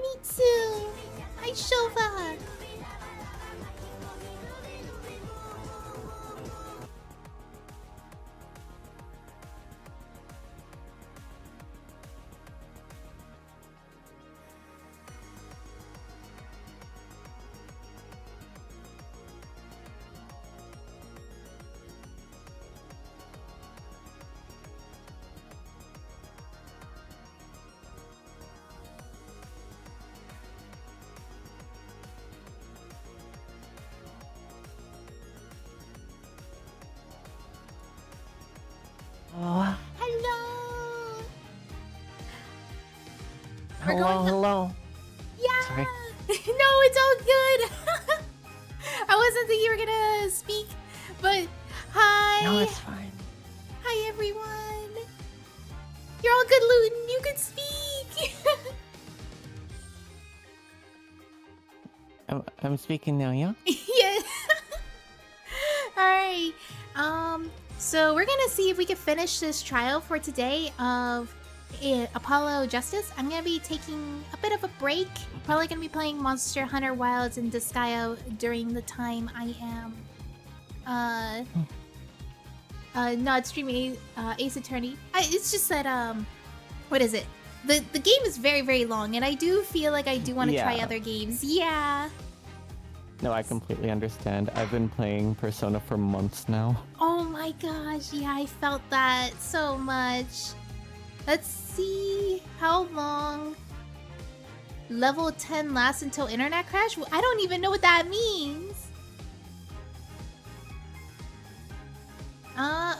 Mitsu! Hi, Shova! Oh, Hello! hello. Yeah! Sorry. No, it's all good! I wasn't thinking you were gonna speak, but hi! No, it's fine. Hi, everyone! You're all good, Luton! You can speak! I'm speaking now, yeah? Yeah. Alright. So we're gonna see if we can finish this trial for today of Apollo Justice. I'm gonna be taking a bit of a break. Probably gonna be playing Monster Hunter Wilds and Disgaea during the time I am not streaming Ace Attorney. It's just that what is it? The game is very, very long, and I do feel like I do want to try Yeah. other games. Yeah. No, I completely understand. I've been playing Persona for months now. Oh my gosh, yeah, I felt that so much. Let's see how long level 10 lasts until internet crash. I don't even know what that means.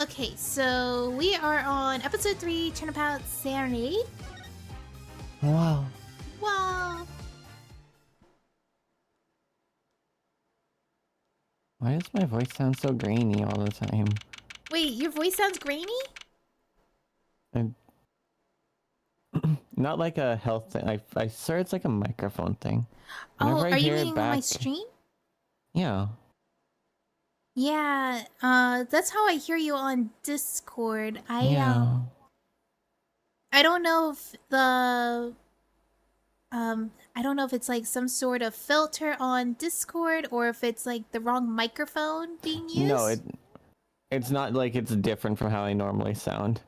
Okay, so we are on episode 3, Turnabout Serenade. Wow. Wow. Why does my voice sound so grainy all the time? Wait, your voice sounds grainy? Not like a health thing. I swear it's like a microphone thing. Oh, Whenever I are you hear it meaning on my back- stream? Yeah. Yeah, that's how I hear you on Discord. Yeah. I don't know if the I don't know if it's like some sort of filter on Discord or if it's like the wrong microphone being used. No, it's not like it's different from how I normally sound.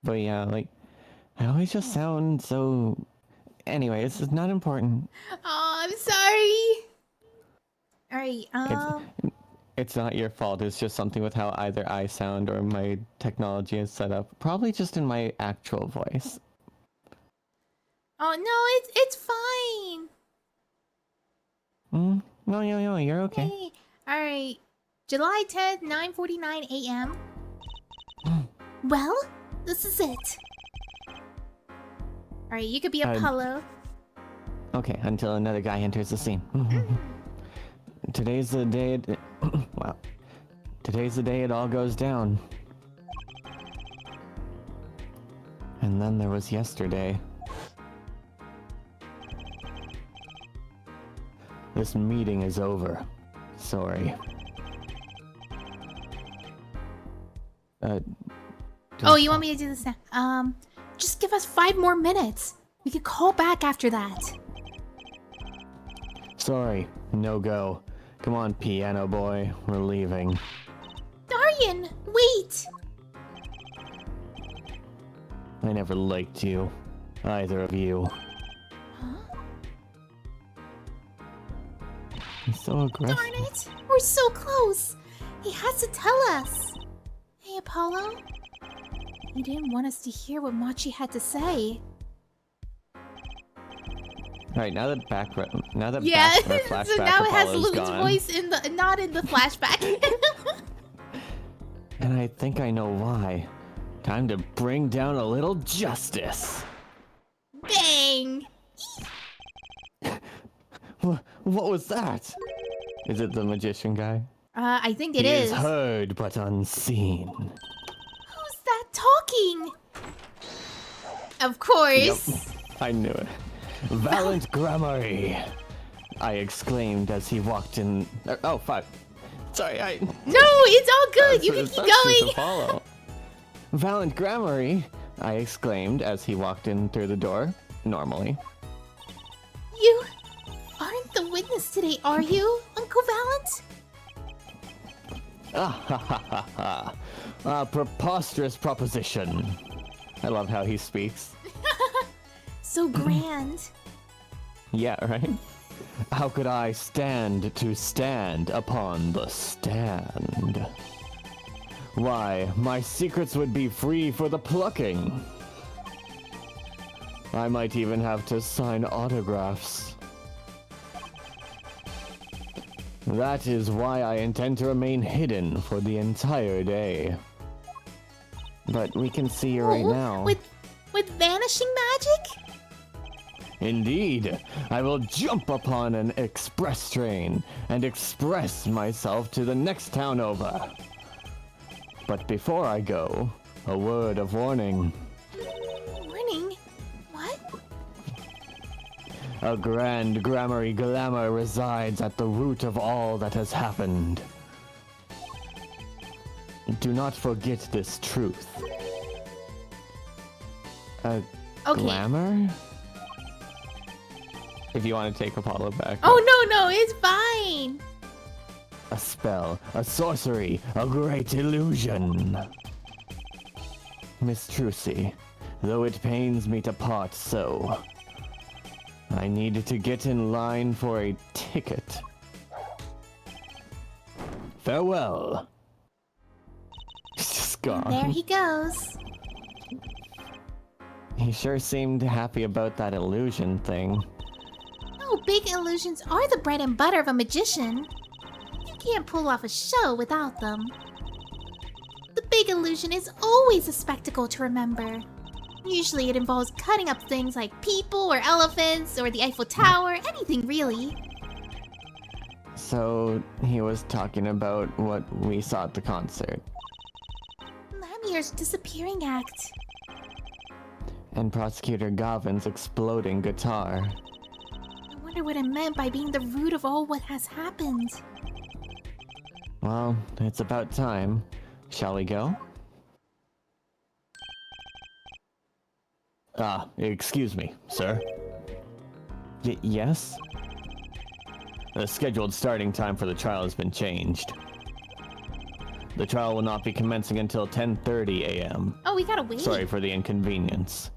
But yeah, like I always just sound so. Anyway, it's not important. Oh, I'm sorry. All right. It's not your fault. It's just something with how either I sound or my technology is set up. Probably just in my actual voice. Oh no, it's fine. No, you're okay. Hey. All right. July 10th, 9:49 a.m. Well, this is it. All right, you could be Apollo. Okay, until another guy enters the scene. Today's the day. Wow. Today's the day it all goes down. And then there was yesterday. This meeting is over. Sorry. Oh, you want me to do this now? Just give us 5 more minutes. We could call back after that. Sorry, no go. Come on, piano boy, we're leaving. Darian, wait! I never liked you. Either of you. Huh? He's so aggressive. Darn it! We're so close! He has to tell us! Hey, Apollo? You didn't want us to hear what Machi had to say. Alright, now that Yeah, flashback so now it has Apollo's Luton's gone. voice in the not in the flashback. And I think I know why. Time to bring down a little justice. Bang! What was that? Is it the magician guy? I think it He is. is heard but unseen. Who's that talking? Of course. Yep, I knew it. Valiant Grammary! I exclaimed as he walked in. Oh, fuck. Sorry, No, it's all good. You can keep going. Follow. Valiant Grammary, I exclaimed as he walked in through the door, normally. You aren't the witness today, are you, Uncle Valent? Ah ha ha ha ha. A preposterous proposition. I love how he speaks. So grand. Yeah, right? How could I stand to stand upon the stand? Why, my secrets would be free for the plucking. I might even have to sign autographs. That is why I intend to remain hidden for the entire day. But we can see you right now. With vanishing magic? Indeed, I will jump upon an express train and express myself to the next town over. But before I go, a word of warning. Warning? What? A grand grammary glamour resides at the root of all that has happened. Do not forget this truth. A glamour? If you want to take Apollo back. Oh, no, it's fine. A spell, a sorcery, a great illusion. Miss Trucy, though it pains me to part so, I needed to get in line for a ticket. Farewell. He's just gone. There he goes. He sure seemed happy about that illusion thing. Oh, big illusions are the bread and butter of a magician. You can't pull off a show without them. The big illusion is always a spectacle to remember. Usually it involves cutting up things like people or elephants or the Eiffel Tower, anything really. So he was talking about what we saw at the concert. Lamier's disappearing act. And Prosecutor Gavin's exploding guitar. I wonder what it meant by being the root of all what has happened. Well, it's about time. Shall we go? Excuse me, sir. Yes? The scheduled starting time for the trial has been changed. The trial will not be commencing until 10:30 a.m. Oh, we gotta wait. Sorry for the inconvenience.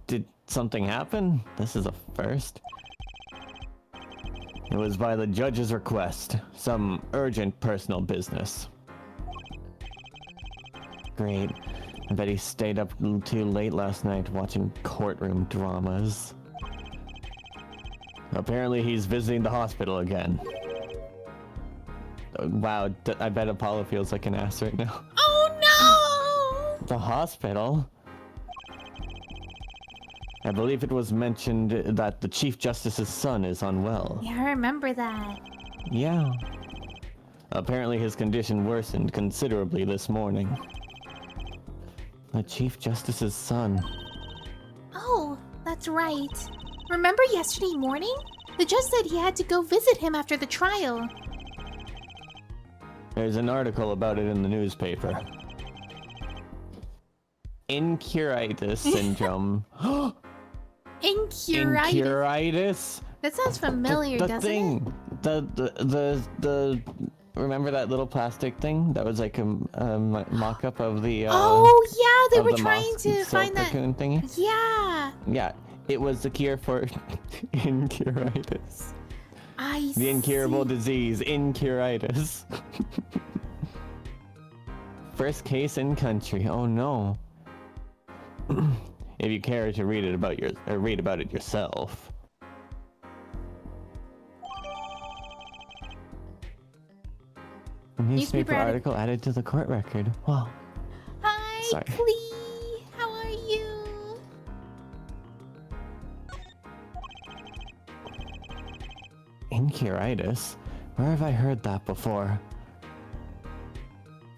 Did something happen? This is a first. It was by the judge's request. Some urgent personal business. Great. I bet he stayed up too late last night watching courtroom dramas. Apparently he's visiting the hospital again. Wow, I bet Apollo feels like an ass right now. Oh no! The hospital? I believe it was mentioned that the Chief Justice's son is unwell. Yeah, I remember that. Yeah. Apparently his condition worsened considerably this morning. The Chief Justice's son. Oh, that's right. Remember yesterday morning? The judge said he had to go visit him after the trial. There's an article about it in the newspaper. Incuritis syndrome. Incuritis? Incuritis? That sounds familiar, the doesn't thing. The remember that little plastic thing that was like a mock-up of the oh yeah, they were the trying moth to find that cocoon thingy? Yeah. Yeah, it was the cure for incuritis. I The incurable see. disease, incuritis. First case in country. Oh no. If you care to read about it yourself. Newspaper article added to the court record. Wow. Hi, Sorry. Klee. How are you? Incuritis? Where have I heard that before?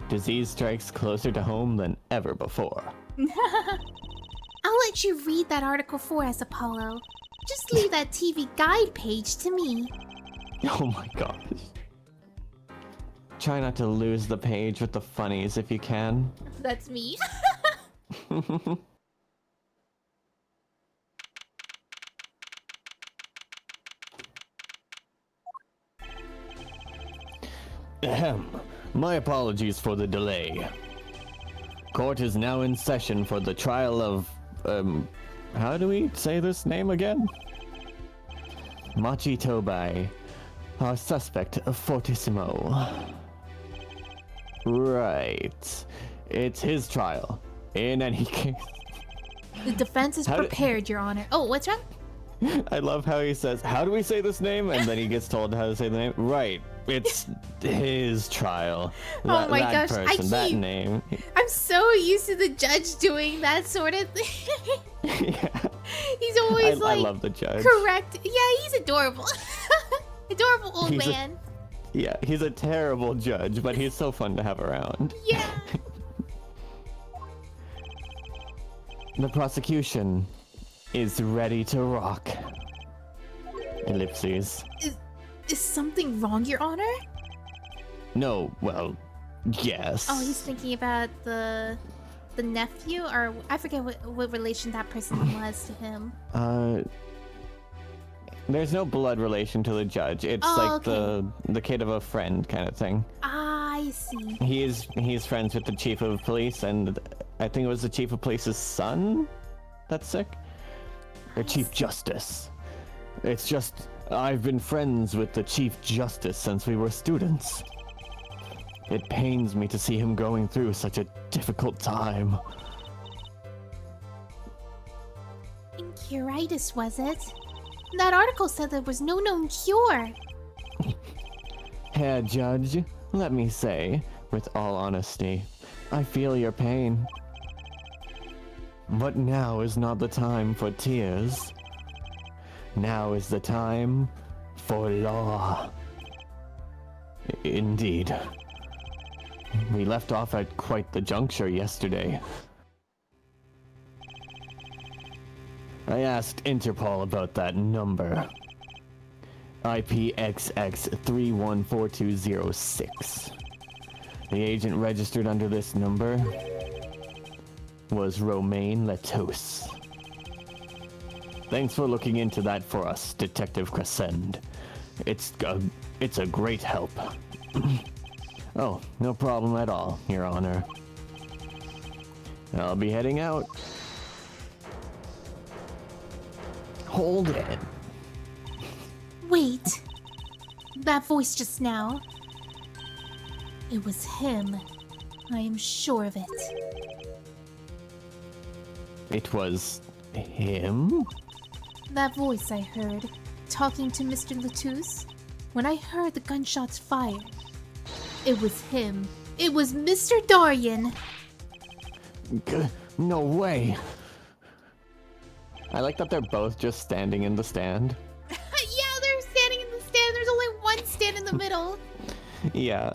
Disease strikes closer to home than ever before. I'll let you read that article for us, Apollo. Just leave that TV guide page to me. Oh my gosh. Try not to lose the page with the funnies if you can. That's me. Ahem. My apologies for the delay. Court is now in session for the trial of, how do we say this name again? Machi Tobai, our suspect of Fortissimo. Right. It's his trial. In any case. The defense is prepared, Your Honor. Oh, what's wrong? I love how he says, how do we say this name? And then he gets told how to say the name. Right. It's his trial. Oh my gosh, that name. I'm so used to the judge doing that sort of thing. Yeah. He's always I love the judge. Correct. Yeah, he's adorable. Adorable old man. Yeah, he's a terrible judge, but he's so fun to have around. Yeah. The prosecution is ready to rock. Ellipses. Is something wrong, Your Honor? No, well, yes. Oh, he's thinking about the nephew, or I forget what relation that person was to him. There's no blood relation to the judge. It's the kid of a friend kind of thing. Ah, I see. He's friends with the chief of police, and I think it was the chief of police's son that's sick. Or chief justice. It's just, I've been friends with the chief justice since we were students. It pains me to see him going through such a difficult time. Incuritis, was it? That article said there was no known cure. Herr Judge, let me say, with all honesty, I feel your pain. But now is not the time for tears. Now is the time for law. Indeed. We left off at quite the juncture yesterday. I asked Interpol about that number. IPXX314206. The agent registered under this number was Romain Letos. Thanks for looking into that for us, Detective Crescend. It's a great help. Oh, no problem at all, Your Honor. I'll be heading out. Hold it. Wait. That voice just now. It was him. I am sure of it. It was him? That voice I heard, talking to Mr. Letus, when I heard the gunshots fired. It was him. It was Mr. Darien. No way. I like that they're both just standing in the stand. Yeah, they're standing in the stand. There's only one stand in the middle. Yeah,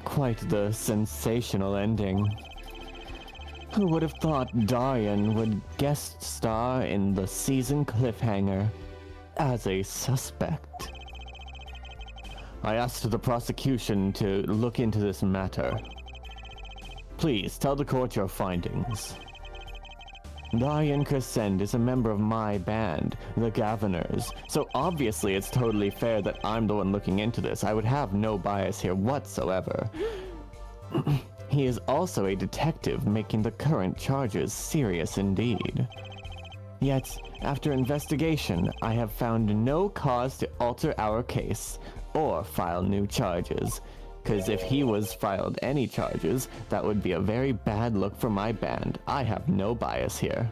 quite the sensational ending. Who would have thought Darien would guest star in the season cliffhanger as a suspect? I asked the prosecution to look into this matter. Please tell the court your findings. Darien Crescend is a member of my band, the Governors, so obviously it's totally fair that I'm the one looking into this. I would have no bias here whatsoever. He is also a detective, making the current charges serious indeed. Yet, after investigation, I have found no cause to alter our case or file new charges. Because if he was filed any charges, that would be a very bad look for my band. I have no bias here.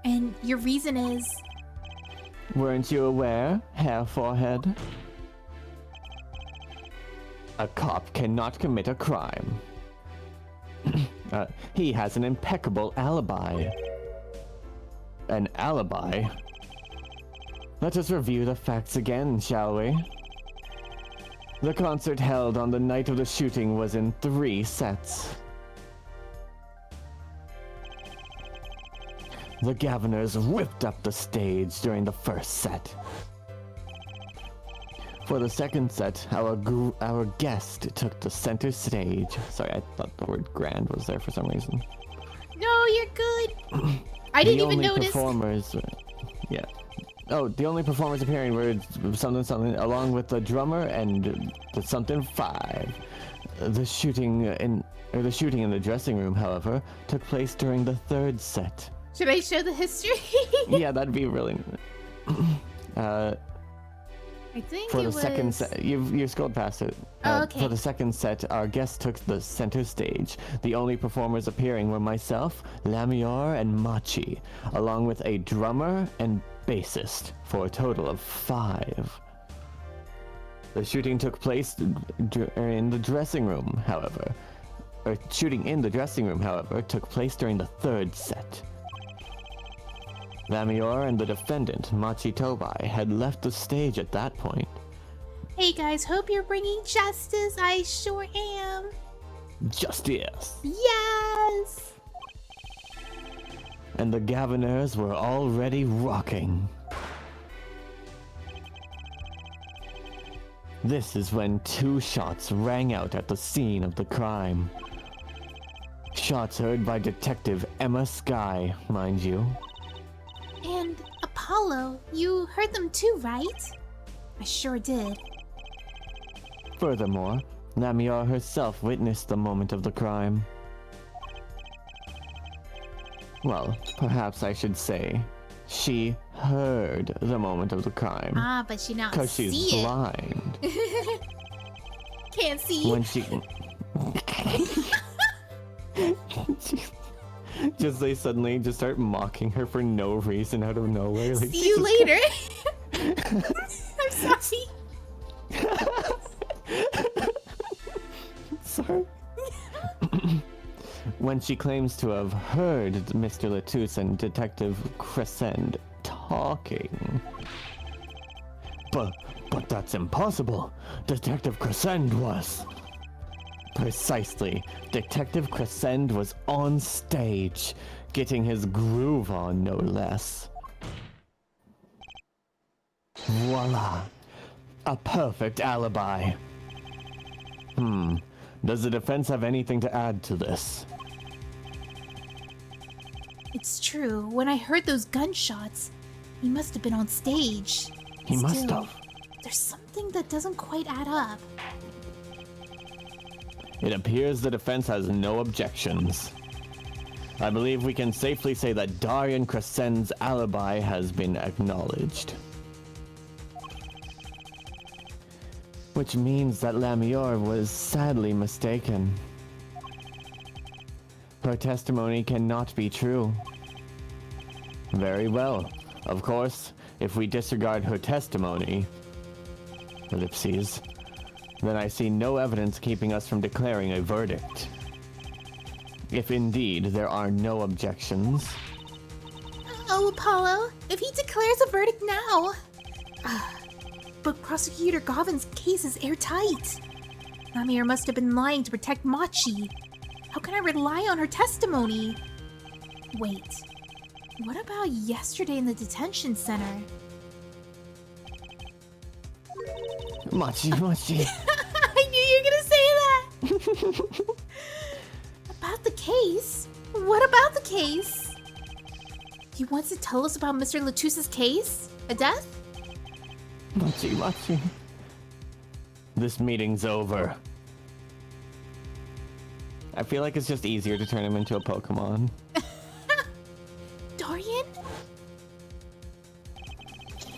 And your reason is? Weren't you aware, Hair Forehead? A cop cannot commit a crime. He has an impeccable alibi. An alibi? Let us review the facts again, shall we? The concert held on the night of the shooting was in 3 sets. The Governors whipped up the stage during the first set. For the second set, our guest took the center stage. Sorry, I thought the word grand was there for some reason. No, you're good. I didn't even notice. Performers, yeah. Oh, the only performers appearing were something, along with the drummer and the something 5. The shooting in the dressing room, however, took place during the third set. Should I show the history? Yeah, that'd be really. I think for it the was... second set, you scrolled past it. Oh, okay. For the second set, our guest took the center stage. The only performers appearing were myself, Lamior, and Machi, along with a drummer and bassist, for a total of 5. The shooting took place in the dressing room, however. Shooting in the dressing room, however, took place during the third set. Lamior and the defendant, Machi Tobai, had left the stage at that point. Hey guys, hope you're bringing justice. I sure am. Justice! Yes! And the Governors were already rocking. This is when 2 shots rang out at the scene of the crime. Shots heard by Detective Emma Sky, mind you. And Apollo, you heard them too, right? I sure did. Furthermore, Lamiar herself witnessed the moment of the crime. Well, perhaps I should say, she heard the moment of the crime. Ah, but she not see it. Because she's blind. Can't see. When she... Just they suddenly just start mocking her for no reason out of nowhere. Like, see you later. I'm sorry. Sorry. When she claims to have heard Mr. Latouche and Detective Crescend talking. But that's impossible. Detective Crescend was. Precisely. Detective Crescend was on stage, getting his groove on, no less. Voila. A perfect alibi. Does the defense have anything to add to this? It's true. When I heard those gunshots, he must have been on stage. He must have. There's something that doesn't quite add up. It appears the defense has no objections. I believe we can safely say that Darian Crescend's alibi has been acknowledged. Which means that Lamior was sadly mistaken. Her testimony cannot be true. Very well. Of course, if we disregard her testimony, ellipses, then I see no evidence keeping us from declaring a verdict. If indeed there are no objections. Oh, Apollo, if he declares a verdict now. But Prosecutor Govin's case is airtight. Lamir must have been lying to protect Machi. How can I rely on her testimony? Wait, what about yesterday in the detention center? Machi. I knew you were gonna say that! About the case? What about the case? He wants to tell us about Mr. Latouche's case? A death? Machi. This meeting's over. I feel like it's just easier to turn him into a Pokemon. Dorian?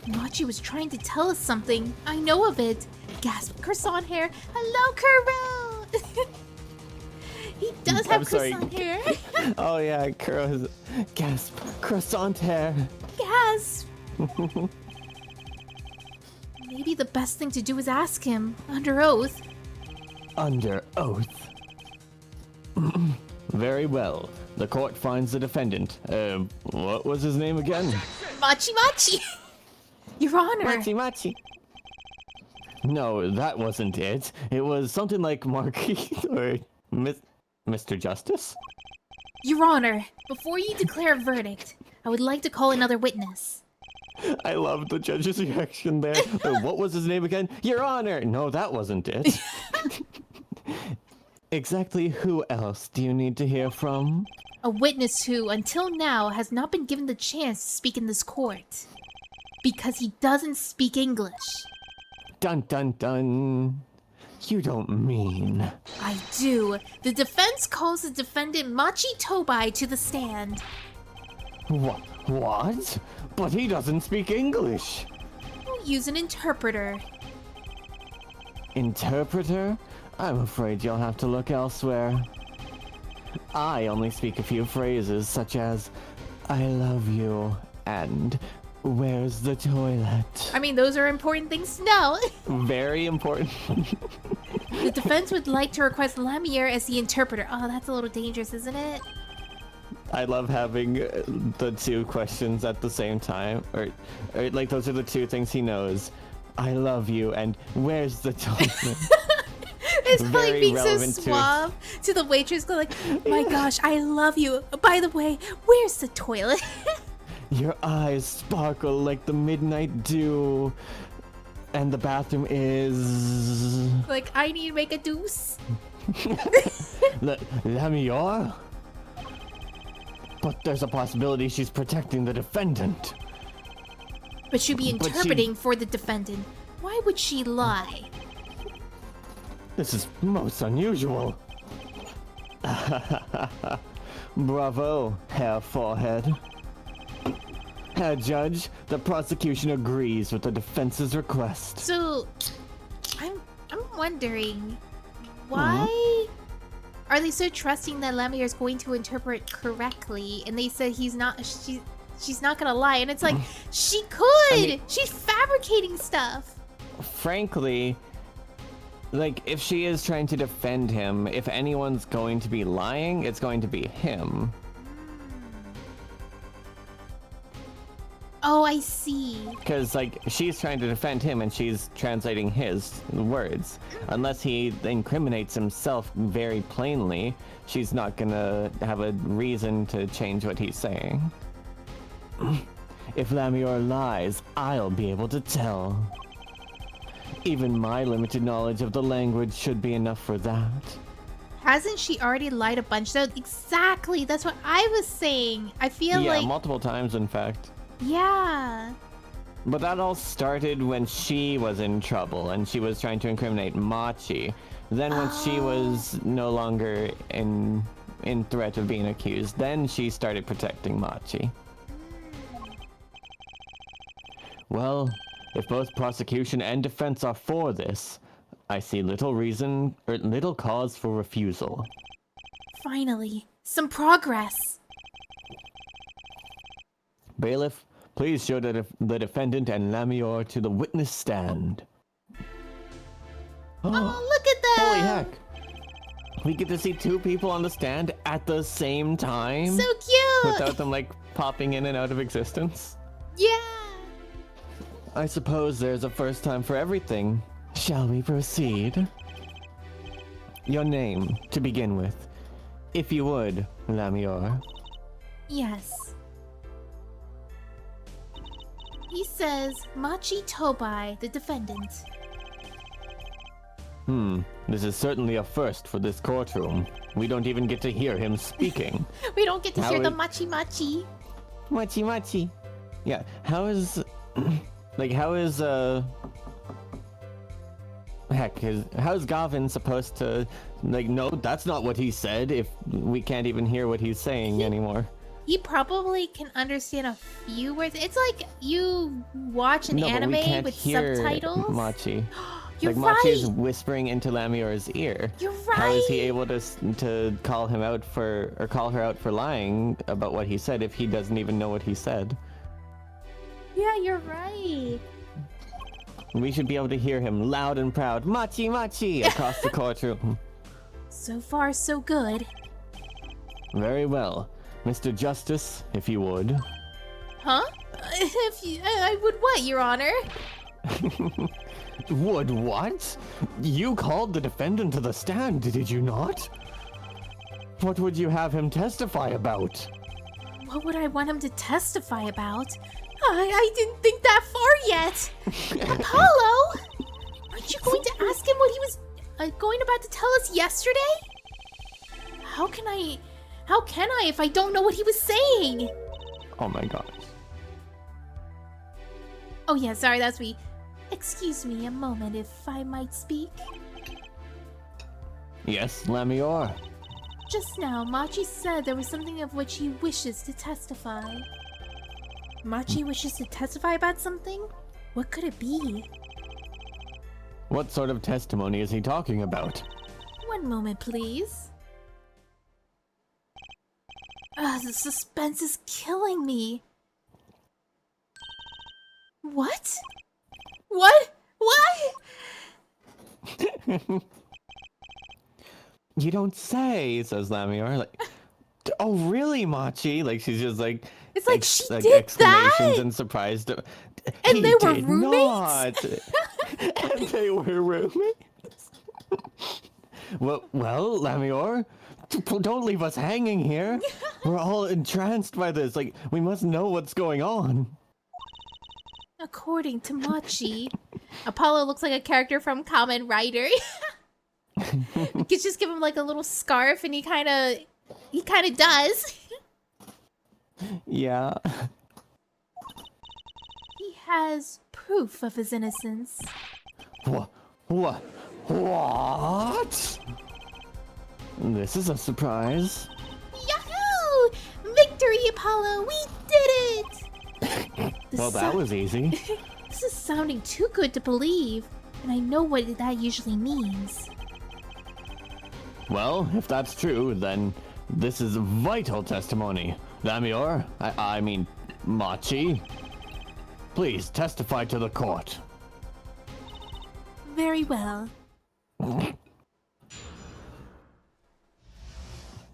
Machi was trying to tell us something. I know of it. Gasp, croissant hair. Hello, Kuro! He does have croissant hair. Oh yeah, Kuro has... Gasp, croissant hair. Gasp! Maybe the best thing to do is ask him, under oath. Under oath? Very well. The court finds the defendant. What was his name again? Machi! Your Honor! Machi. No, that wasn't it. It was something like Marquis or Mr. Justice? Your Honor, before you declare a verdict, I would like to call another witness. I love the judge's reaction there. What was his name again? Your Honor! No, that wasn't it. Exactly who else do you need to hear from? A witness who, until now, has not been given the chance to speak in this court. Because he doesn't speak English. Dun dun dun. You don't mean... I do. The defense calls the defendant Machi Tobai to the stand. What? But he doesn't speak English. We'll use an interpreter. Interpreter? I'm afraid you'll have to look elsewhere. I only speak a few phrases such as, I love you, and where's the toilet? I mean, those are important things to know. Very important. The defense would like to request Lamier as the interpreter. Oh, that's a little dangerous, isn't it? I love having the two questions at the same time. Or like, those are the two things he knows. I love you, and where's the toilet? It's like Very being so relevant suave to the waitress, go like, my gosh, I love you. By the way, where's the toilet? Your eyes sparkle like the midnight dew, and the bathroom is... Like, I need to make a deuce. Lamior? But there's a possibility she's protecting the defendant. But she'll be interpreting for the defendant. Why would she lie? This is most unusual. Bravo, Herr Forehead. Herr Judge, the prosecution agrees with the defense's request. So, I'm wondering, why are they so trusting that Lamier is going to interpret correctly? And they said she's not gonna lie, and it's like she could. She's fabricating stuff. Frankly, like, if she is trying to defend him, if anyone's going to be lying, it's going to be him. Oh, I see. Because, like, she's trying to defend him and she's translating his words. Unless he incriminates himself very plainly, she's not gonna have a reason to change what he's saying. If Lamior lies, I'll be able to tell. Even my limited knowledge of the language should be enough for that. Hasn't she already lied a bunch though? Exactly, that's what I was saying. I feel like... Yeah, multiple times, in fact. Yeah. But that all started when she was in trouble and she was trying to incriminate Machi. Then when she was no longer in threat of being accused, then she started protecting Machi. Well, if both prosecution and defense are for this, I see little reason or little cause for refusal. Finally, some progress. Bailiff, please show the defendant and Lamior to the witness stand. Oh, look at that! Holy heck! We get to see two people on the stand at the same time? So cute! Without them, like, popping in and out of existence? Yeah! I suppose there's a first time for everything. Shall we proceed? Your name, to begin with. If you would, Lamior. Yes. He says Machi Tobai, the defendant. This is certainly a first for this courtroom. We don't even get to hear him speaking. We don't get to hear the is- Machi Machi. Machi Machi. Yeah, how is... like, how's Gavin supposed to... Like, no, that's not what he said if we can't even hear what he's saying anymore. He probably can understand a few words. It's like you watch an No, but we anime can't with hear subtitles. Machi. You're like, right. Machi's whispering into Lamior's ear. You're right. How is he able to call him out for... or call her out for lying about what he said if he doesn't even know what he said? Yeah, you're right. We should be able to hear him loud and proud, Machi Machi, across the courtroom. So far, so good. Very well. Mr. Justice, if you would. Huh? I would what, Your Honor? Would what? You called the defendant to the stand, did you not? What would you have him testify about? What would I want him to testify about? I didn't think that far yet. Apollo! Aren't you going to ask him what he was going about to tell us yesterday? How can I if I don't know what he was saying? Oh my gosh. Oh yeah, sorry, that's me. Excuse me a moment if I might speak. Yes, Lamior. Just now, Machi said there was something of which he wishes to testify. Machi wishes to testify about something? What could it be? What sort of testimony is he talking about? One moment, please. The suspense is killing me. What? What? You don't say, says Lamior. Like, oh really, Machi? Like she's just like It's like she did exclamations that? and surprised. And He they were did roommates? not. And they were roommates. Well, Lamior, don't leave us hanging here. We're all entranced by this. Like, we must know what's going on. According to Machi, Apollo looks like a character from Kamen Rider. You could just give him like a little scarf and he kind of does. Yeah. He has proof of his innocence. What? This is a surprise. Yahoo! Victory, Apollo! We did it! Well, that was easy. This is sounding too good to believe, and I know what that usually means. Well, if that's true, then this is vital testimony. Lamior, I mean, Machi, please testify to the court. Very well.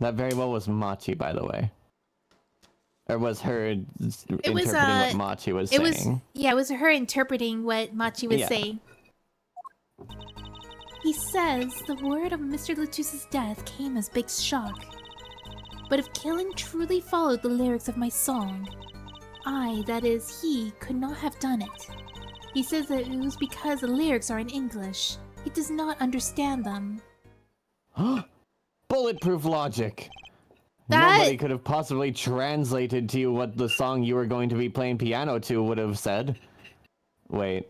That very well was Machi, by the way. Or was her interpreting was, what Machi was It saying? it was her interpreting what Machi was saying. He says the word of Mr. Latus's death came as big shock. But if Killen truly followed the lyrics of my song, I, that is, he, could not have done it. He says that it was because the lyrics are in English. He does not understand them. Bulletproof logic. That- Nobody could have possibly translated to you what the song you were going to be playing piano to would have said. Wait.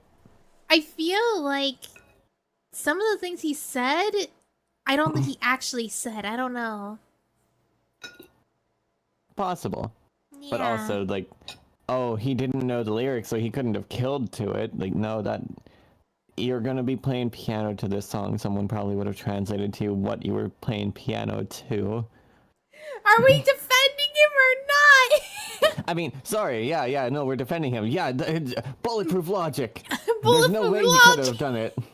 I feel like some of the things he said, I don't think he actually said. I don't know. Possible. Yeah. But also, like, oh, he didn't know the lyrics, so he couldn't have killed to it. Like, no, that... You're gonna be playing piano to this song. Someone probably would have translated to you what you were playing piano to. Are we defending him or not? I mean, sorry, yeah, no, we're defending him. Yeah, bulletproof logic. There's Bulletproof no way he logic. could have done it. 100%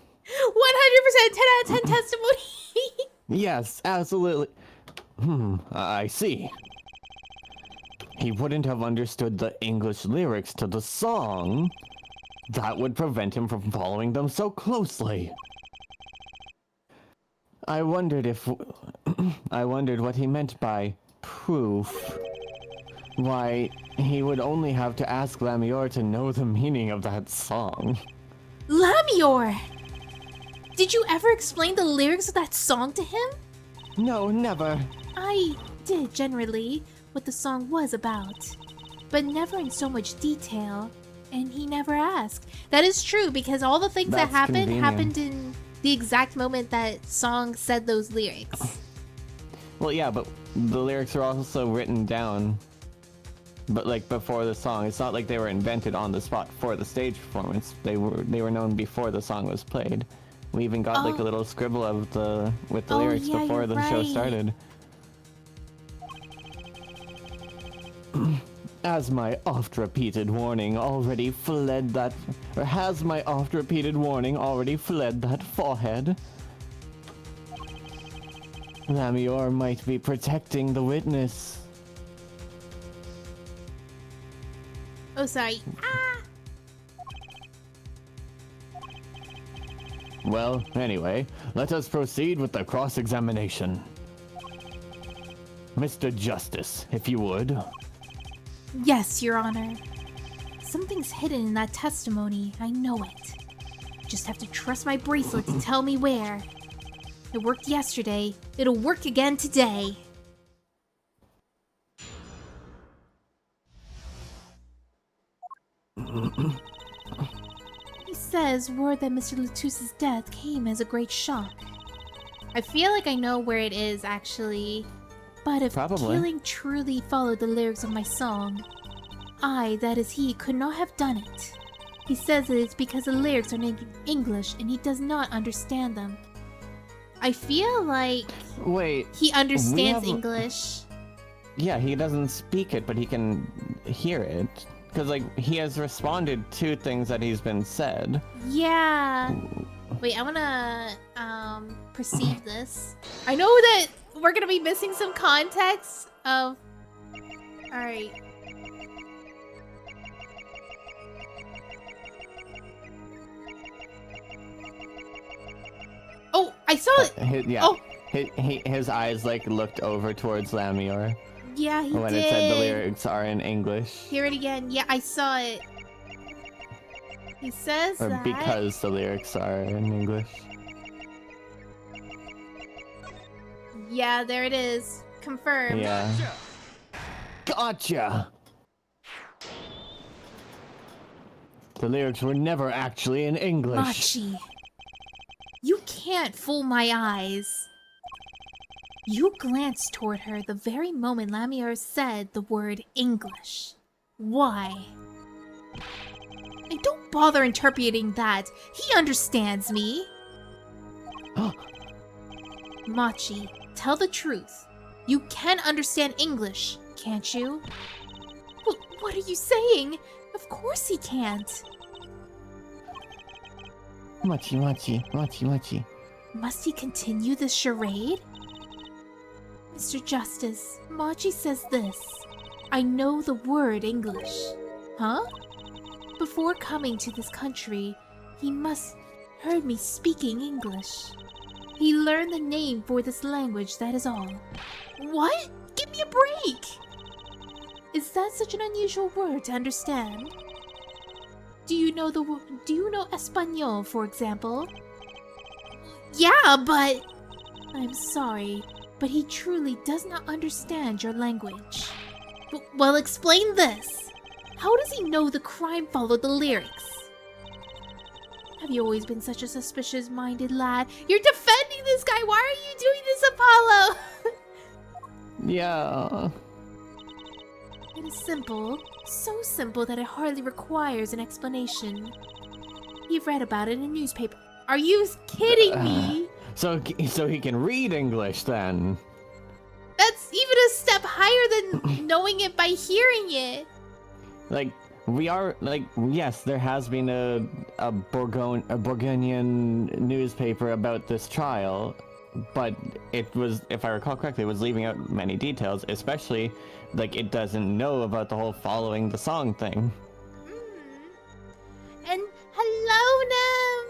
10 out of 10 testimony. Yes, absolutely. I see. He wouldn't have understood the English lyrics to the song. That would prevent him from following them so closely. I wondered what he meant by proof. Why, he would only have to ask Lamior to know the meaning of that song. Lamior! Did you ever explain the lyrics of that song to him? No, never. I did generally what the song was about, but never in so much detail, and he never asked. That is true, because all the things that That's happened convenient. happened in the exact moment that song said those lyrics. Well, yeah, but the lyrics are also written down, but like before the song. It's not like they were invented on the spot for the stage performance. They were known before the song was played. We even got like a little scribble of the lyrics yeah, before you're the show right. started. Has my oft-repeated warning already fled that forehead? Lamior might be protecting the witness. Oh, sorry. Ah! Well, anyway, let us proceed with the cross-examination. Mr. Justice, if you would. Yes, Your Honor. Something's hidden in that testimony. I know it. Just have to trust my bracelet to tell me where. It worked yesterday. It'll work again today. He says word that Mr. Latus's death came as a great shock. I feel like I know where it is, actually. But if killing truly followed the lyrics of my song, I, that is he, could not have done it. He says it is because the lyrics are in English and he does not understand them. I feel like... Wait. He understands English. Yeah, he doesn't speak it, but he can hear it. Because, like, he has responded to things that he's been said. Yeah. Wait, I wanna, perceive this. I know that we're gonna be missing some context of... Alright. Oh, I saw it! Oh. His eyes, like, looked over towards Lamior. Yeah, he when did. It said the lyrics are in English. Hear it again. Yeah, I saw it. He says or that. Because the lyrics are in English. Yeah, there it is. Confirmed. Yeah. Gotcha! The lyrics were never actually in English. Machi. You can't fool my eyes. You glanced toward her the very moment Lamier said the word English. Why? And don't bother interpreting that. He understands me. Machi, tell the truth. You can understand English, can't you? What are you saying? Of course he can't. Machi. Must he continue this charade? Mr. Justice, Machi says this. I know the word English. Huh? Before coming to this country, he must heard me speaking English. He learned the name for this language, that is all. What? Give me a break! Is that such an unusual word to understand? Do you know Espanol, for example? Yeah, but... I'm sorry, but he truly does not understand your language. Well, explain this. How does he know the crime followed the lyrics? Have you always been such a suspicious-minded lad? You're defending this guy! Why are you doing this, Apollo? Yeah. It is simple. So simple that it hardly requires an explanation. You've read about it in a newspaper. Are you kidding me? So he can read English, then. That's even a step higher than knowing it by hearing it. Like, we are, like, yes, there has been a Bourguignon newspaper about this trial, but it was, if I recall correctly, it was leaving out many details, especially, like, it doesn't know about the whole following the song thing. And hello,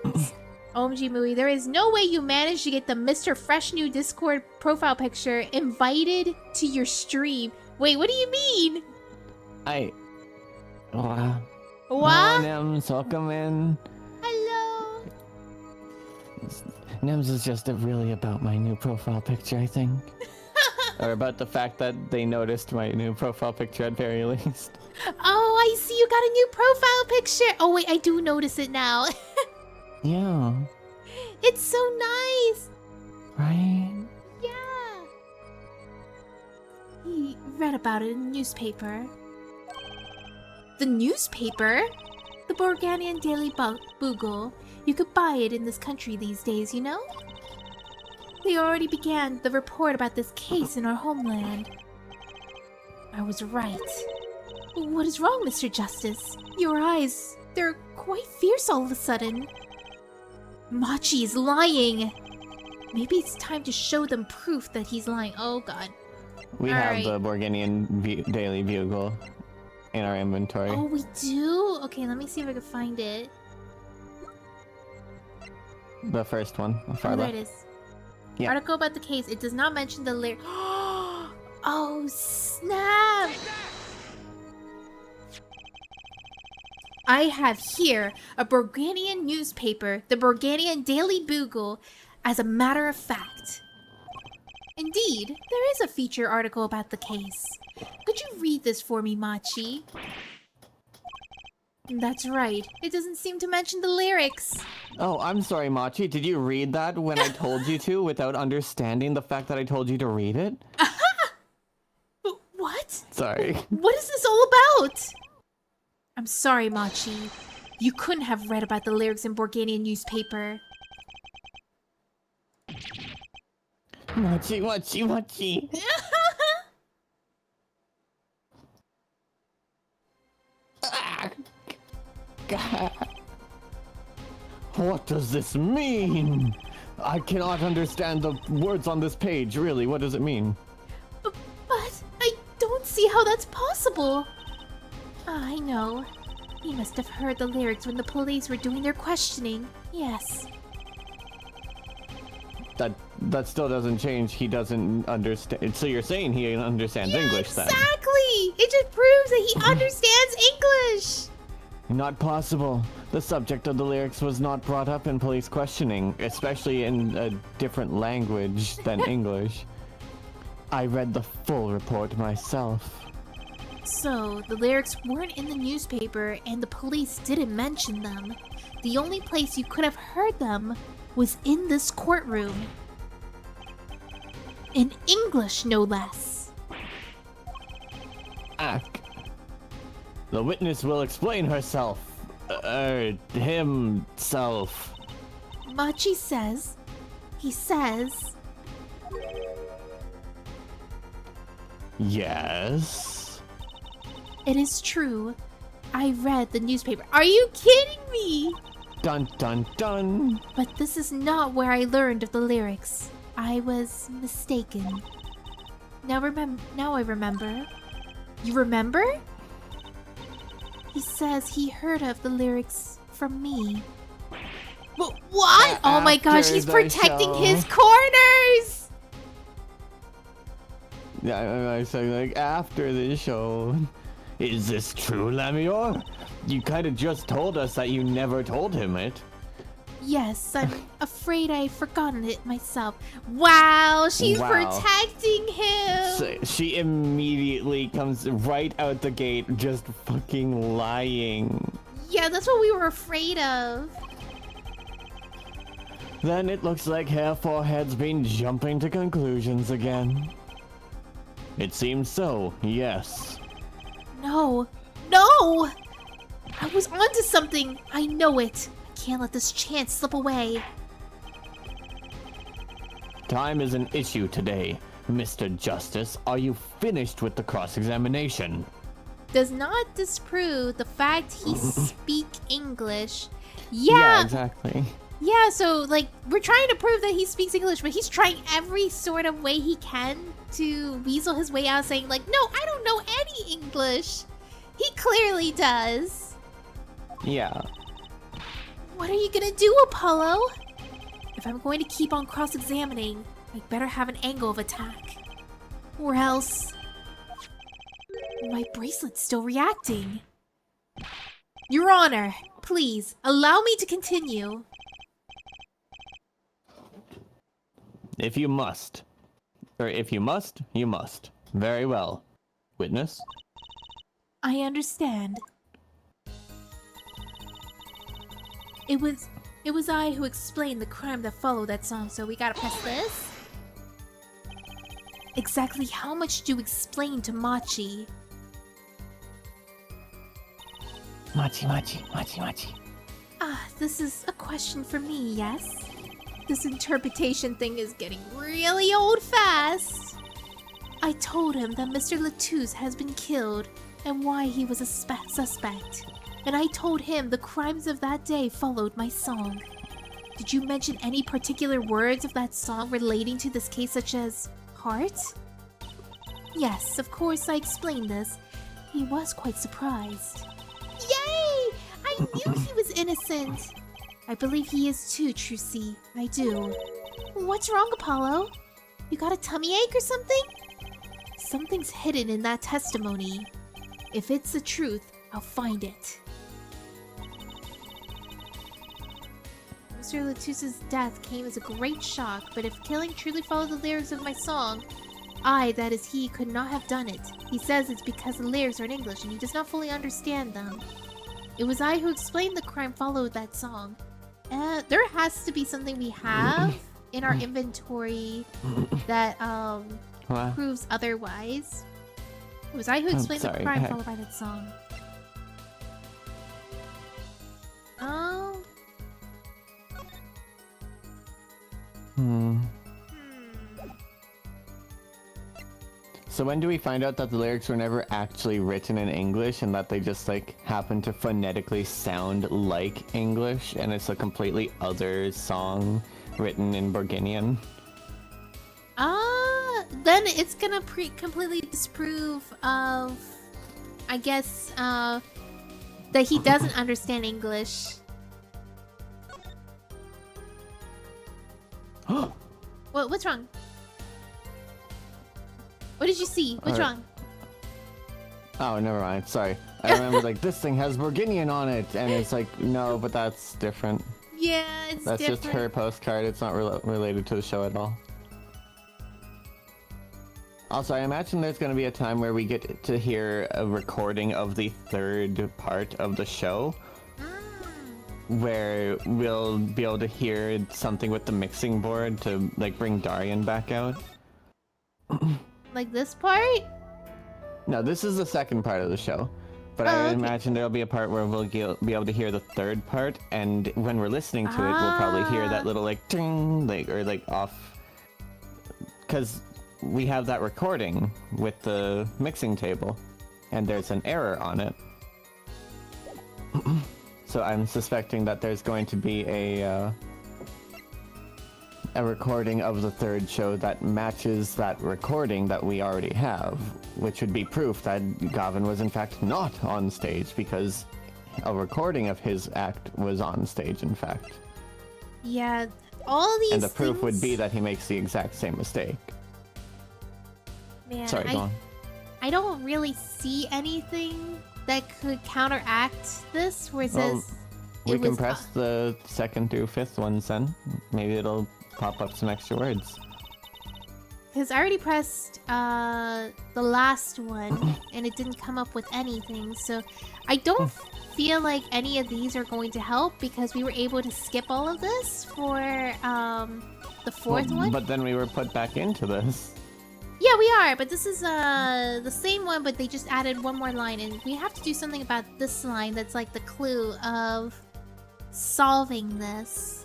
Nems! OMG Mooey, there is no way you managed to get the Mr. Fresh New Discord profile picture invited to your stream. Wait, what do you mean? What? What? Nems, welcome in. Hello. Nems is just really about my new profile picture, I think. Or about the fact that they noticed my new profile picture at very least. Oh, I see you got a new profile picture. Oh wait, I do notice it now. Yeah. It's so nice. Right? Yeah. He read about it in the newspaper. The newspaper? The Bourguignon Daily Bugle. You could buy it in this country these days, you know? They already began the report about this case in our homeland. I was right. What is wrong, Mr. Justice? Your eyes, they're quite fierce all of a sudden. Machi is lying. Maybe it's time to show them proof that he's lying. Oh god. We have the Bourguignon Daily Bugle in our inventory. Oh, we do? Okay, let me see if I can find it. The first one. Oh, there it is. Yeah. Article about the case. It does not mention the lyric. Oh, snap! I have here a Borganian newspaper, the Borganian Daily Bugle, as a matter of fact. Indeed, there is a feature article about the case. Could you read this for me, Machi? That's right. It doesn't seem to mention the lyrics. Oh, I'm sorry, Machi. Did you read that when I told you to without understanding the fact that I told you to read it? What? Sorry. What is this all about? I'm sorry, Machi. You couldn't have read about the lyrics in Borganian newspaper. Machi, Machi, Machi. God. What does this mean? I cannot understand the words on this page, really. What does it mean? But I don't see how that's possible. I know. He must have heard the lyrics when the police were doing their questioning. Yes. That still doesn't change. He doesn't understand. So you're saying he understands English then? Exactly! It just proves that he understands English! Not possible. The subject of the lyrics was not brought up in police questioning, especially in a different language than English. I read the full report myself. So, the lyrics weren't in the newspaper and the police didn't mention them. The only place you could have heard them was in this courtroom. In English, no less. Ack. The witness will explain herself. Himself. Machi says... He says... Yes? It is true. I read the newspaper. Are you kidding me? Dun dun dun. But this is not where I learned of the lyrics. I was mistaken. Now I remember. You remember? He says he heard of the lyrics from me. But what? Oh my gosh, he's protecting his corners! Yeah, I say like after the show. Is this true, Lamior? You kind of just told us that you never told him it. Yes, I'm afraid I've forgotten it myself. Wow, she's protecting him! So she immediately comes right out the gate just fucking lying. Yeah, that's what we were afraid of. Then it looks like Hair Forehead's been jumping to conclusions again. It seems so, yes. No! No! I was onto something! I know it! I can't let this chance slip away. Time is an issue today. Mr. Justice, are you finished with the cross-examination? Does not disprove the fact he speak English. Yeah, exactly. Yeah, so, like, we're trying to prove that he speaks English, but he's trying every sort of way he can to weasel his way out, saying, like, no, I don't know any English. He clearly does. Yeah. What are you gonna do, Apollo? If I'm going to keep on cross-examining, I'd better have an angle of attack. Or else... My bracelet's still reacting. Your Honor, please, allow me to continue. If you must. Or if you must, you must. Very well. Witness? I understand. It was I who explained the crime that followed that song, so we gotta press this. Exactly how much do you explain to Machi? Machi, Machi, Machi, Machi. Ah, this is a question for me, yes? This interpretation thing is getting really old fast. I told him that Mr. Latouche has been killed and why he was a suspect. And I told him the crimes of that day followed my song. Did you mention any particular words of that song relating to this case, such as heart? Yes, of course I explained this. He was quite surprised. Yay! I knew he was innocent. I believe he is too, Trucy. I do. What's wrong, Apollo? You got a tummy ache or something? Something's hidden in that testimony. If it's the truth, I'll find it. Sir Latus's death came as a great shock, but if killing truly followed the lyrics of my song, I, that is he, could not have done it. He says it's because the lyrics are in English and he does not fully understand them. It was I who explained the crime followed that song. There has to be something we have in our inventory that proves otherwise. It was I who explained the crime followed by that song. Oh. So when do we find out that the lyrics were never actually written in English and that they just like happen to phonetically sound like English and it's a completely other song written in Burgundian? Then it's gonna completely disprove of, I guess, that he doesn't understand English. What's wrong? What did you see? What's wrong? Oh, never mind. Sorry. I remember like this thing has Burgundian on it, and it's like no, but that's different. Yeah, it's that's different. Just her postcard. It's not related to the show at all. Also, I imagine there's going to be a time where we get to hear a recording of the third part of the show, where we'll be able to hear something with the mixing board to like bring Darian back out. Like this part? No, this is the second part of the show. But I imagine there'll be a part where we'll be able to hear the third part, and when we're listening to it, we'll probably hear that little like ting, like or like off, because we have that recording with the mixing table, and there's an error on it. So I'm suspecting that there's going to be a recording of the third show that matches that recording that we already have, which would be proof that Gavin was in fact not on stage, because a recording of his act was on stage, in fact. Yeah, all these And the proof things... would be that he makes the exact same mistake. Man, Sorry, go on. I don't really see anything that could counteract this, where it says... We can press the second through fifth ones then. Maybe it'll pop up some extra words. Because I already pressed the last one, and it didn't come up with anything, so I don't feel like any of these are going to help, because we were able to skip all of this for the fourth one. But then we were put back into this. Yeah, we are, but this is the same one, but they just added one more line, and we have to do something about this line that's like the clue of solving this.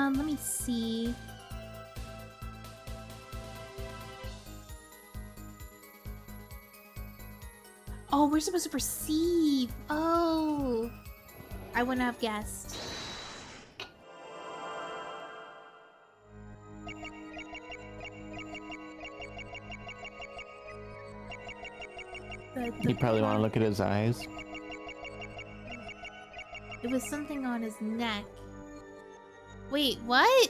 Let me see. Oh, we're supposed to perceive. Oh. I wouldn't have guessed. You probably want to look at his eyes. It was something on his neck. Wait, what?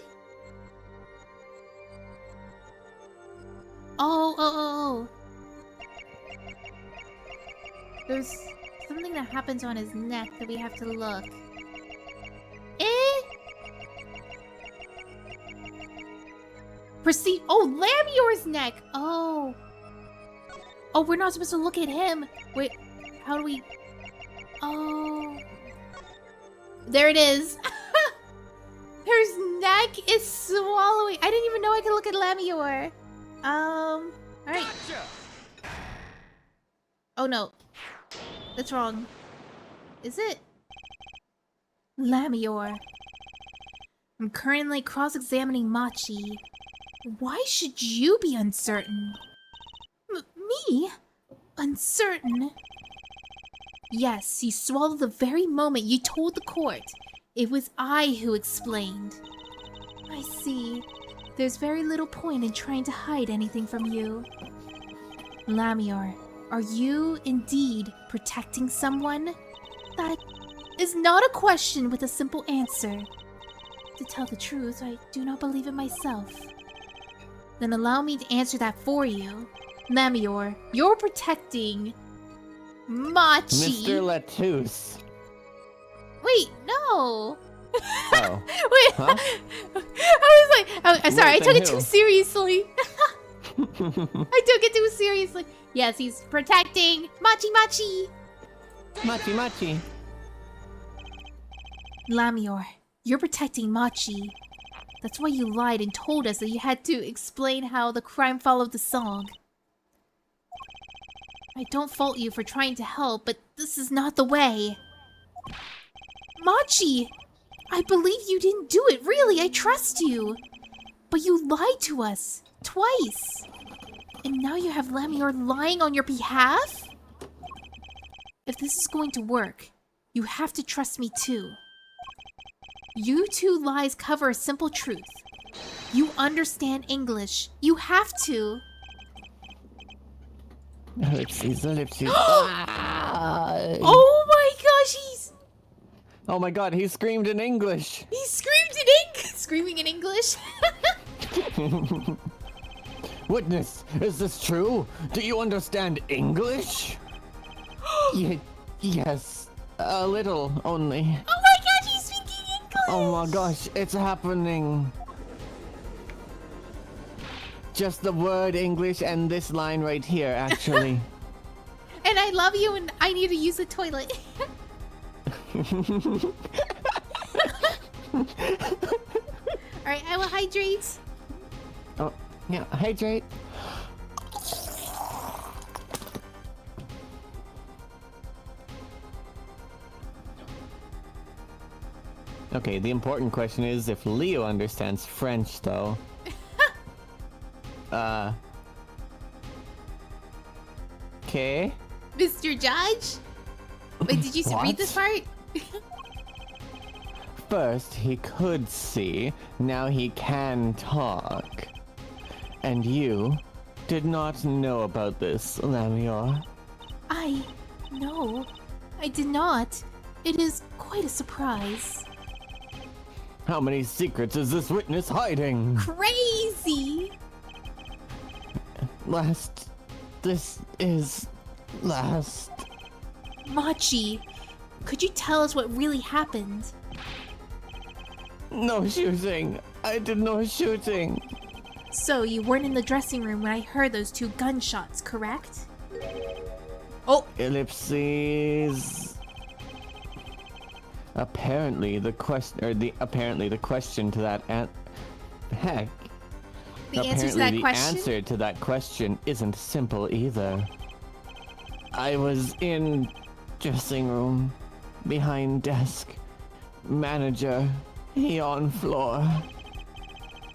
Oh. There's something that happens on his neck that we have to look. Proceed. Oh, Lamior's neck. Oh, we're not supposed to look at him. Wait, how do we? Oh, there it is. His neck is swallowing. I didn't even know I could look at Lamior. All right. Gotcha. Oh no. That's wrong. Is it? Lamior. I'm currently cross-examining Machi. Why should you be uncertain? Me? Uncertain? Yes, you swallowed the very moment you told the court. It was I who explained. I see. There's very little point in trying to hide anything from you. Lamior, are you indeed protecting someone? That is not a question with a simple answer. To tell the truth, I do not believe it myself. Then allow me to answer that for you. Lamior, you're protecting Machi. Mr. Lettuce. Wait, no. Oh. Wait. Huh? I was like, I'm sorry, I Wait, took then it who? too seriously. I took it too seriously. Yes, he's protecting Machi. Machi Machi. Lamior, you're protecting Machi. That's why you lied and told us that you had to explain how the crime followed the song. I don't fault you for trying to help, but this is not the way. Machi! I believe you didn't do it, really, I trust you. But you lied to us, twice. And now you have Lamior lying on your behalf? If this is going to work, you have to trust me too. You two lies cover a simple truth. You understand English. You have to. Ellipses. Oh my gosh, Oh my god, he screamed in English. he screamed in screaming in English. Witness, is this true? Do you understand English? Yes, a little only. Oh my gosh, he's speaking English. Oh my gosh, it's happening. Just the word English and this line right here, actually. And I love you and I need to use the toilet. Alright, I will hydrate. Oh, yeah, hydrate. Okay, the important question is if Leo understands French, though. Okay. Mr. Judge? Wait, did you read What? this part? First, he could see, now he can talk. And you did not know about this, Lamior. No, I did not. It is quite a surprise. How many secrets is this witness hiding? Crazy! This is last. Machi, could you tell us what really happened? No shooting. I did no shooting. So, you weren't in the dressing room when I heard those 2 gunshots, correct? Oh! Ellipses. Apparently the question to that heck. The answer to Apparently that the question? answer to that question isn't simple either. I was in dressing room, behind desk, manager, he on floor.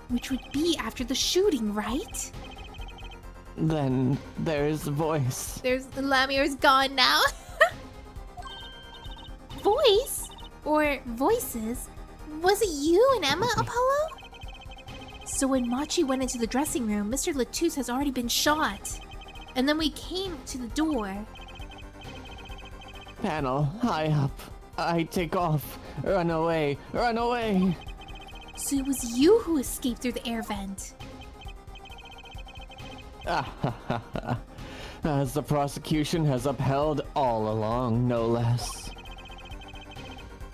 Which would be after the shooting, right? Then there's voice. There's Lamior's gone now. Voice? Or voices? Was it you and Emma, Apollo? So when Machi went into the dressing room, Mr. Lettuce has already been shot. And then we came to the door. Panel, high up. I take off. Run away. Run away. So it was you who escaped through the air vent. As the prosecution has upheld all along, no less.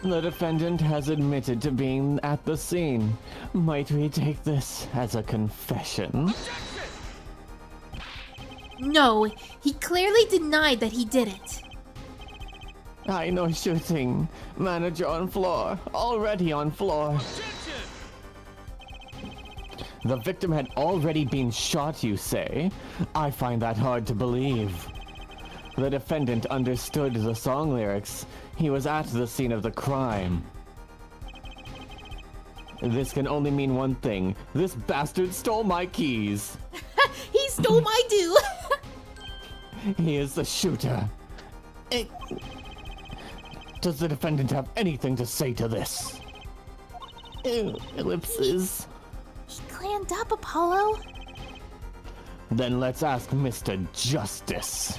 The defendant has admitted to being at the scene. Might we take this as a confession? No, he clearly denied that he did it. I know shooting. Manager on floor. Already on floor. The victim had already been shot, you say? I find that hard to believe. The defendant understood the song lyrics. He was at the scene of the crime. This can only mean one thing. This bastard stole my keys. He stole my due. He is the shooter. Does the defendant have anything to say to this? Ew, ellipses. He clammed up, Apollo. Then let's ask Mr. Justice.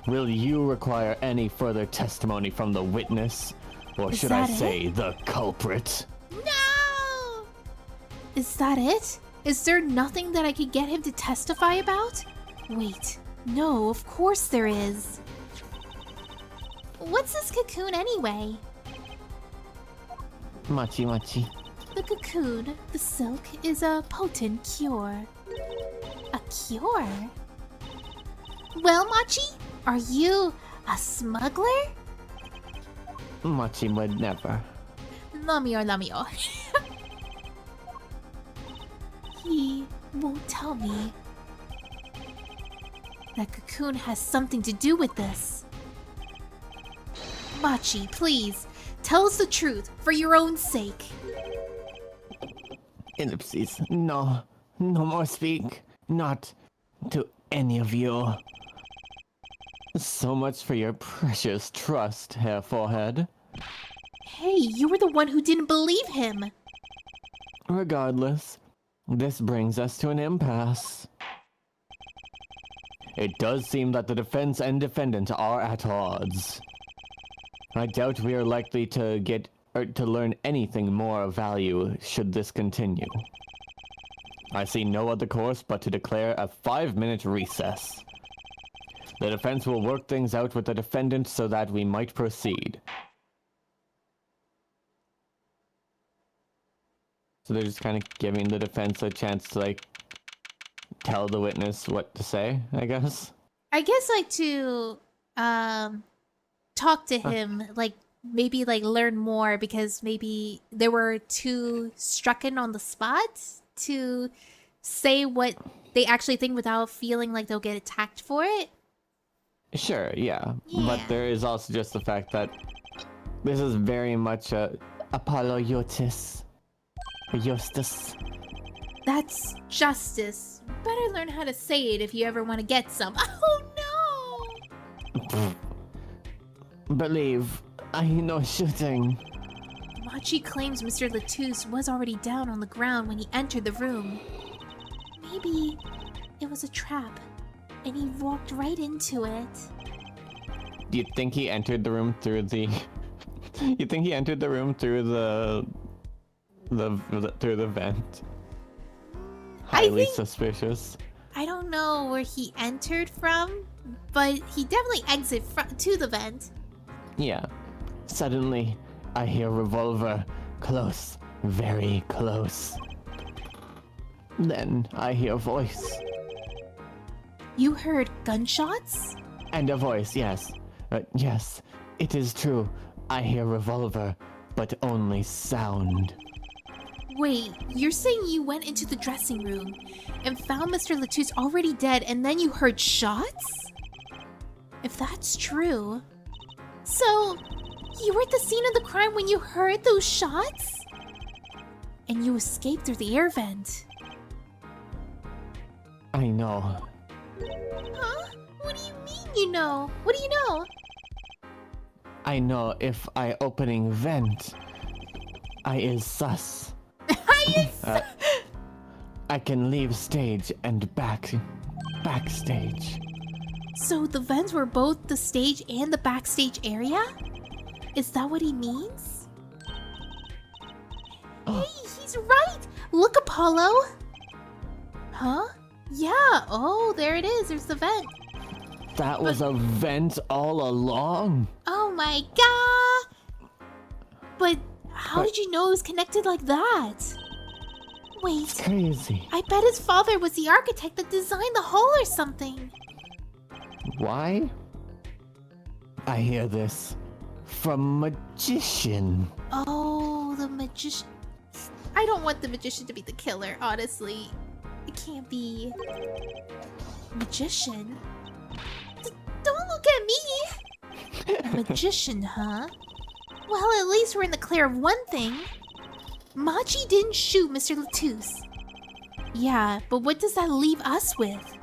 Will you require any further testimony from the witness? Or Is should I that it? say the culprit? No! Is that it? Is there nothing that I could get him to testify about? Wait, no, of course there is. What's this cocoon anyway? Machi machi. The cocoon, the silk, is a potent cure. A cure? Well, Machi, are you a smuggler? Machi would never. Lamio. He won't tell me. That cocoon has something to do with this. Machi, please, tell us the truth for your own sake. Ellipses. No. No more speak. Not to any of you. So much for your precious trust, Hair Forehead. Hey, you were the one who didn't believe him. Regardless, this brings us to an impasse. It does seem that the defense and defendant are at odds. I doubt we are likely to get or to learn anything more of value should this continue. I see no other course but to declare a 5-minute recess. The defense will work things out with the defendant so that we might proceed. So they're just kind of giving the defense a chance to, like, tell the witness what to say, I guess. I guess, like, to talk to him, like, maybe, like, learn more, because maybe they were too strucken on the spot to say what they actually think without feeling like they'll get attacked for it. Sure, yeah. But there is also just the fact that this is very much a apoloyotis. Justice. That's justice. Better learn how to say it if you ever want to get some. Oh no! Believe, I know shooting. Machi claims Mr. Latouche was already down on the ground when he entered the room. Maybe it was a trap, and he walked right into it. Do you think he entered the room through the... You think he entered the room through the vent? Highly suspicious. I don't know where he entered from, but he definitely exited to the vent. Yeah. Suddenly, I hear revolver. Close. Very close. Then, I hear voice. You heard gunshots? And a voice, yes. Yes, it is true. I hear revolver, but only sound. Wait, you're saying you went into the dressing room and found Mr. Latouche already dead and then you heard shots? If that's true... So, you were at the scene of the crime when you heard those shots? And you escaped through the air vent. I know. Huh? What do you mean you know? What do you know? I know if I opening vent, I is sus. I can leave stage and backstage. So the vents were both the stage and the backstage area? Is that what he means? Hey, he's right! Look, Apollo! Huh? Yeah, oh, there it is. There's the vent. That was a vent all along? Oh my god! But how did you know it was connected like that? Wait, It's crazy. I bet his father was the architect that designed the hall or something. Why? I hear this from magician. Oh, the magician. I don't want the magician to be the killer, honestly. It can't be... Magician? Don't look at me! Magician, huh? Well, at least we're in the clear of one thing. Machi didn't shoot Mr. Latouche. Yeah, but what does that leave us with?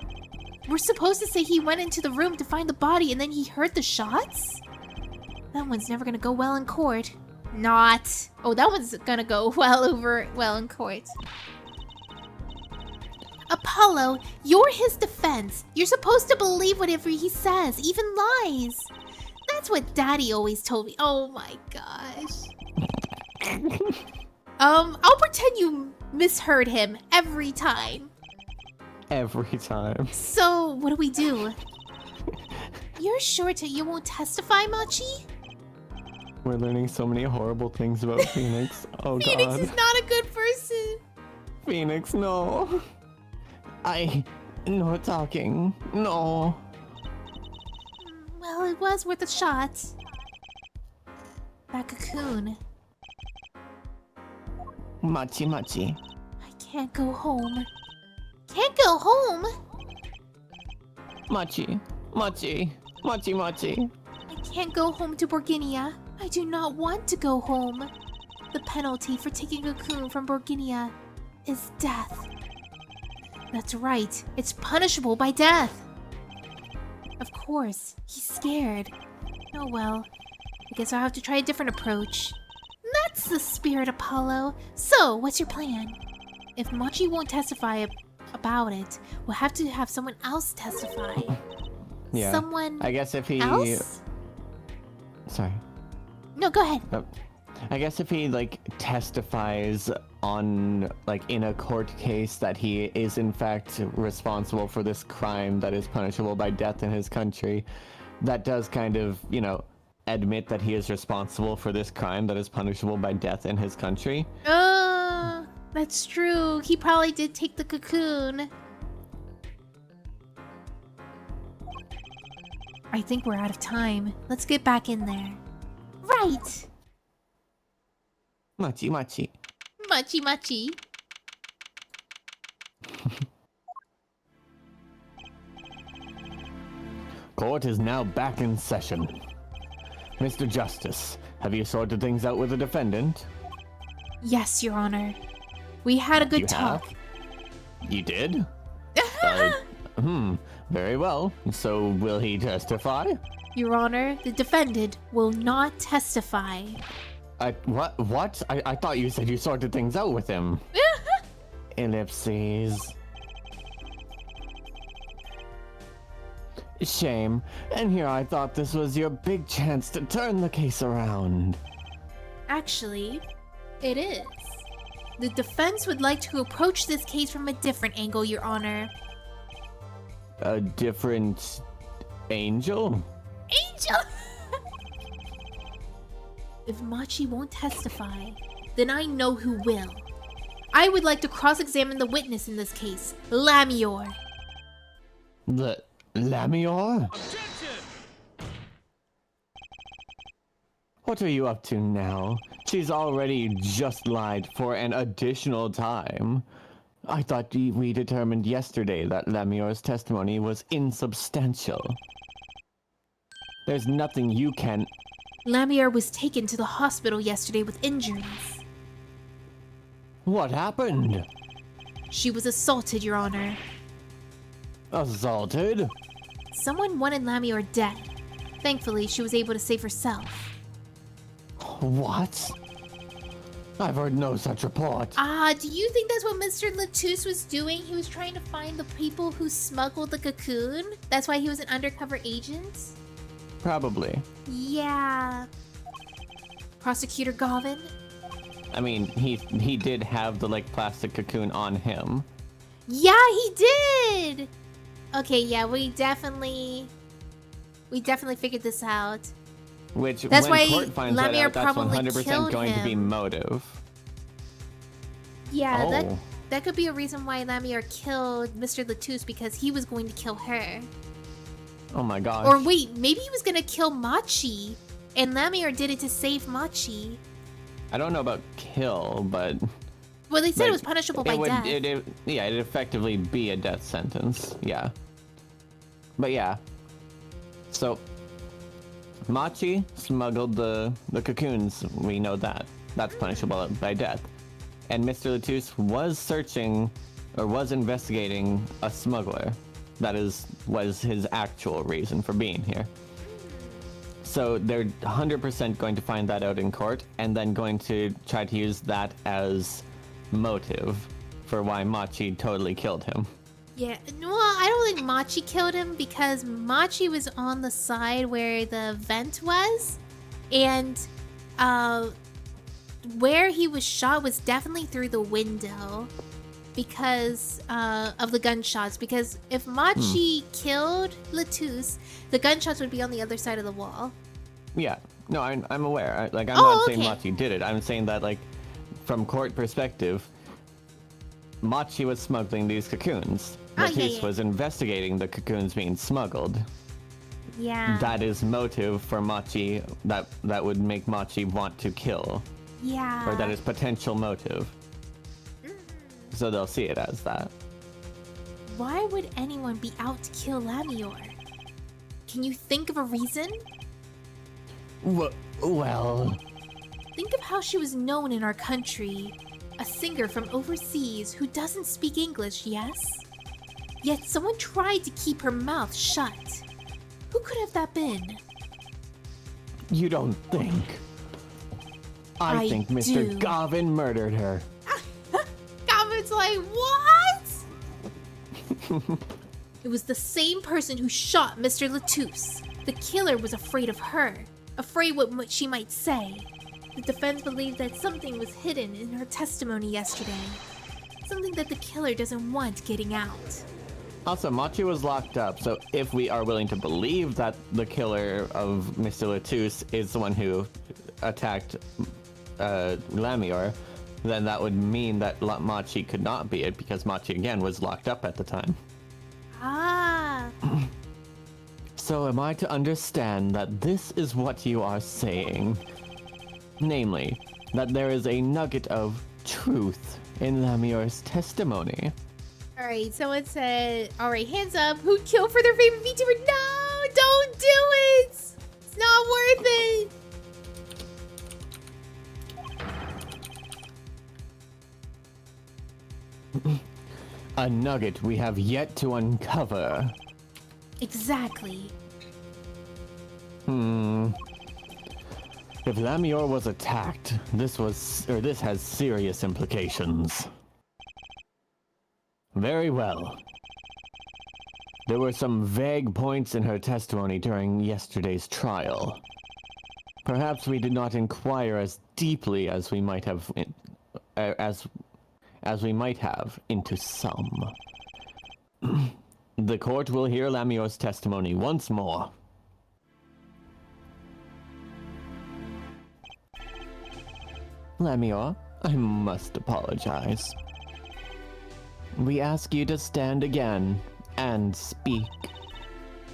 We're supposed to say he went into the room to find the body and then he heard the shots? That one's never gonna go well in court. Not. Oh, that one's gonna go well in court. Apollo, you're his defense. You're supposed to believe whatever he says, even lies. That's what Daddy always told me. Oh my gosh. I'll pretend you misheard him every time. every time. So, what do we do? You're sure you won't testify, Machi? We're learning so many horrible things about Phoenix. Oh Phoenix god. is not a good person. Phoenix, no. No talking. No. Well, it was worth a shot. That cocoon. Machi. I can't go home. Can't go home? Machi. I can't go home to Borginia. I do not want to go home. The penalty for taking a cocoon from Borginia is death. That's right, it's punishable by death. Of course, he's scared. Oh well, I guess I'll have to try a different approach. That's the spirit, Apollo. So, what's your plan? If Machi won't testify about it, we'll have to have someone else testify. Yeah. Someone I guess if he... else? Sorry. No, go ahead. I guess if he, like, testifies on, like, in a court case that he is in fact responsible for this crime that is punishable by death in his country, that does kind of, you know, admit that he is responsible for this crime that is punishable by death in his country. That's true. He probably did take the cocoon. I think we're out of time. Let's get back in there. Right! Machi. Machi. Court is now back in session. Mr. Justice, have you sorted things out with the defendant? Yes, Your Honor. We had a good You talk. have? You did? Very well. So will he testify? Your Honor, the defendant will not testify. What? I thought you said you sorted things out with him. Ellipses. Shame. And here I thought this was your big chance to turn the case around. Actually, it is. The defense would like to approach this case from a different angle, Your Honor. A different angel? Angel! If Machi won't testify, then I know who will. I would like to cross-examine the witness in this case, Lamior. The Lamior? What are you up to now? She's already just lied for an additional time. I thought we determined yesterday that Lamior's testimony was insubstantial. There's nothing you can... Lamior was taken to the hospital yesterday with injuries. What happened? She was assaulted, Your Honor. Assaulted? Someone wanted Lamior dead. Thankfully, she was able to save herself. What? I've heard no such report. Do you think that's what Mr. Latouche was doing? He was trying to find the people who smuggled the cocoon? That's why he was an undercover agent? Probably. Yeah. Prosecutor Gavin? I mean, he did have the, like, plastic cocoon on him. Yeah, he did! Okay, yeah, we definitely figured this out. Which, that's when why court finds that Lamior out, that's probably 100% going to be him. motive. Yeah, Oh. that could be a reason why Lamior killed Mr. Latouche, because he was going to kill her. Oh my gosh. Or wait, maybe he was gonna kill Machi, and Lamior did it to save Machi. I don't know about kill, but... Well, they said like, it was punishable by death. Yeah, it'd effectively be a death sentence. Yeah. But yeah. So, Machi smuggled the cocoons. We know that. That's punishable by death. And Mr. Latouche was searching, or was investigating, a smuggler. That was his actual reason for being here. So they're 100% going to find that out in court, and then going to try to use that as motive for why Machi totally killed him. Yeah, well, I don't think Machi killed him, because Machi was on the side where the vent was, and where he was shot was definitely through the window. because of the gunshots. Because if Machi killed Latus, the gunshots would be on the other side of the wall. Yeah. No, I'm aware. I'm not saying okay. Machi did it. I'm saying that, like, from court perspective, Machi was smuggling these cocoons. Latus was investigating the cocoons being smuggled. Yeah. That is motive for Machi. That would make Machi want to kill. Yeah. Or that is potential motive. So they'll see it as that. Why would anyone be out to kill Lamior? Can you think of a reason? Well... Think of how she was known in our country. A singer from overseas who doesn't speak English, yes? Yet someone tried to keep her mouth shut. Who could have that been? You don't think? I think Mr. do. Gavin murdered her. Gavin's like, what? It was the same person who shot Mr. Latus. The killer was afraid of her, afraid what she might say. The defense believed that something was hidden in her testimony yesterday. Something that the killer doesn't want getting out. Also, Machi was locked up, so if we are willing to believe that the killer of Mr. Latus is the one who attacked Lamior, then that would mean that Machi could not be it, because Machi, again, was locked up at the time. Ah. So am I to understand that this is what you are saying? Namely, that there is a nugget of truth in Lamior's testimony. Alright, someone said, alright, hands up. Who'd kill for their favorite VTuber? No, don't do it! It's not worth it! A nugget we have yet to uncover. Exactly. If Lamior was attacked, this has serious implications. Very well. There were some vague points in her testimony during yesterday's trial. Perhaps we did not inquire as deeply as we might have, as we might have into some. The court will hear Lamior's testimony once more. Lamior, I must apologize. We ask you to stand again and speak.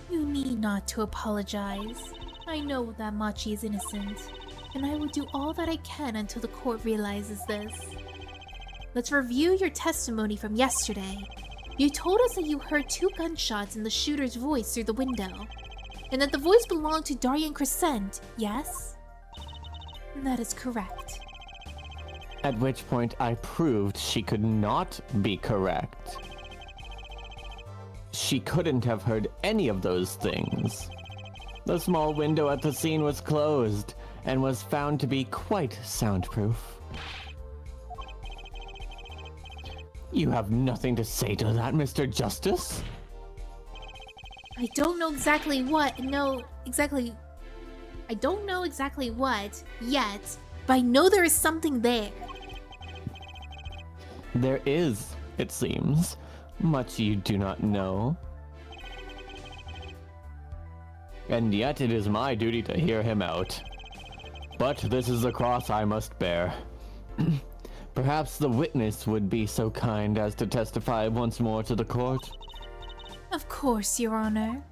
You need not to apologize. I know that Machi is innocent, and I will do all that I can until the court realizes this. Let's review your testimony from yesterday. You told us that you heard 2 gunshots in the shooter's voice through the window, and that the voice belonged to Darian Crescent, yes? That is correct. At which point I proved she could not be correct. She couldn't have heard any of those things. The small window at the scene was closed and was found to be quite soundproof. You have nothing to say to that, Mr. Justice? I don't know exactly what, I don't know exactly what yet, but I know there is something there. There is, it seems, much you do not know. And yet it is my duty to hear him out. But this is the cross I must bear. Perhaps the witness would be so kind as to testify once more to the court. Of course, Your Honor.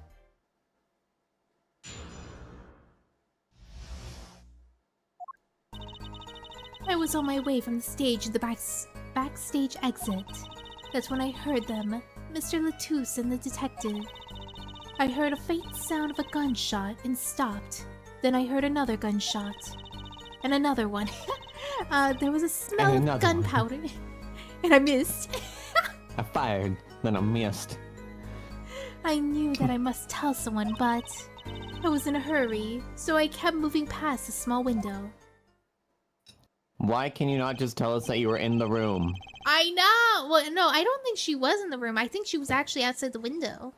I was on my way from the stage to the backstage exit. That's when I heard them, Mr. Latus and the detective. I heard a faint sound of a gunshot and stopped. Then I heard another gunshot. And another one. There was a smell of gunpowder. And I missed. I fired, then I missed. I knew that I must tell someone, but I was in a hurry, so I kept moving past the small window. Why can you not just tell us that you were in the room? I know! Well, no, I don't think she was in the room. I think she was actually outside the window.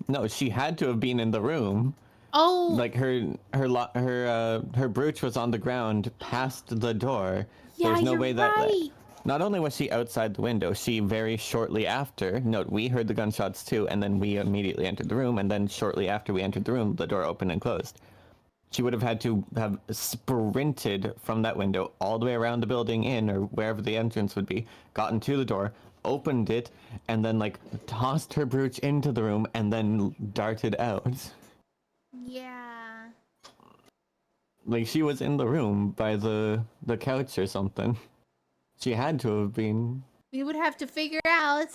No, she had to have been in the room. Oh! Like her brooch was on the ground past the door. Yeah, There's no you're way right! Not only was she outside the window, she very shortly after, note, we heard the gunshots too, and then we immediately entered the room, and then shortly after we entered the room, the door opened and closed. She would have had to have sprinted from that window all the way around the building in, or wherever the entrance would be, gotten to the door, opened it, and then, like, tossed her brooch into the room, and then darted out. Yeah. Like, she was in the room by the couch or something. She had to have been. We would have to figure out.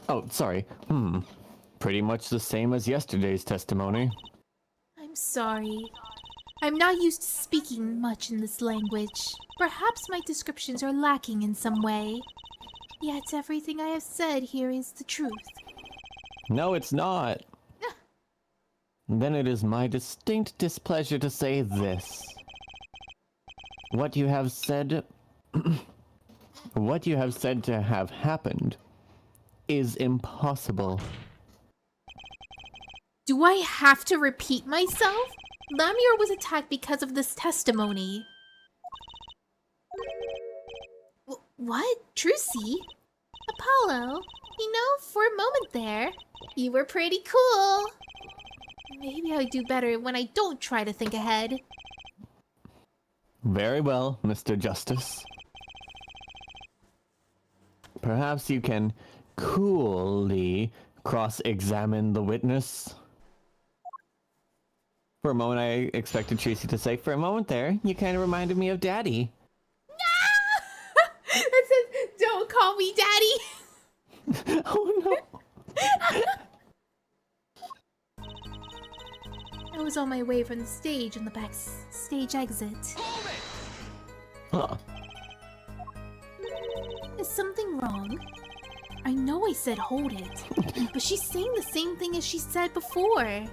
Oh, sorry. Pretty much the same as yesterday's testimony. I'm sorry. I'm not used to speaking much in this language. Perhaps my descriptions are lacking in some way. Yet everything I have said here is the truth. No, it's not. Then it is my distinct displeasure to say this. What you have said to have happened is impossible. Do I have to repeat myself? Lamure was attacked because of this testimony. What? Trucy? Apollo? You know, for a moment there, you were pretty cool. Maybe I do better when I don't try to think ahead. Very well, Mr. Justice. Perhaps you can coolly cross-examine the witness. For a moment, I expected Tracy to say, for a moment there, you kind of reminded me of Daddy. It says, don't call me Daddy. Oh no. I was on my way from the stage on the back stage exit. Huh. Is something wrong? I know I said hold it, but she's saying the same thing as she said before.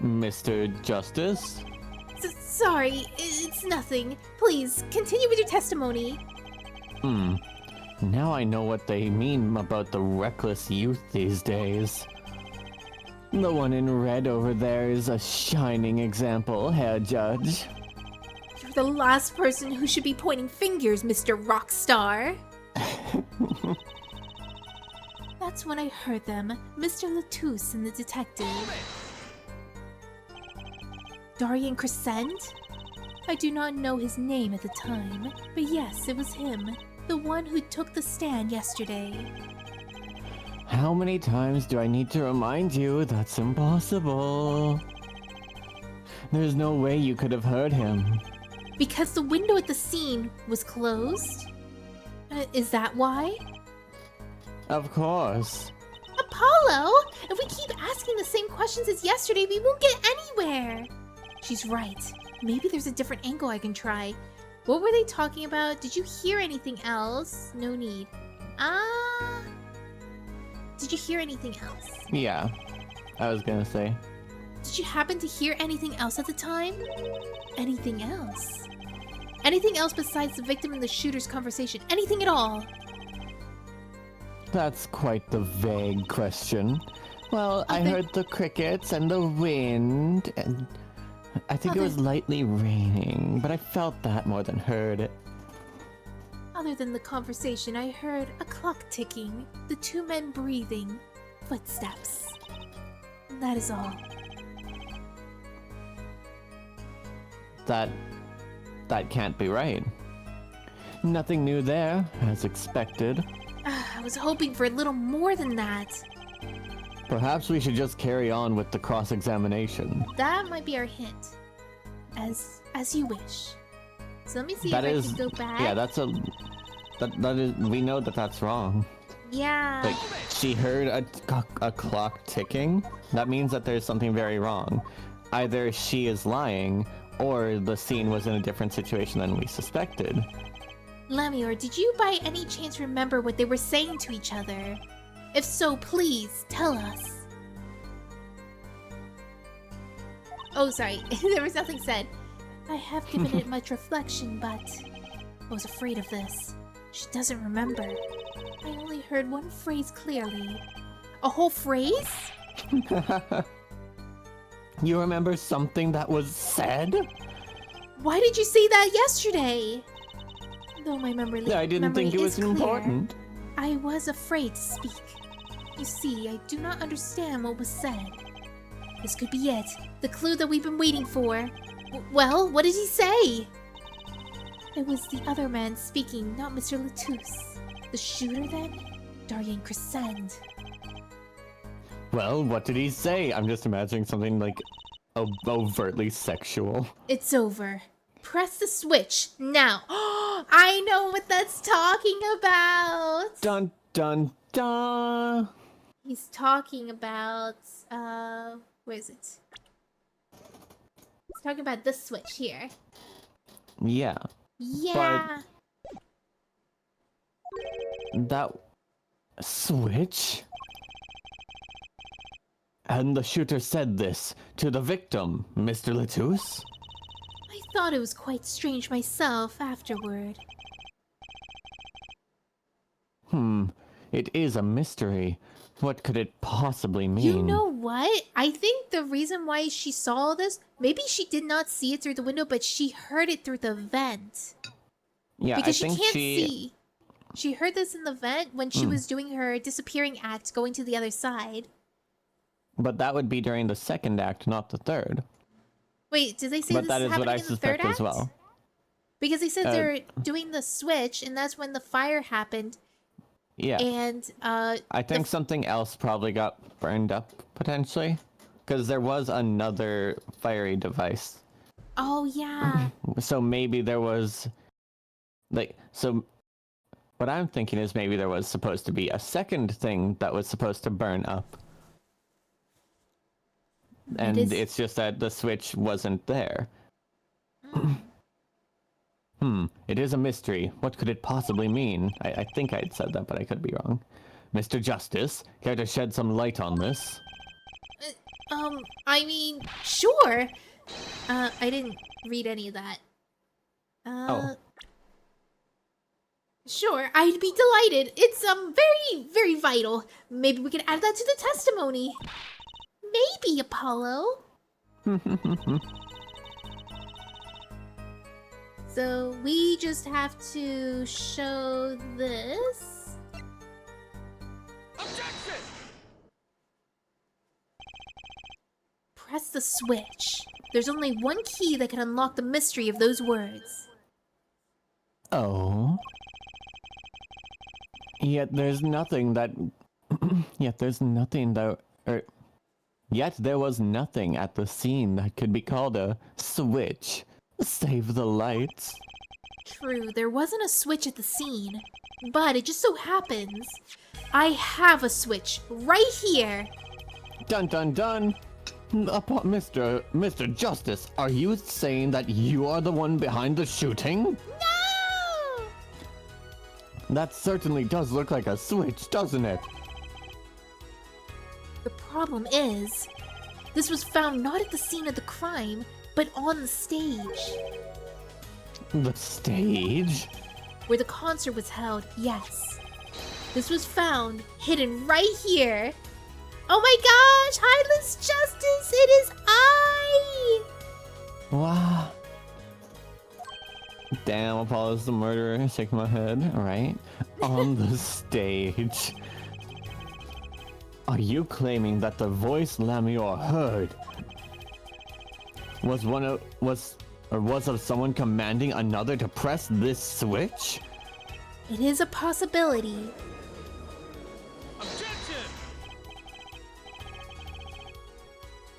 Mr. Justice? Sorry, it's nothing. Please, continue with your testimony. Now I know what they mean about the reckless youth these days. The one in red over there is a shining example, Herr Judge. You're the last person who should be pointing fingers, Mr. Rockstar. That's when I heard them, Mr. Latouche and the detective. Darian Crescent? I do not know his name at the time, but yes, it was him. The one who took the stand yesterday. How many times do I need to remind you that's impossible? There's no way you could have heard him. Because the window at the scene was closed? Is that why? Of course. Apollo! If we keep asking the same questions as yesterday, we won't get anywhere! She's right. Maybe there's a different angle I can try. What were they talking about? Did you hear anything else? No need. Did you hear anything else? Yeah, I was gonna say. Did you happen to hear anything else at the time? Anything else? Anything else besides the victim and the shooter's conversation? Anything at all? That's quite the vague question. Well, I heard the crickets and the wind, and I think it was lightly raining, but I felt that more than heard it. Other than the conversation, I heard a clock ticking, the two men breathing, footsteps. That is all. That can't be right. Nothing new there, as expected. I was hoping for a little more than that. Perhaps we should just carry on with the cross-examination. That might be our hint. As you wish. So let me see if I can go back. Yeah, that is, we know that that's wrong. Yeah. Like, she heard a clock ticking. That means that there's something very wrong. Either she is lying, or the scene was in a different situation than we suspected. Lamure, did you by any chance remember what they were saying to each other? If so, please, tell us. Oh, sorry. There was nothing said. I have given it much reflection, but I was afraid of this. She doesn't remember. I only heard one phrase clearly. A whole phrase? You remember something that was said? Why did you say that yesterday? Though my memory I didn't think it was is clear, important. I was afraid to speak. You see, I do not understand what was said. This could be it. The clue that we've been waiting for. Well, what did he say? It was the other man speaking, not Mr. Latouche. The shooter, then? Darien Crescent. Well, what did he say? I'm just imagining something like overtly sexual. It's over. Press the switch, now. I know what that's talking about! Dun dun dun! He's talking about, where is it? He's talking about this switch here. Yeah. Yeah. That switch? And the shooter said this to the victim, Mr. Latouche? I thought it was quite strange myself afterward. It is a mystery. What could it possibly mean? You know what? I think the reason why she saw all this, maybe she did not see it through the window, but she heard it through the vent. Yeah, Because I think she can't see. She heard this in the vent when she was doing her disappearing act, going to the other side. But that would be during the second act, not the third. Wait, did they say But this that is is happening what I in the third suspect act? as well. Because they said they're doing the switch, and that's when the fire happened. Yeah. And I think something else probably got burned up, potentially. Because there was another fiery device. oh yeah. So maybe there was... So what I'm thinking is maybe there was supposed to be a second thing that was supposed to burn up. And it's just that the switch wasn't there. It is a mystery. What could it possibly mean? I think I'd said that, but I could be wrong. Mr. Justice, care to shed some light on this? I mean, sure. I didn't read any of that. Oh. Sure, I'd be delighted. It's very, very vital. Maybe we can add that to the testimony. Maybe, Apollo. So we just have to show this. Objection! Press the switch. There's only one key that can unlock the mystery of those words. Oh. Yet there's nothing that... Yet there was nothing at the scene that could be called a switch. Save the lights. True, there wasn't a switch at the scene. But it just so happens, I have a switch right here. Dun dun dun! Mr. Justice, are you saying that you are the one behind the shooting? No! That certainly does look like a switch, doesn't it? The problem is, this was found not at the scene of the crime, but on the stage. The stage? Where the concert was held, yes. This was found, hidden right here. Oh my gosh, Heartless Justice, it is I! Wow. Damn, Apollo's the murderer, shaking my head, alright. On the stage. Are you claiming that the voice Lamior heard was of someone commanding another to press this switch? It is a possibility. Objection!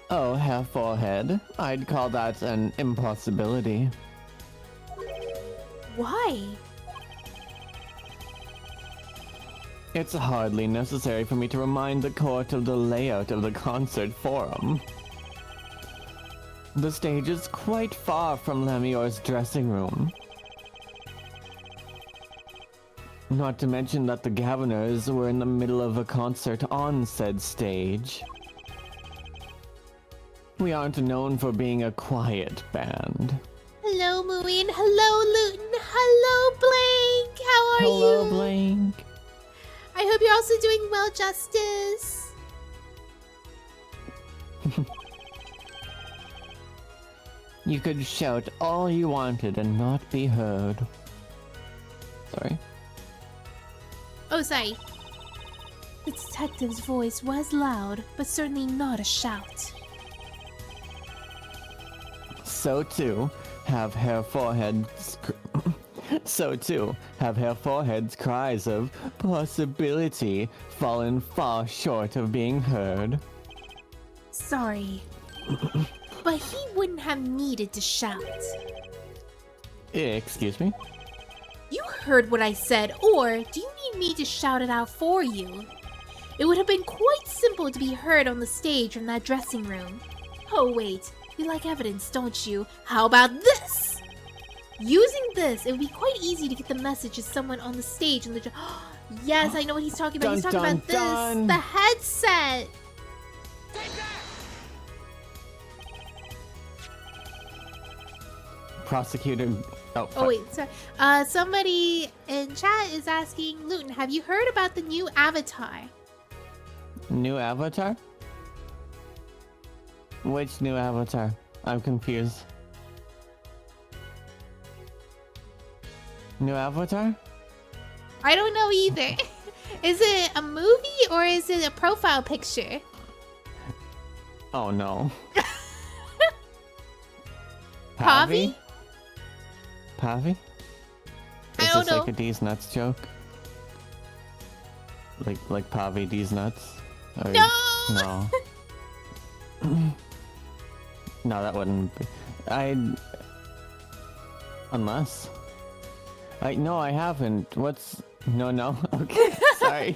Oh, Herr Forehead, I'd call that an impossibility. Why? It's hardly necessary for me to remind the court of the layout of the concert forum. The stage is quite far from Lamior's dressing room. Not to mention that the Governors were in the middle of a concert on said stage. We aren't known for being a quiet band. Hello, Moon. Hello, Luton. Hello, Blank. How are you? Hello, Blank. I hope you're also doing well, Justice. You could shout all you wanted and not be heard. Sorry. Oh, sorry. The detective's voice was loud, but certainly not a shout. So too have her foreheads. So too have her forehead's cries of possibility fallen far short of being heard. Sorry. But he wouldn't have needed to shout. Excuse me? You heard what I said, or do you need me to shout it out for you? It would have been quite simple to be heard on the stage from that dressing room. Oh wait, you like evidence, don't you? How about this? Using this, it would be quite easy to get the message to someone on the stage and the yes, I know what he's talking about. He's talking about this. The headset! Prosecutor. Oh wait, sorry. Somebody in chat is asking, Luton, have you heard about the new avatar? New avatar? Which new avatar? I'm confused. New avatar? I don't know either. Is it a movie or is it a profile picture? Oh no. Pavi? Pavi? I Is don't this know. like a D's nuts joke? Like Pavi D's nuts? Or, No! No. No, that wouldn't be. Unless. No, I haven't. What's. No. Okay, sorry.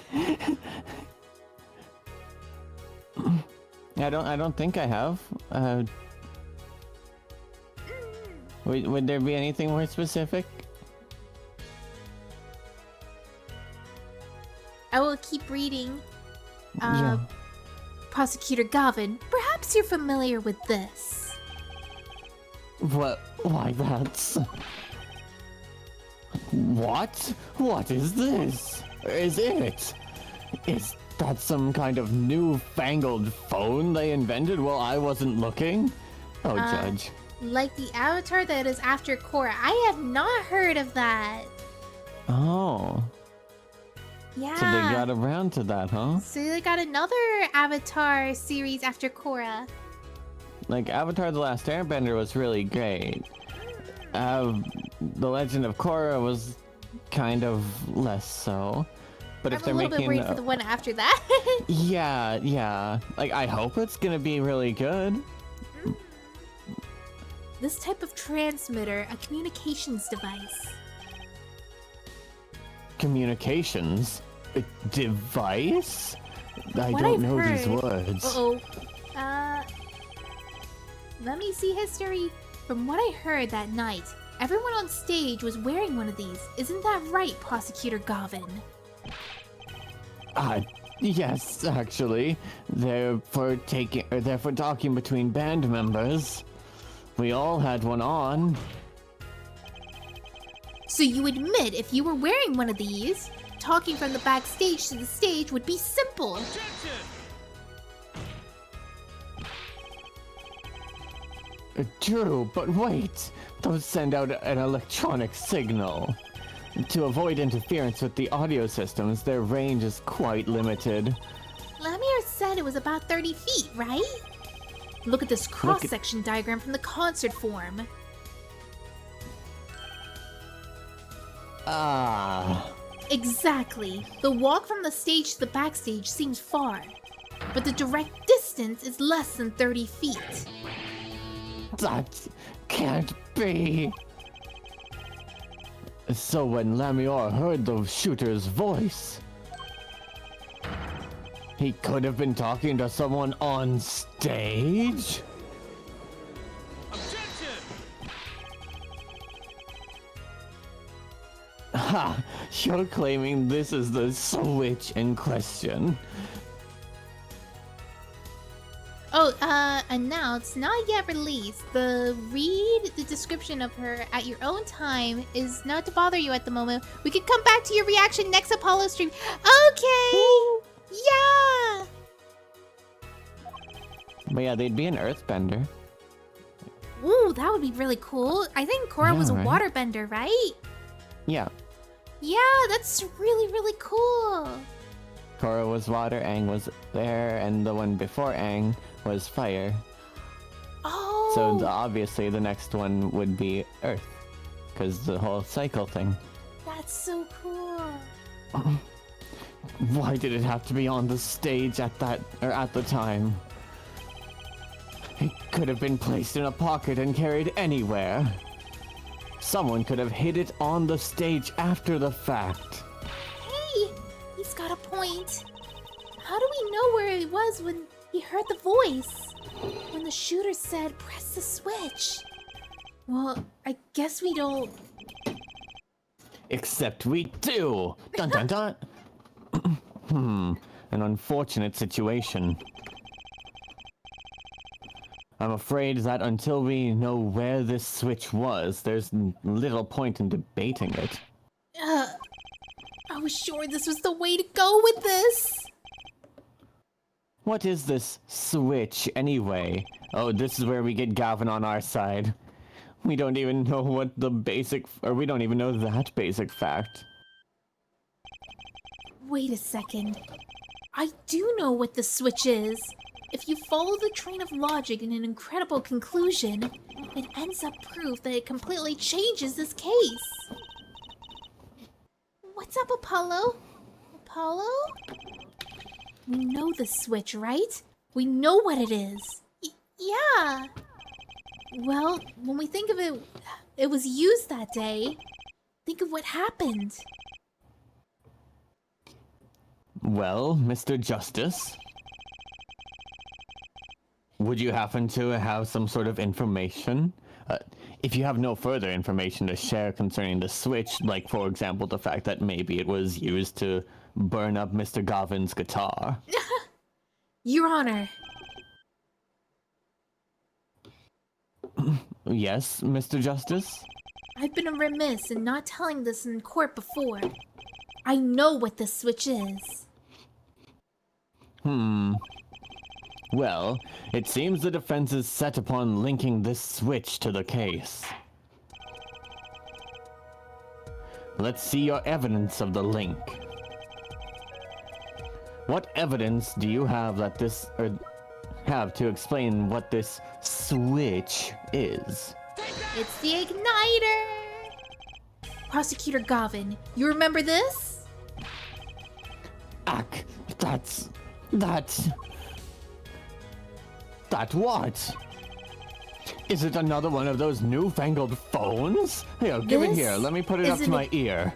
I don't think I have. Would there be anything more specific? I will keep reading. Yeah. Prosecutor Gavin, perhaps you're familiar with this. What? Why that's... What? What is this? Is it? Is that some kind of newfangled phone they invented while I wasn't looking? Oh, Judge. Like the avatar that is after Korra. I have not heard of that. Oh. Yeah. So they got around to that, huh? So they got another Avatar series after Korra. Like, Avatar The Last Airbender was really great. The Legend of Korra was kind of less so. But if they're I'm a little bit making... worried for the one after that. Yeah. Like, I hope it's gonna be really good. This type of transmitter, a communications device. Communications? A device? I What don't I've know these heard- words. Let me see history. From what I heard that night, everyone on stage was wearing one of these. Isn't that right, Prosecutor Gavin? Yes, actually. They're for talking between band members. We all had one on. So you admit if you were wearing one of these, talking from the backstage to the stage would be simple. True, but wait! Those send out an electronic signal. To avoid interference with the audio systems, their range is quite limited. Lamir said it was about 30 feet, right? Look at this cross-section diagram from the concert form. Exactly. The walk from the stage to the backstage seems far, but the direct distance is less than 30 feet. That can't be. So when Lamior heard the shooter's voice, he could have been talking to someone on stage? Ha! You're claiming this is the switch in question. Oh, announce, not yet released. Read the description of her at your own time is not to bother you at the moment. We could come back to your reaction next Apollo stream. Okay! Yeah! But yeah, they'd be an earthbender. Ooh, that would be really cool. I think Korra was a right? waterbender, right? Yeah. Yeah, that's really, really cool. Korra was water, Aang was air, and the one before Aang was fire. Oh. So obviously the next one would be Earth, because the whole cycle thing. That's so cool. Why did it have to be on the stage at the time? It could have been placed in a pocket and carried anywhere. Someone could have hid it on the stage after the fact. Hey, he's got a point. How do we know where he was when he heard the voice? When the shooter said, press the switch. Well, I guess we don't... Except we do! Dun dun dun! An unfortunate situation. I'm afraid that until we know where this switch was, there's little point in debating it. I was sure this was the way to go with this. What is this switch, anyway? Oh, this is where we get Gavin on our side. We don't even know what the basic... or we don't even know that basic fact. Wait a second. I do know what the switch is. If you follow the train of logic in an incredible conclusion, it ends up proof that it completely changes this case. What's up, Apollo? Apollo? We know the switch, right? We know what it is. Yeah. Well, when we think of it, it was used that day. Think of what happened. Well, Mr. Justice? Would you happen to have some sort of information? If you have no further information to share concerning the switch, like for example the fact that maybe it was used to burn up Mr. Gavin's guitar. Your Honor. Yes, Mr. Justice? I've been remiss in not telling this in court before. I know what this switch is. Well, it seems the defense is set upon linking this switch to the case. Let's see your evidence of the link. What evidence do you have that have to explain what this switch is? It's the igniter! Prosecutor Gavin, you remember this? Ack, That what? Is it another one of those newfangled phones? Here, give it here. Let me put it up to my ear.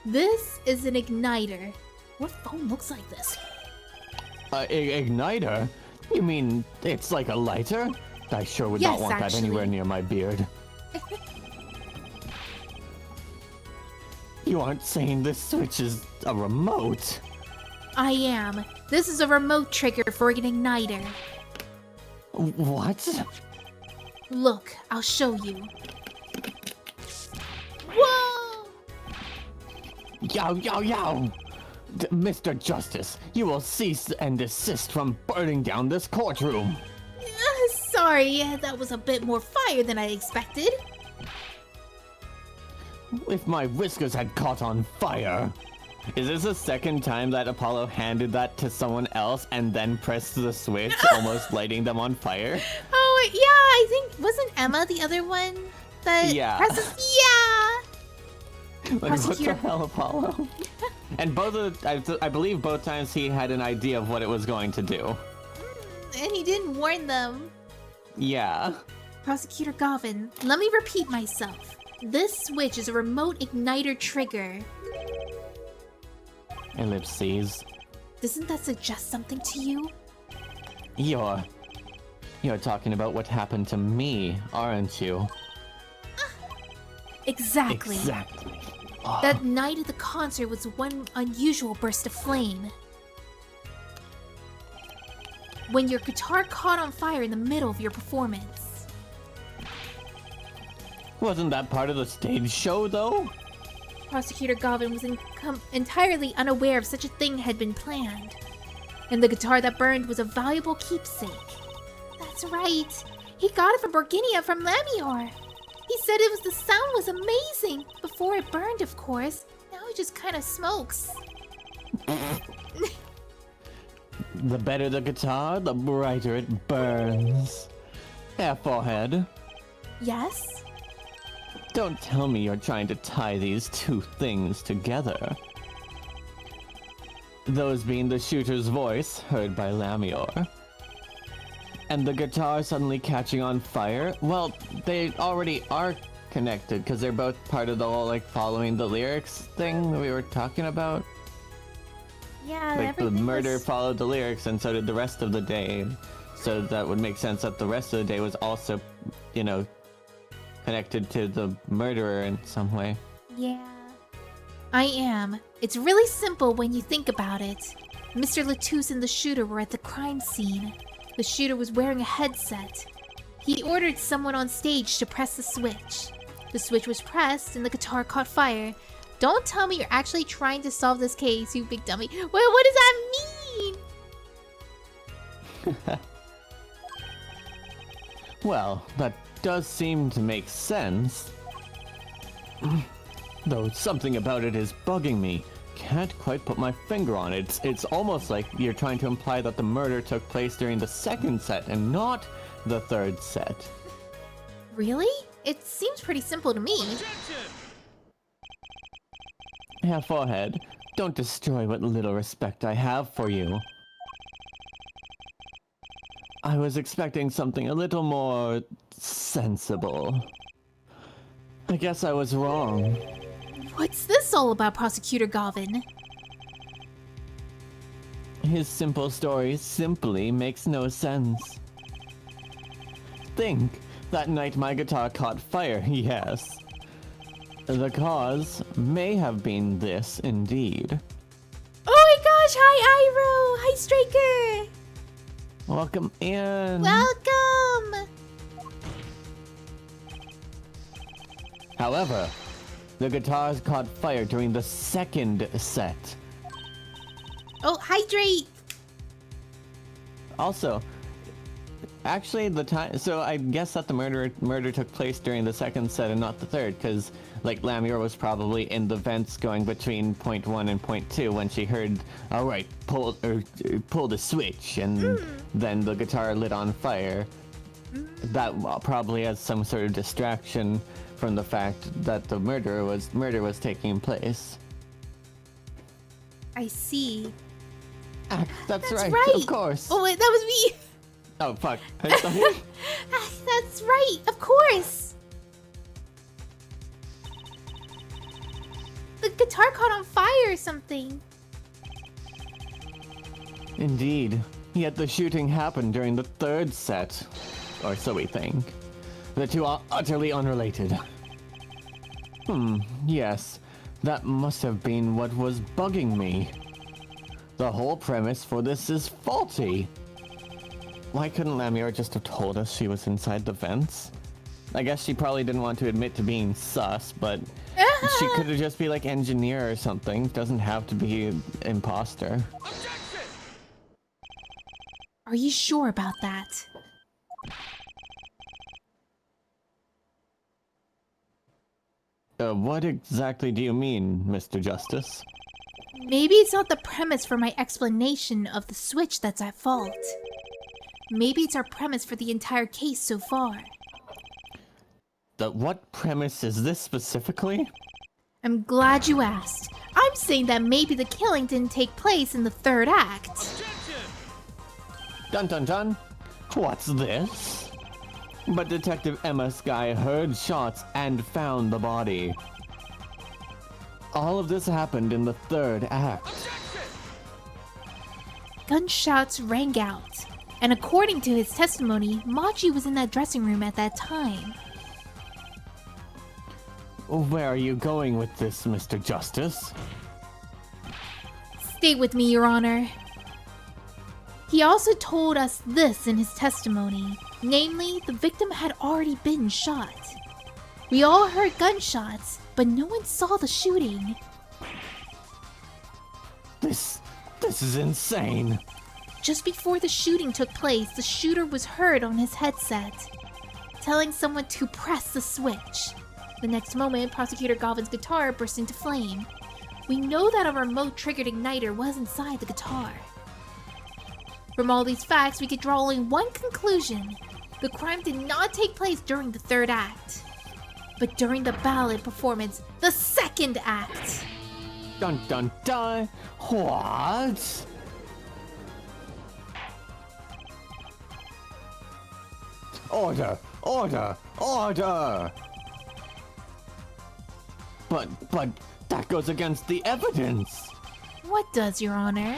This is an igniter. What phone looks like this? Igniter? You mean it's like a lighter? I sure would not want that anywhere near my beard. You aren't saying this switch is a remote? I am. This is a remote trigger for an igniter. What? Look, I'll show you. Whoa! Yow, yow, yow! Mr. Justice, you will cease and desist from burning down this courtroom. Sorry, that was a bit more fire than I expected. If my whiskers had caught on fire. Is this the second time that Apollo handed that to someone else and then pressed the switch, almost lighting them on fire? Oh, yeah, I think, wasn't Emma the other one that presses? Yeah! Like, what the hell, Apollo? And I believe both times he had an idea of what it was going to do. And he didn't warn them. Yeah. Prosecutor Gavin, let me repeat myself. This switch is a remote igniter trigger. Ellipses. Doesn't that suggest something to you? You're talking about what happened to me, aren't you? Exactly. Exactly. That night at the concert was one unusual burst of flame. When your guitar caught on fire in the middle of your performance. Wasn't that part of the stage show, though? Prosecutor Gavin was entirely unaware of such a thing had been planned. And the guitar that burned was a valuable keepsake. That's right. He got it from Borginia from Lamior. He said the sound was amazing. Before it burned, of course. Now it just kind of smokes. The better the guitar, the brighter it burns. Yeah, forehead. Yes? Don't tell me you're trying to tie these two things together. Those being the shooter's voice, heard by Lamior. And the guitar suddenly catching on fire? Well, they already are connected, because they're both part of the whole, like, following the lyrics thing that we were talking about. Yeah, Like, the murder was... followed the lyrics, and so did the rest of the day. So that would make sense that the rest of the day was also, you know, connected to the murderer in some way. Yeah. I am. It's really simple when you think about it. Mr. Latouche and the shooter were at the crime scene. The shooter was wearing a headset. He ordered someone on stage to press the switch. The switch was pressed and the guitar caught fire. Don't tell me you're actually trying to solve this case, you big dummy. Wait, what does that mean? Well, that does seem to make sense. Though something about it is bugging me. Can't quite put my finger on it. It's almost like you're trying to imply that the murder took place during the second set and not the third set. Really? It seems pretty simple to me. Yeah, forehead. Don't destroy what little respect I have for you. I was expecting something a little more sensible. I guess I was wrong. What's this all about, Prosecutor Galvin? His simple story simply makes no sense. Think, that night my guitar caught fire, yes. The cause may have been this indeed. Oh my gosh, hi Iroh! Hi Striker! Welcome in! Welcome! However, the guitars caught fire during the second set. Oh, hydrate! Also, actually the time, so I guess that the murder took place during the second set and not the third, because like Lamior was probably in the vents going between point 1 and point 2 when she heard, all right, pull the switch, and then the guitar lit on fire. That probably has some sort of distraction from the fact that the murder was taking place. I see. That's That's right, of course. Oh wait, that was me! Oh, fuck. That's right, of course! The guitar caught on fire or something. Indeed. Yet the shooting happened during the third set. Or so we think. The two are utterly unrelated. Yes. That must have been what was bugging me. The whole premise for this is faulty. Why couldn't Lamior just have told us she was inside the vents? I guess she probably didn't want to admit to being sus, but she could have just be like engineer or something. Doesn't have to be imposter. Are you sure about that? What exactly do you mean, Mr. Justice? Maybe it's not the premise for my explanation of the switch that's at fault. Maybe it's our premise for the entire case so far. What premise is this specifically? I'm glad you asked. I'm saying that maybe the killing didn't take place in the third act. Dun dun dun! What's this? But Detective Emma Sky heard shots and found the body. All of this happened in the third act. Gunshots rang out, and according to his testimony, Machi was in that dressing room at that time. Where are you going with this, Mr. Justice? Stay with me, Your Honor. He also told us this in his testimony, namely, the victim had already been shot. We all heard gunshots, but no one saw the shooting. This is insane. Just before the shooting took place, the shooter was heard on his headset, telling someone to press the switch. The next moment, Prosecutor Galvin's guitar burst into flame. we know that a remote-triggered igniter was inside the guitar. From all these facts, we could draw only one conclusion. The crime did not take place during the third act, but during the ballad performance, the second act. Dun dun dun! What? Order! Order! Order! But that goes against the evidence! What does, Your Honor?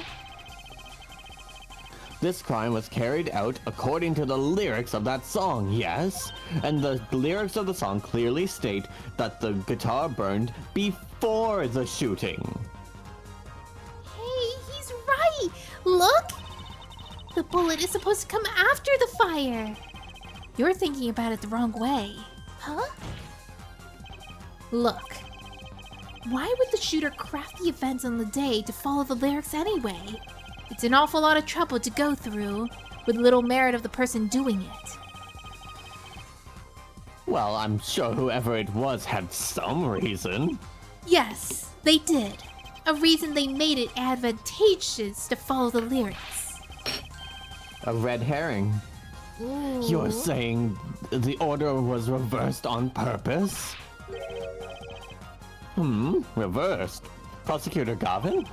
This crime was carried out according to the lyrics of that song, yes? And the lyrics of the song clearly state that the guitar burned before the shooting. Hey, he's right! Look! The bullet is supposed to come after the fire! You're thinking about it the wrong way. Huh? Look. Why would the shooter craft the events on the day to follow the lyrics anyway? It's an awful lot of trouble to go through, with little merit of the person doing it. Well, I'm sure whoever it was had some reason. Yes, they did. A reason they made it advantageous to follow the lyrics. A red herring. Ooh. You're saying the order was reversed on purpose? Reversed? Prosecutor Gavin?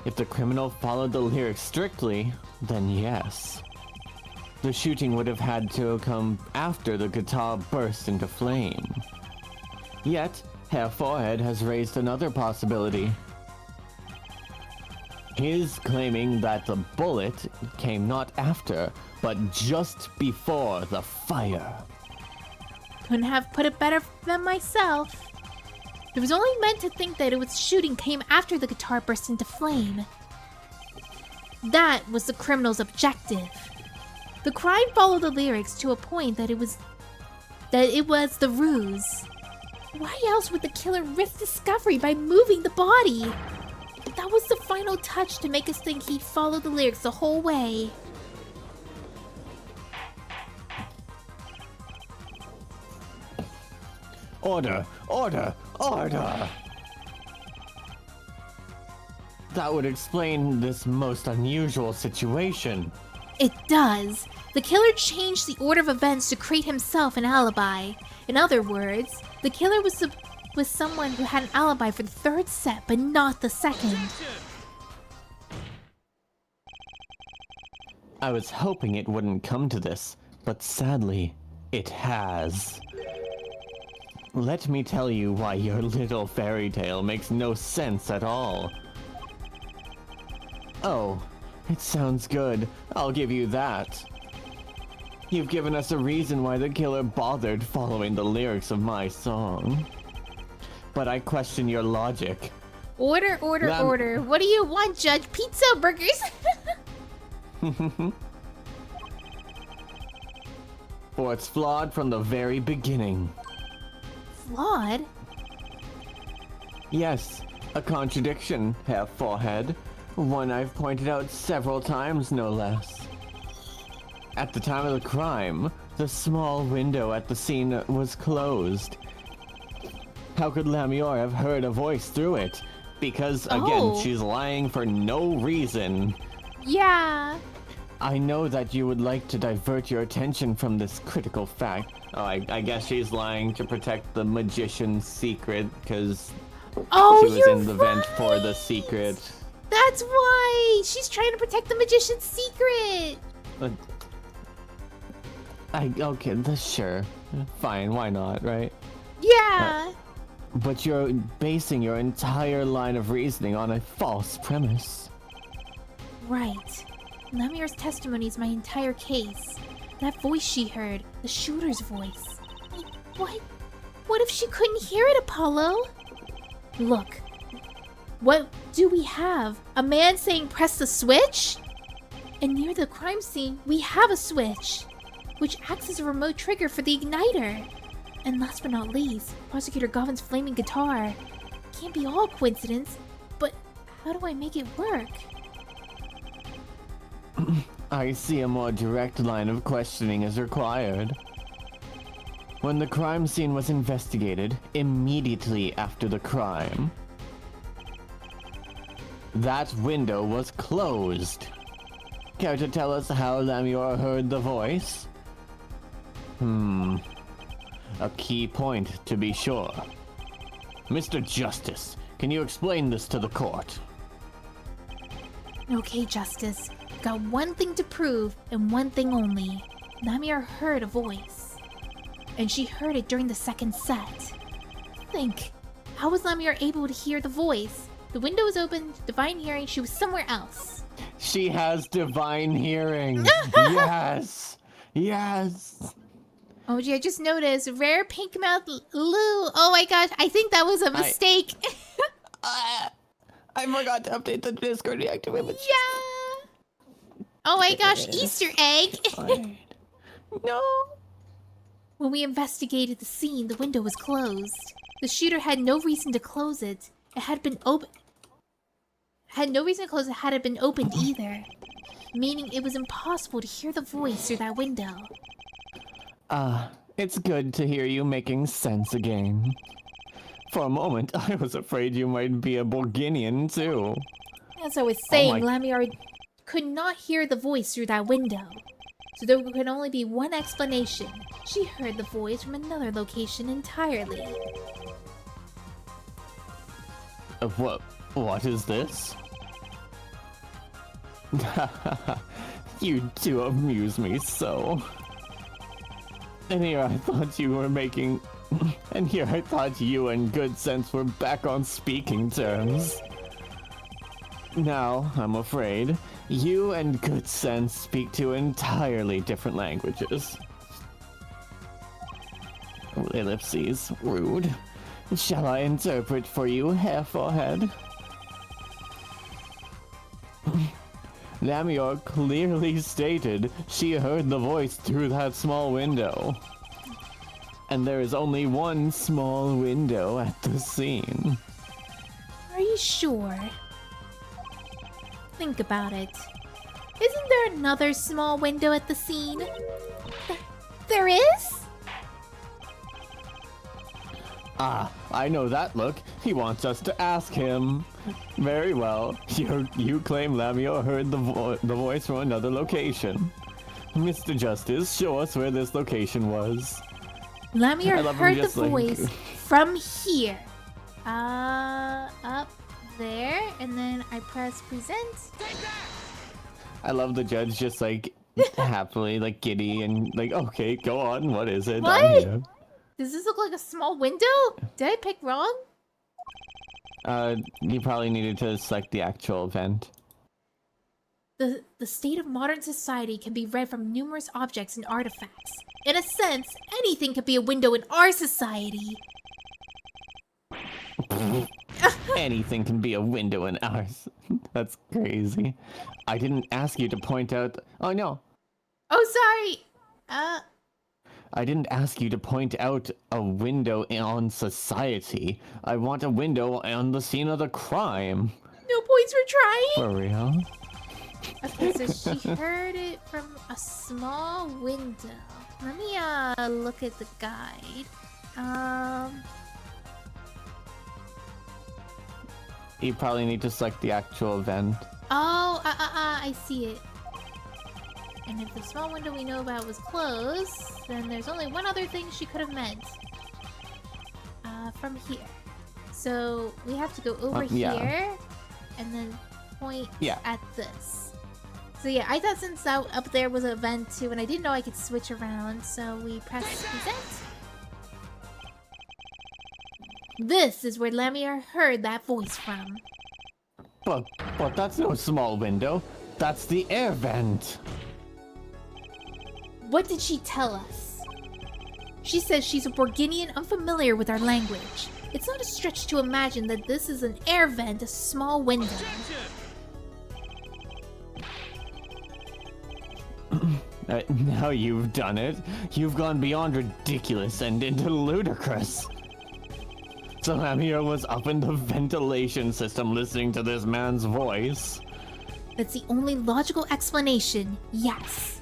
If the criminal followed the lyrics strictly, then yes. The shooting would have had to come after the guitar burst into flame. Yet, Herr Forehead has raised another possibility. He's claiming that the bullet came not after, but just before the fire. Couldn't have put it better than myself. It was only meant to think that it was shooting came after the guitar burst into flame. That was the criminal's objective. The crime followed the lyrics to a point that it was the ruse. Why else would the killer risk discovery by moving the body? That was the final touch to make us think he'd followed the lyrics the whole way. Order! Order! Order! That would explain this most unusual situation. It does. The killer changed the order of events to create himself an alibi. In other words, the killer was someone who had an alibi for the third set, but not the second. I was hoping it wouldn't come to this, but sadly, it has. Let me tell you why your little fairy tale makes no sense at all. Oh, it sounds good. I'll give you that. You've given us a reason why the killer bothered following the lyrics of my song. But I question your logic. Order, order, order. What do you want, Judge? Pizza or burgers? For it's flawed from the very beginning. Flawed? Yes, a contradiction, Herr Forehead. One I've pointed out several times, no less. At the time of the crime, the small window at the scene was closed. How could Lamior have heard a voice through it? Because, again, she's lying for no reason. Yeah. I know that you would like to divert your attention from this critical fact. Oh, I guess she's lying to protect the magician's secret, because she was in the vent for the secret. That's why! She's trying to protect the magician's secret! Okay, sure. Fine, why not, right? Yeah! But you're basing your entire line of reasoning on a false premise. Right. Lamior's testimony is my entire case. That voice she heard, the shooter's voice. What? What if she couldn't hear it, Apollo? Look. What do we have? A man saying press the switch? And near the crime scene, we have a switch, which acts as a remote trigger for the igniter. And last but not least, Prosecutor Gavin's flaming guitar. Can't be all coincidence, but how do I make it work? I see a more direct line of questioning is required. When the crime scene was investigated, immediately after the crime, that window was closed. Care to tell us how Lamior heard the voice? A key point, to be sure. Mr. Justice, can you explain this to the court? Okay, Justice. Got one thing to prove, and one thing only. Lamior heard a voice. And she heard it during the second set. Think. How was Lamior able to hear the voice? The window was open, divine hearing, she was somewhere else. She has divine hearing. Yes. Yes. Oh gee, I just noticed. Rare pink mouth Lou. Oh my gosh, I think that was a mistake. I forgot to update the Discord reactive image. Yeah. Oh my gosh, Easter egg. No. When we investigated the scene, the window was closed. The shooter had no reason to close it. It had been open. Had no reason to close it had it been opened either. Meaning it was impossible to hear the voice through that window. It's good to hear you making sense again. For a moment, I was afraid you might be a Borginian too. As I was saying, Lamior could not hear the voice through that window. So there could only be one explanation. She heard the voice from another location entirely. What is this? You two amuse me so. And here I thought you and Good Sense were back on speaking terms. Now, I'm afraid, you and Good Sense speak two entirely different languages. Ellipses, rude. Shall I interpret for you, Hair Forehead? Lamior clearly stated she heard the voice through that small window. And there is only one small window at the scene. Are you sure? Think about it. Isn't there another small window at the scene? There is? I know that look. He wants us to ask him. Very well. You claim Lamior heard the voice from another location. Mr. Justice, show us where this location was. Lamior heard the voice from here. Up there, and then I press present. I love the judge just happily, giddy, and okay, go on, what is it? What? I'm here. Does this look like a small window? Did I pick wrong? You probably needed to select the actual event. The state of modern society can be read from numerous objects and artifacts. In a sense, anything could be a window in our society. Anything can be a window in ours. That's crazy. I didn't ask you to point out... Oh, no. Oh, sorry. I didn't ask you to point out a window on society. I want a window on the scene of the crime. No points for trying? For real? Okay, so she heard it from a small window. Let me look at the guide. You probably need to select the actual event. Oh, I see it. And if the small window we know about was closed, then there's only one other thing she could have meant. From here. So we have to go over here and then point at this. So yeah, I thought since that up there was an event too, and I didn't know I could switch around, so we press present. This is where Lamior heard that voice from. But that's no small window. That's the air vent. What did she tell us? She says she's a Borginian unfamiliar with our language. It's not a stretch to imagine that this is an air vent, a small window. Now you've done it. You've gone beyond ridiculous and into ludicrous. So Lamior was up in the ventilation system listening to this man's voice. That's the only logical explanation, yes.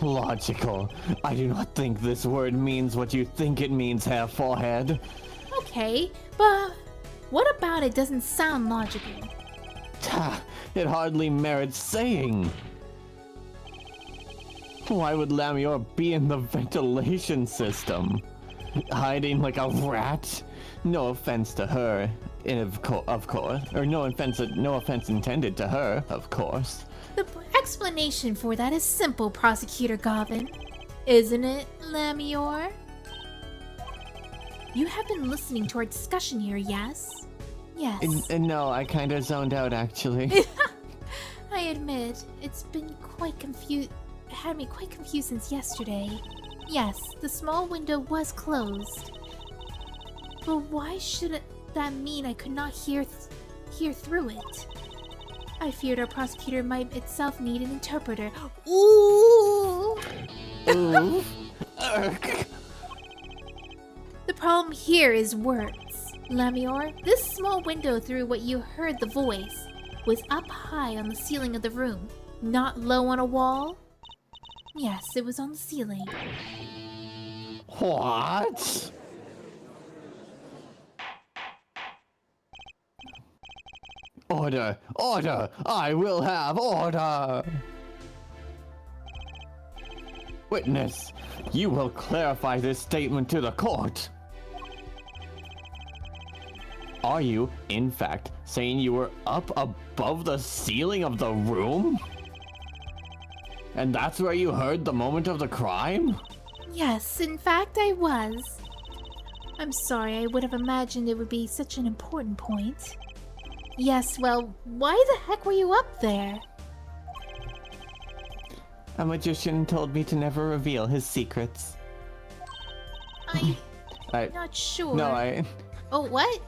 Logical. I do not think this word means what you think it means, Hair Forehead. Okay, but what about it doesn't sound logical? It hardly merits saying. Why would Lamior be in the ventilation system? Hiding like a rat? No offense to her, of course. Or no offense intended to her, of course. The explanation for that is simple, Prosecutor Goblin. Isn't it, Lamior? You have been listening to our discussion here, yes? Yes. No, I kinda zoned out, actually. I admit, it's been had me quite confused since yesterday. Yes, the small window was closed. But why should that mean I could not hear through it? I feared our prosecutor might itself need an interpreter. Ooh! Ooh. The problem here is words. Lamior, this small window through what you heard the voice was up high on the ceiling of the room, not low on a wall. Yes, it was on the ceiling. What? Order! Order! I will have order! Witness, you will clarify this statement to the court. Are you, in fact, saying you were up above the ceiling of the room? And that's where you heard the moment of the crime? Yes, in fact I was. I'm sorry, I would have imagined it would be such an important point. Yes, well, why the heck were you up there? A magician told me to never reveal his secrets. I'm not sure. No, Oh, what?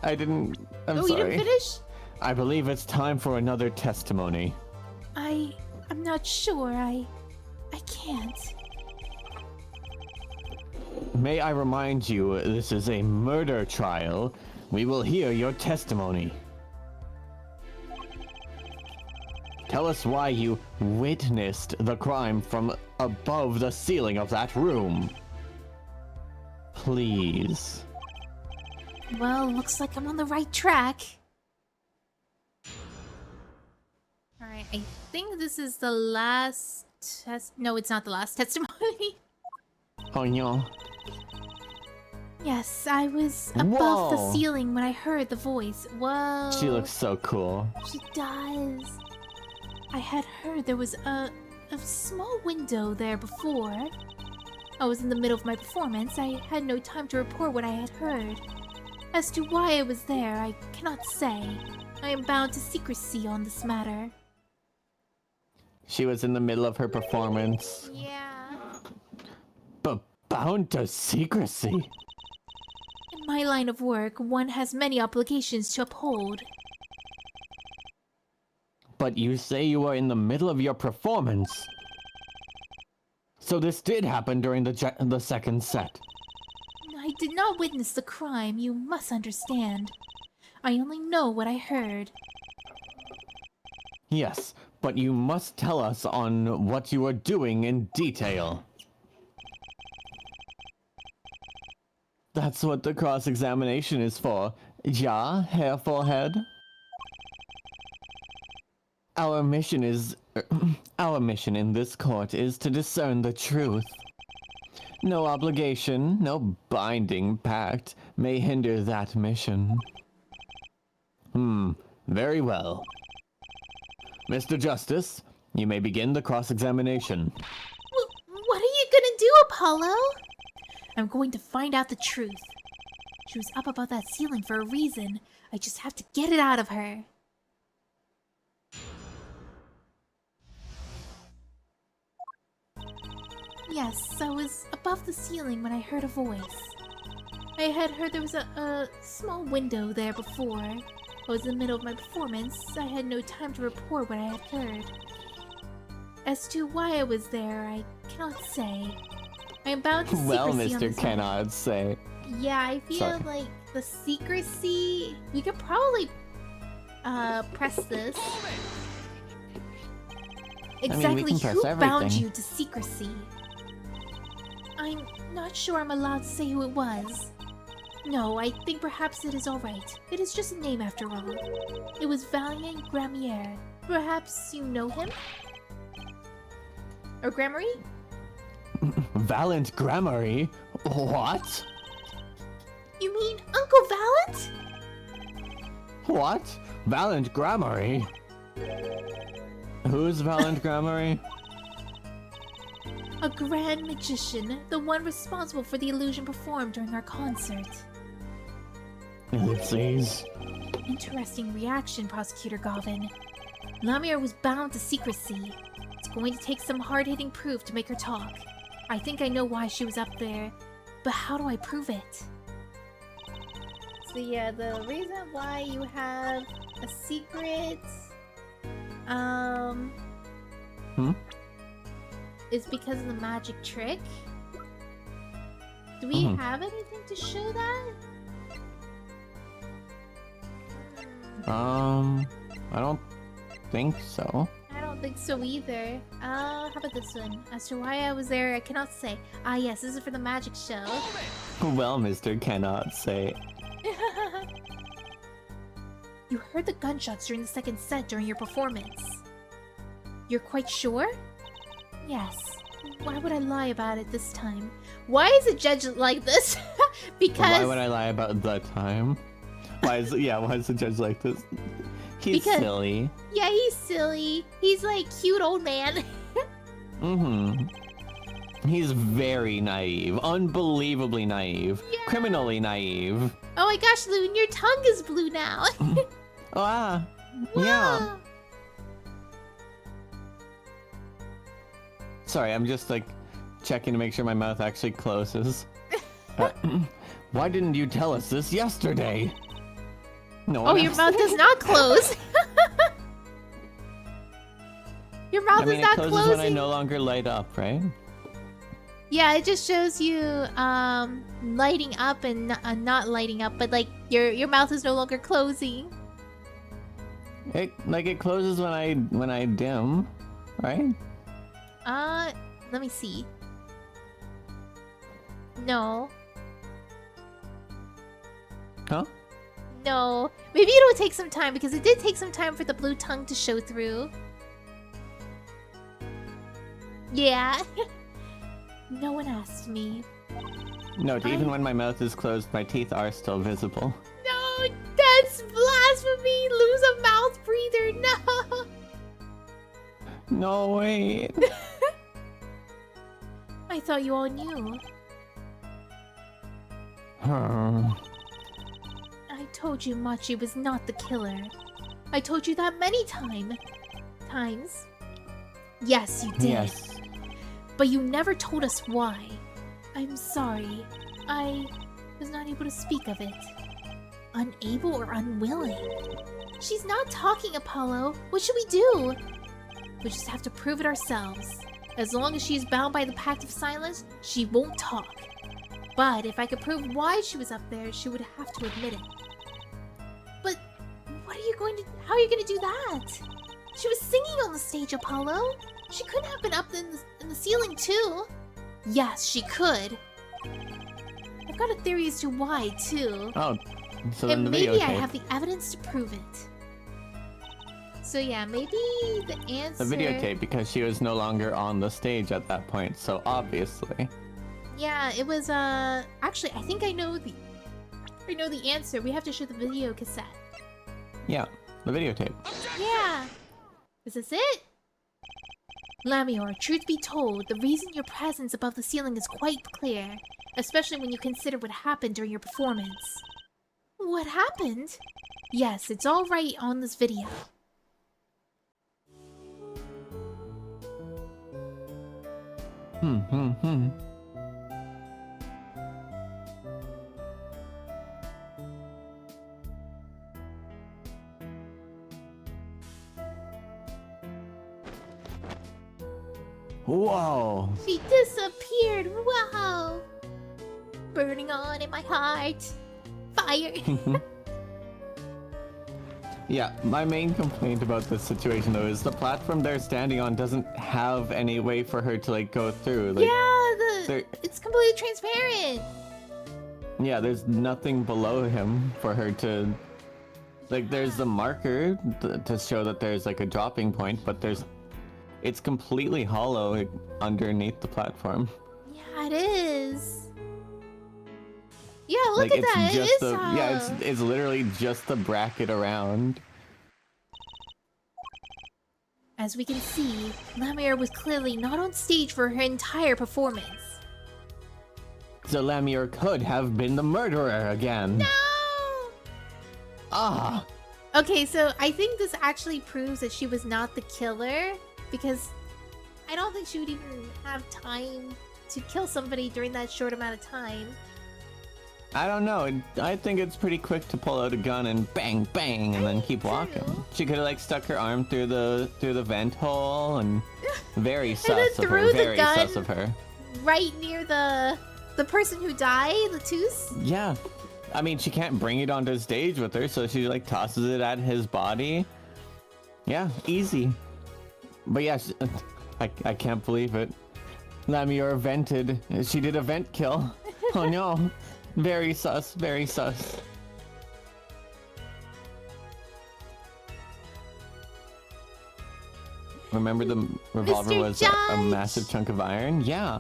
I didn't... I'm oh, sorry. you didn't finish? I believe it's time for another testimony. I'm not sure. I can't. May I remind you, this is a murder trial. We will hear your testimony. Tell us why you witnessed the crime from above the ceiling of that room. Please. Well, looks like I'm on the right track. Alright, I think this is the last No, it's not the last testimony. Oh no. Yes, I was above the Whoa. ceiling when I heard the voice. Whoa. She looks so cool. She does. I had heard there was a small window there before. I was in the middle of my performance. I had no time to report what I had heard. As to why I was there, I cannot say. I am bound to secrecy on this matter. She was in the middle of her performance. Yeah. But bound to secrecy? In my line of work, one has many obligations to uphold. But you say you were in the middle of your performance. So this did happen during the second set. I did not witness the crime, you must understand. I only know what I heard. Yes, but you must tell us on what you were doing in detail. That's what the cross-examination is for. Ja, Hair Forehead? Our mission in this court is to discern the truth. No obligation, no binding pact may hinder that mission. Very well. Mr. Justice, you may begin the cross-examination. What are you gonna do, Apollo? I'm going to find out the truth. She was up above that ceiling for a reason. I just have to get it out of her. Yes, I was above the ceiling when I heard a voice. I had heard there was a small window there before. I was in the middle of my performance. I had no time to report what I had heard. As to why I was there, I cannot say. I am bound to secrecy Well, on Mr. this Cannot say. Yeah, I feel Sorry. like the secrecy... We could probably press this. Exactly can press who bound everything. you to secrecy? I'm not sure I'm allowed to say who it was. No, I think perhaps it is alright. It is just a name after all. It was Valiant Gramier. Perhaps you know him? Or Gramarye? Valiant Gramarye? What? You mean Uncle Valiant? What? Valiant Gramarye? Who's Valiant Gramarye? A grand magician, the one responsible for the illusion performed during our concert. Ellipses. Interesting reaction, Prosecutor Gavin. Lamia was bound to secrecy. It's going to take some hard-hitting proof to make her talk. I think I know why she was up there, but how do I prove it? So yeah, the reason why you have a secret, is because of the magic trick. Do we have anything to show that? I don't think so. I don't think so either. How about this one? As to why I was there, I cannot say. Ah yes, this is for the magic show. Well, Mr. Cannot say. You heard the gunshots during the second set during your performance. You're quite sure? Yes. Why would I lie about it this time? Why is a judge like this? Because... Why would I lie about that time? Why is the judge like this? He's silly. Yeah, he's silly. He's like cute old man. He's very naive. Unbelievably naive. Yeah. Criminally naive. Oh my gosh, Loon, your tongue is blue now. Yeah. Wow. Sorry, I'm just like checking to make sure my mouth actually closes. Why didn't you tell us this yesterday? No. Oh, your mouth does not close. Your mouth is not it closes closing. when I no longer light up, right? Yeah, it just shows you lighting up and not lighting up, but like your mouth is no longer closing. It closes when I dim, right? Let me see. No. Huh? No. Maybe it'll take some time because it did take some time for the blue tongue to show through. Yeah. No one asked me. No, even when my mouth is closed, my teeth are still visible. No, that's blasphemy! Lose a mouth breather, no! No, wait. I thought you all knew. I told you Machi was not the killer. I told you that many times. Yes, you did. Yes. But you never told us why. I'm sorry. I was not able to speak of it. Unable or unwilling? She's not talking, Apollo. What should we do? We just have to prove it ourselves. As long as she is bound by the Pact of Silence, she won't talk. But if I could prove why she was up there, she would have to admit it. But how are you going to do that? She was singing on the stage, Apollo. She couldn't have been up in the ceiling too. Yes, she could. I've got a theory as to why too. Oh, so then and the maybe videotape. I have the evidence to prove it. So yeah, maybe the answer... The videotape, because she was no longer on the stage at that point, so obviously. Yeah, it was, actually, I think I know the answer. We have to show the video cassette. Yeah, the videotape. Yeah! Is this it? Lamior, truth be told, the reason your presence above the ceiling is quite clear. Especially when you consider what happened during your performance. What happened? Yes, it's all right on this video. Whoa! She disappeared! Wow! Burning on in my heart. Fire! Yeah, my main complaint about this situation though is the platform they're standing on doesn't have any way for her to like go through. Like, it's completely transparent. Yeah, there's nothing below him for her to. Like, there's the marker to show that there's like a dropping point, but it's completely hollow like, underneath the platform. Yeah, it is. Yeah, look like, at that. It is hollow. Yeah, it's literally just the bracket around. As we can see, Lamia was clearly not on stage for her entire performance. So Lamia could have been the murderer again. No! Ah! Okay, so I think this actually proves that she was not the killer, because I don't think she would even have time to kill somebody during that short amount of time. I don't know. I think it's pretty quick to pull out a gun and bang, bang, and then keep walking. She could have like stuck her arm through the vent hole, and very sus of her. Very sus of her. Right near the person who died, Latus. Yeah, I mean she can't bring it onto stage with her, so she like tosses it at his body. Yeah, easy. But yeah, I can't believe it. Lamia vented. She did a vent kill. Oh no. Very sus, very sus. Remember the revolver was a massive chunk of iron? Yeah.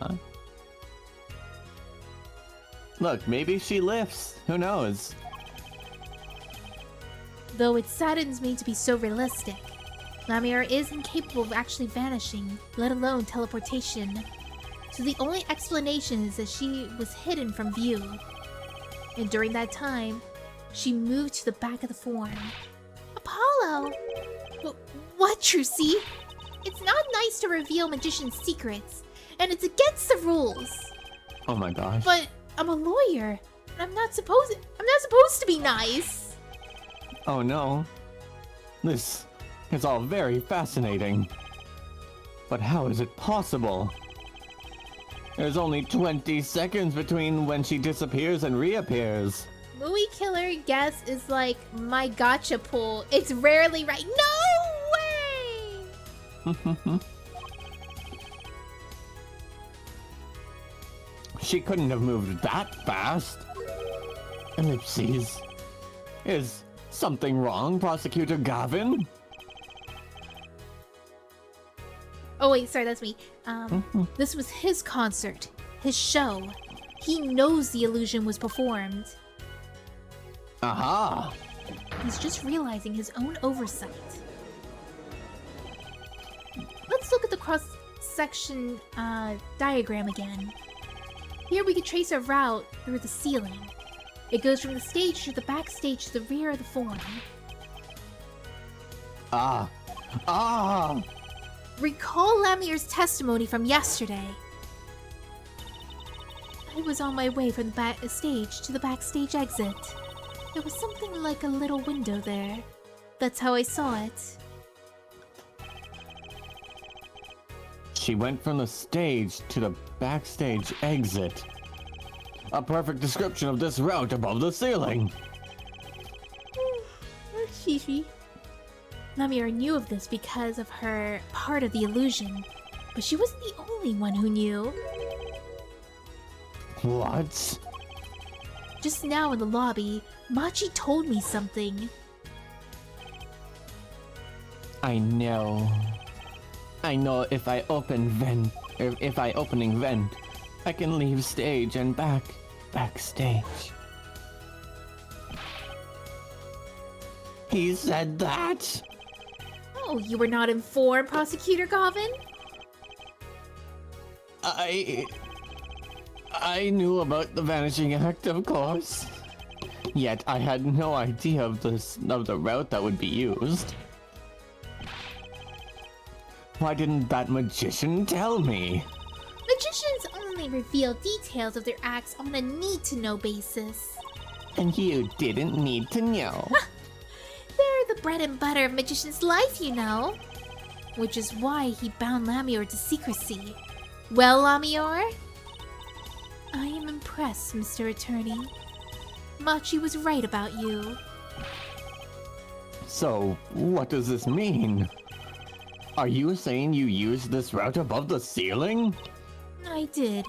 Look, maybe she lifts. Who knows? Though it saddens me to be so realistic, Lamia is incapable of actually vanishing, let alone teleportation. So the only explanation is that she was hidden from view. And during that time, she moved to the back of the form. Apollo! What, Trucy? It's not nice to reveal magician's secrets, and it's against the rules. Oh my gosh. But I'm a lawyer, and I'm not supposed to be nice. Oh no. This is all very fascinating. But how is it possible? There's only 20 seconds between when she disappears and reappears. Movie killer guess is like my gotcha pull. It's rarely right. No way! She couldn't have moved that fast. Ellipses. Is something wrong, Prosecutor Gavin? Oh wait, sorry, that's me. This was his concert, his show. He knows the illusion was performed. Aha! He's just realizing his own oversight. Let's look at the cross-section diagram again. Here we can trace a route through the ceiling. It goes from the stage to the backstage to the rear of the form. Ah! Recall Lamia's testimony from yesterday. I was on my way from the backstage to the backstage exit. There was something like a little window there. That's how I saw it. She went from the stage to the backstage exit. A perfect description of this route above the ceiling. Shishi. Lamia knew of this because of her part of the illusion, but she wasn't the only one who knew. What? Just now in the lobby, Machi told me something. I know if I opening vent, I can leave stage and backstage. He said that? Oh, you were not informed, Prosecutor Gavin? I knew about the vanishing act, of course. Yet I had no idea of the route that would be used. Why didn't that magician tell me? Magicians only reveal details of their acts on a need-to-know basis. And you didn't need to know. They're the bread and butter of magician's life, you know. Which is why he bound Lamior to secrecy. Well, Lamior? I am impressed, Mr. Attorney. Machi was right about you. So, what does this mean? Are you saying you used this route above the ceiling? I did.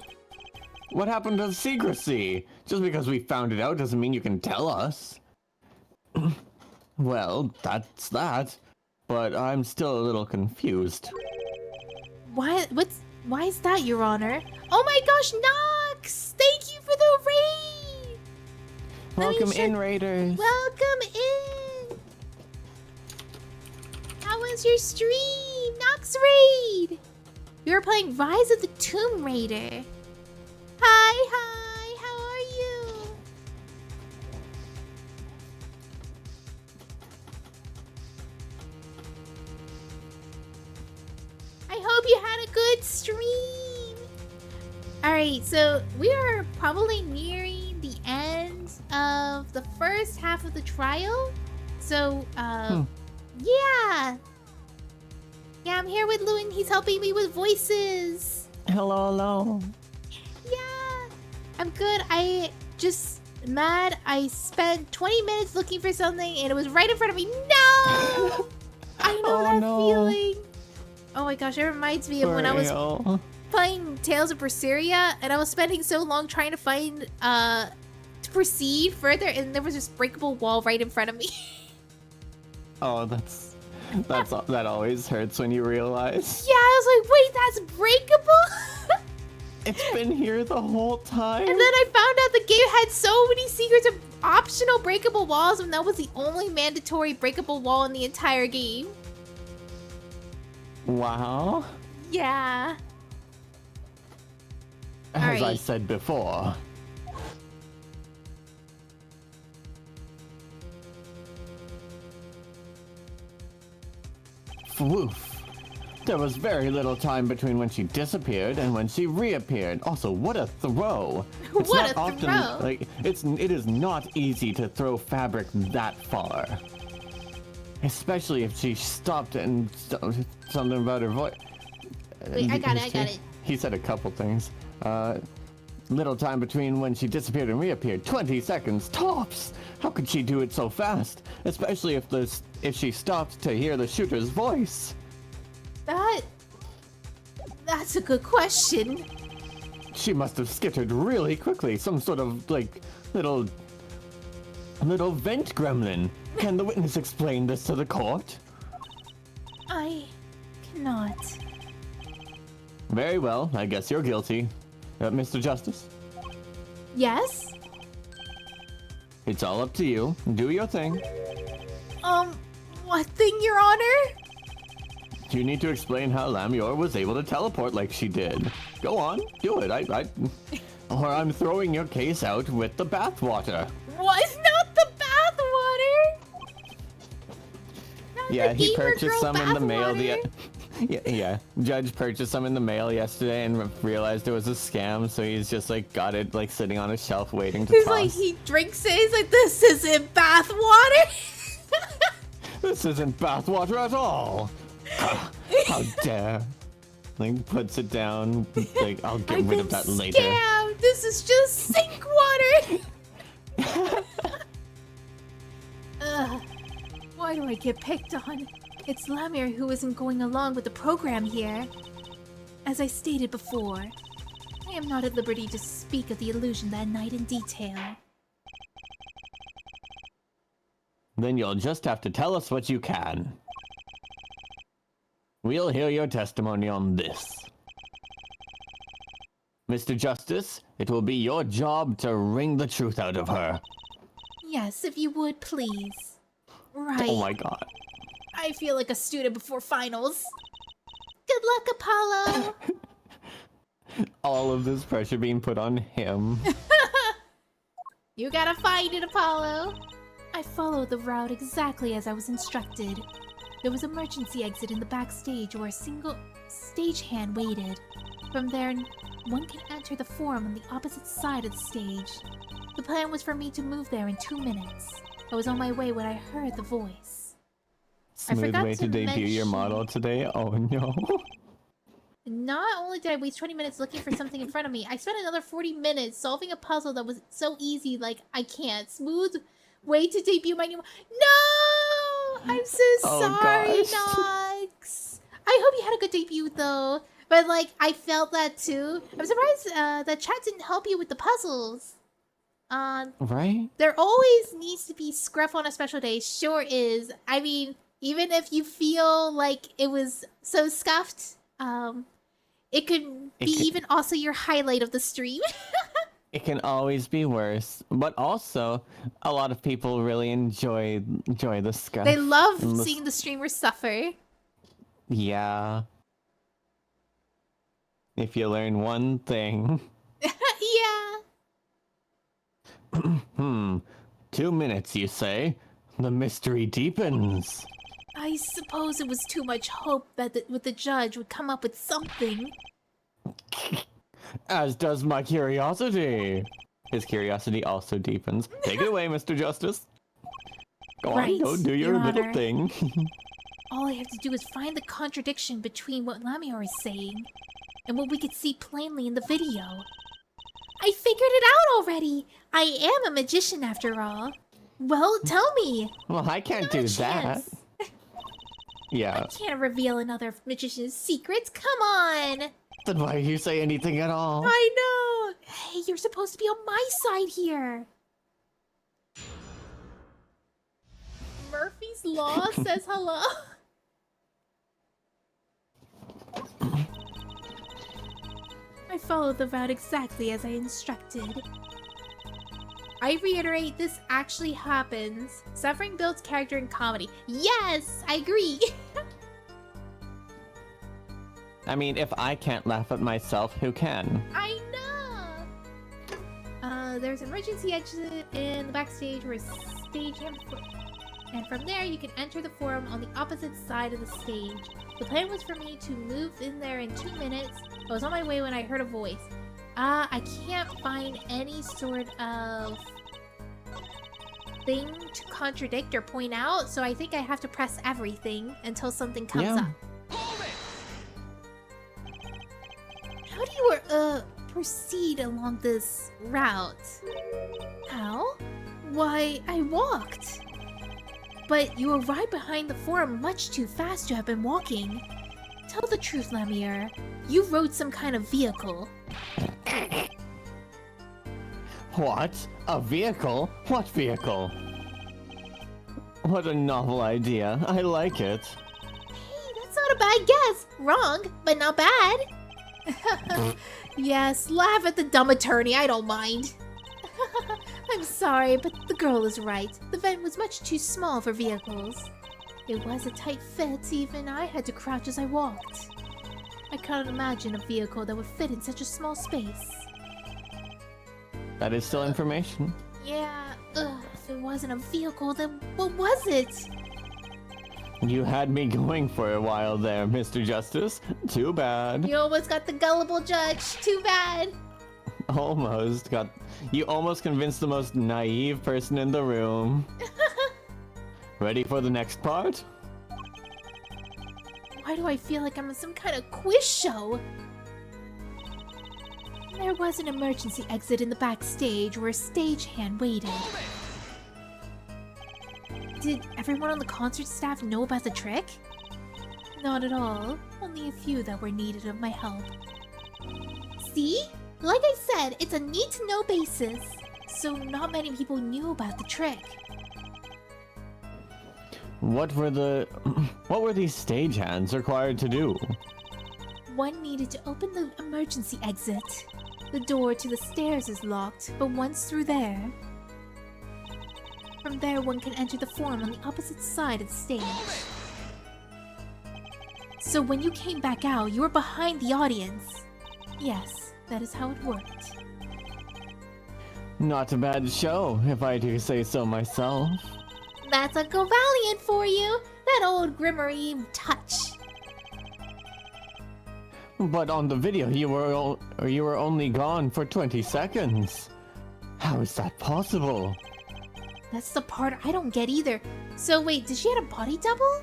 What happened to secrecy? Just because we found it out doesn't mean you can tell us. Well, that's that. But I'm still a little confused. Why is that, Your Honor? Oh my gosh, Nox! Thank you for the raid! Welcome in, Raiders. Welcome in! How was your stream? Nox raid! We were playing Rise of the Tomb Raider. Hi, how are you? I hope you had a good stream. Alright, so we are probably nearing the end of the first half of the trial. So, yeah. Yeah, I'm here with Lewin. He's helping me with voices. Hello. Yeah, I'm good. I just mad. I spent 20 minutes looking for something and it was right in front of me. No! I know that feeling. Oh my gosh, it reminds me of when I was playing Tales of Berseria and I was spending so long trying to find to proceed further and there was this breakable wall right in front of me. Oh, that always hurts when you realize. Yeah, I was like, wait, that's breakable? It's been here the whole time. And then I found out the game had so many secrets of optional breakable walls and that was the only mandatory breakable wall in the entire game. Wow. Yeah. As I said before. Woof. There was very little time between when she disappeared and when she reappeared. Also, what a throw! It's What not a often, throw! Like it is not easy to throw fabric that far, especially if she stopped and something about her voice. Wait, I got it. He said a couple things. Little time between when she disappeared and reappeared. 20 seconds tops. How could she do it so fast? Especially if she stopped to hear the shooter's voice. That's a good question. She must have skittered really quickly. Some sort of like little vent gremlin. Can the witness explain this to the court? I cannot. Very well. I guess you're guilty. Mr. Justice? Yes? It's all up to you. Do your thing. What thing, Your Honor? You need to explain how Lamior was able to teleport like she did. Go on, do it. Or I'm throwing your case out with the bathwater. Was not the bathwater? Yeah, he purchased some in the mail. Yeah. Judge purchased some in the mail yesterday and realized it was a scam, so he's just like got it like sitting on a shelf waiting to He's toss. like, he drinks it. He's like, this isn't bathwater. This isn't bathwater at all. How dare. Like, puts it down. Like, I'll get rid of that later. Scammed. This is just sink water. Why do I get picked on? It's Lamir who isn't going along with the program here. As I stated before, I am not at liberty to speak of the illusion that night in detail. Then you'll just have to tell us what you can. We'll hear your testimony on this. Mr. Justice, it will be your job to wring the truth out of her. Yes, if you would, please. Right. Oh my god. I feel like a student before finals. Good luck, Apollo! All of this pressure being put on him. You gotta find it, Apollo! I followed the route exactly as I was instructed. There was an emergency exit in the backstage where a single stagehand waited. From there, one can enter the forum on the opposite side of the stage. The plan was for me to move there in 2 minutes. I was on my way when I heard the voice. Smooth way to debut your model today? Oh no. Not only did I waste 20 minutes looking for something in front of me, I spent another 40 minutes solving a puzzle that was so easy, like, I can't. Smooth way to debut my new... No! I'm so Oh, sorry, gosh. Nox. I hope you had a good debut, though. But, like, I felt that, too. I'm surprised that chat didn't help you with the puzzles. Right? There always needs to be scruff on a special day. Sure is. I mean, even if you feel like it was so scuffed, it could be It, even also your highlight of the stream. It can always be worse, but also a lot of people really enjoy the scuff. They love and seeing the streamers suffer. Yeah. If you learn one thing. Yeah. 2 minutes, you say? The mystery deepens. I suppose it was too much hope that the judge would come up with something. As does my curiosity. His curiosity also deepens. Take it away, Mr. Justice. Go on, go do your little Honor. thing. All I have to do is find the contradiction between what Lamior is saying and what we could see plainly in the video. I figured it out already! I am a magician after all. Well, tell me! Well, I can't Not do a that. chance. Yeah. I can't reveal another magician's secrets, come on! Then why do you say anything at all? I know! Hey, you're supposed to be on my side here! Murphy's Law says hello. I followed the route exactly as I instructed. I reiterate, this actually happens. Suffering builds character in comedy. Yes, I agree. I mean, if I can't laugh at myself, who can? I know. There's an emergency exit in the backstage where stagehand, and from there you can enter the forum on the opposite side of the stage. The plan was for me to move in there in 2 minutes. I was on my way when I heard a voice. I can't find any sort of thing to contradict or point out, so I think I have to press everything until something comes up. How do you proceed along this route? How? Why, I walked. But you were right behind the forum much too fast to have been walking. Tell the truth, Lamier. You rode some kind of vehicle. What? A vehicle? What vehicle? What a novel idea. I like it. Hey, that's not a bad guess. Wrong, but not bad. Yes, laugh at the dumb attorney. I don't mind. I'm sorry, but the girl is right. The vent was much too small for vehicles. It was a tight fit. Even I had to crouch as I walked. I cannot imagine a vehicle that would fit in such a small space. That is still information. Yeah, if it wasn't a vehicle, then what was it? You had me going for a while there, Mr. Justice. Too bad. You almost got the gullible judge. Too bad. Almost got... You almost convinced the most naive person in the room. Ready for the next part? Why do I feel like I'm in some kind of quiz show? There was an emergency exit in the backstage where a stagehand waited. Did everyone on the concert staff know about the trick? Not at all. Only a few that were needed of my help. See? Like I said, it's a need-to-know basis. So not many people knew about the trick. What were these stagehands required to do? One needed to open the emergency exit. The door to the stairs is locked, but once through there... From there, one can enter the forum on the opposite side of the stage. So when you came back out, you were behind the audience. Yes, that is how it worked. Not a bad show, if I do say so myself. That's a Go Valiant for you! That old Grimmery touch. But on the video, you were only gone for 20 seconds. How is that possible? That's the part I don't get either. So wait, did she have a body double?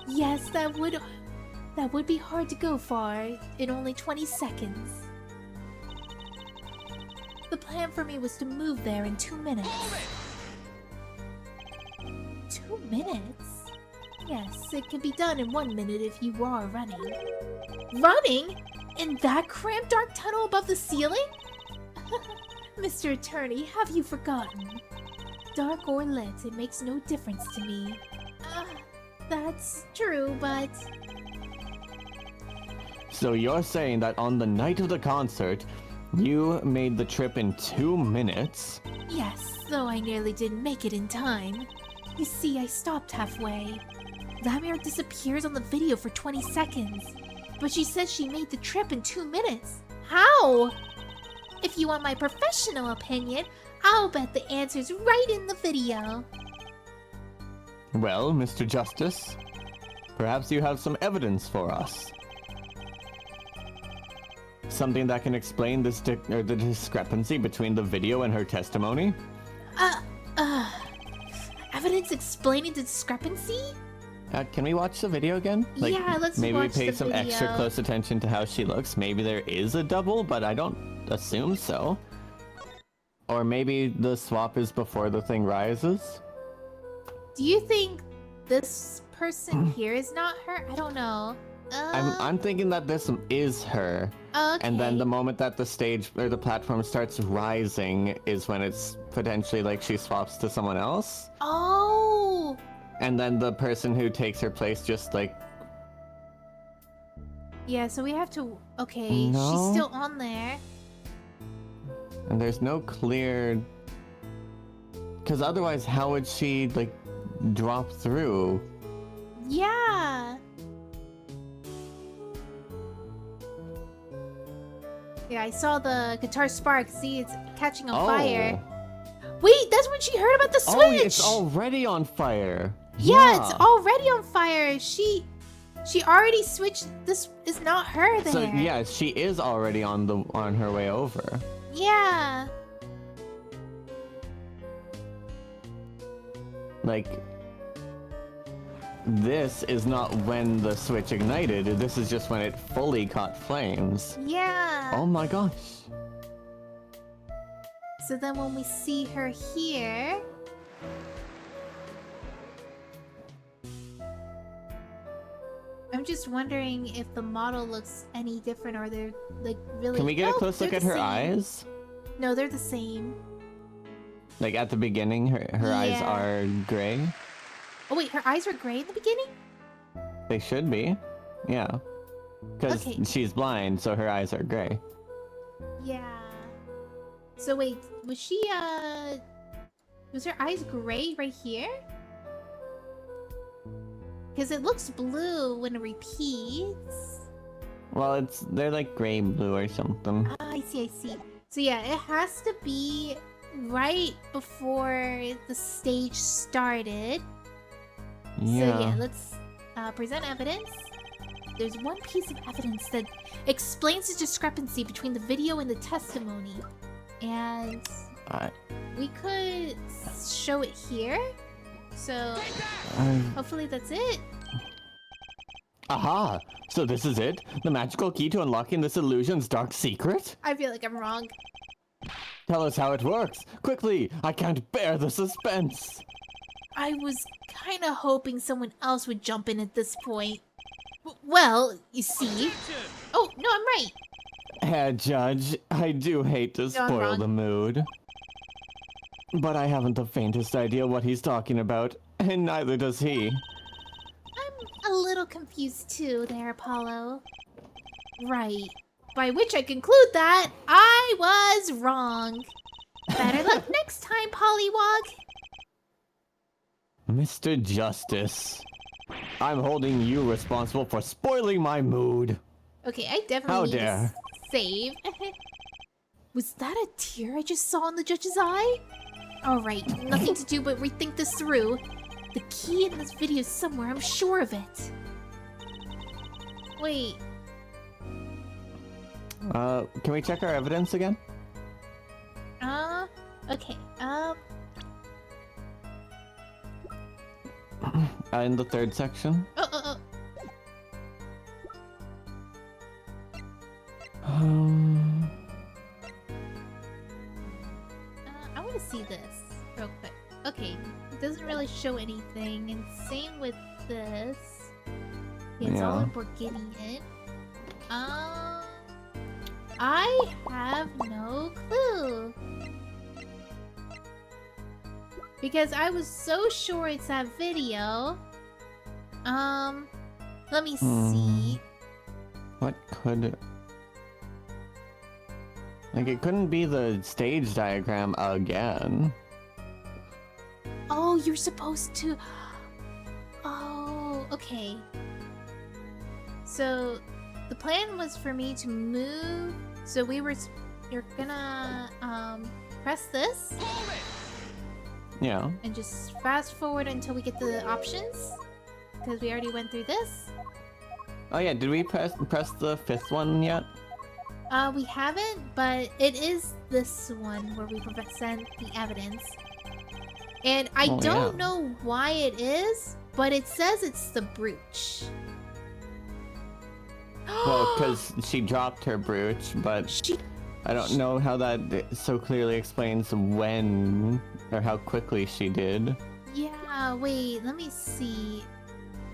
Yes, that would be hard to go far in only 20 seconds. The plan for me was to move there in 2 minutes. 2 minutes? Yes, it can be done in 1 minute if you are running. Running? In that cramped dark tunnel above the ceiling? Mr. Attorney, have you forgotten? Dark or lit, it makes no difference to me. That's true, but... So you're saying that on the night of the concert, you made the trip in 2 minutes? Yes, though I nearly didn't make it in time. You see, I stopped halfway. Lamir disappears on the video for 20 seconds. But she says she made the trip in 2 minutes. How? If you want my professional opinion, I'll bet the answer's right in the video. Well, Mr. Justice, perhaps you have some evidence for us. Something that can explain this the discrepancy between the video and her testimony? Evidence explaining the discrepancy? Can we watch the video again? Yeah, let's maybe watch we pay the some extra video. close attention to how she looks. Maybe there is a double, but I don't assume so. Or maybe the swap is before the thing rises? Do you think this person here is not her? I don't know. I'm thinking that this is her. Okay. And then the moment that the stage or the platform starts rising is when it's potentially like she swaps to someone else. Oh! And then the person who takes her place just like... Yeah, so we have to... Okay, No. she's still on there. And there's no clear... Because otherwise, how would she, like, drop through? Yeah! Yeah, I saw the guitar spark. See, it's catching on fire. Wait, that's when she heard about the switch! Oh, it's already on fire! Yeah, it's already on fire! She already switched. This is not her there. So, yeah, she is already on her way over. Yeah. Like, this is not when the switch ignited, this is just when it fully caught flames. Yeah. Oh my gosh. So then when we see her here... I'm just wondering if the model looks any different or they're like really... Can we get a Nope, close look they're at the her same. eyes? No, they're the same. Like at the beginning, her eyes Yeah. are gray? Oh wait, her eyes were gray in the beginning? They should be. Yeah. Because Okay. she's blind, so her eyes are gray. Yeah. So wait, was she, was her eyes gray right here? Because it looks blue when it repeats. Well, they're like gray blue or something. Ah, I see, I see. So yeah, it has to be right before the stage started. Yeah. So yeah, let's present evidence. There's one piece of evidence that explains the discrepancy between the video and the testimony. And we could show it here. So hopefully that's it. Aha! So this is it? The magical key to unlocking this illusion's dark secret? I feel like I'm wrong. Tell us how it works! Quickly! I can't bear the suspense! I was kind of hoping someone else would jump in at this point. Well, you see... Oh, no, I'm right! Head Judge, I do hate to I'm spoil wrong. the mood. But I haven't the faintest idea what he's talking about, and neither does he. I'm a little confused too there, Apollo. Right. By which I conclude that I was wrong. Better luck next time, Pollywog. Mr. Justice, I'm holding you responsible for spoiling my mood. Okay, I definitely How need to dare. save. Was that a tear I just saw in the judge's eye? Alright, nothing to do but rethink this through. The key in this video is somewhere, I'm sure of it. Wait, Can we check our evidence again? okay, In the third section? I want to see this real quick. Okay, doesn't really show anything, and same with this. Yeah, it's all Yeah. in Borgidian. I have no clue. Because I was so sure it's that video. Let me see. What could it... Like, it couldn't be the stage diagram again. Oh, you're supposed to... Oh, okay. So, the plan was for me to move. So you're gonna, press this. Yeah. And just fast forward until we get the options. Because we already went through this. Oh yeah, did we press the 5th one yet? We haven't, but it is this one where we present the evidence. And I don't know why it is, but it says it's the brooch. Well, because she dropped her brooch, but I don't know how that so clearly explains when or how quickly she did. Yeah, wait, let me see.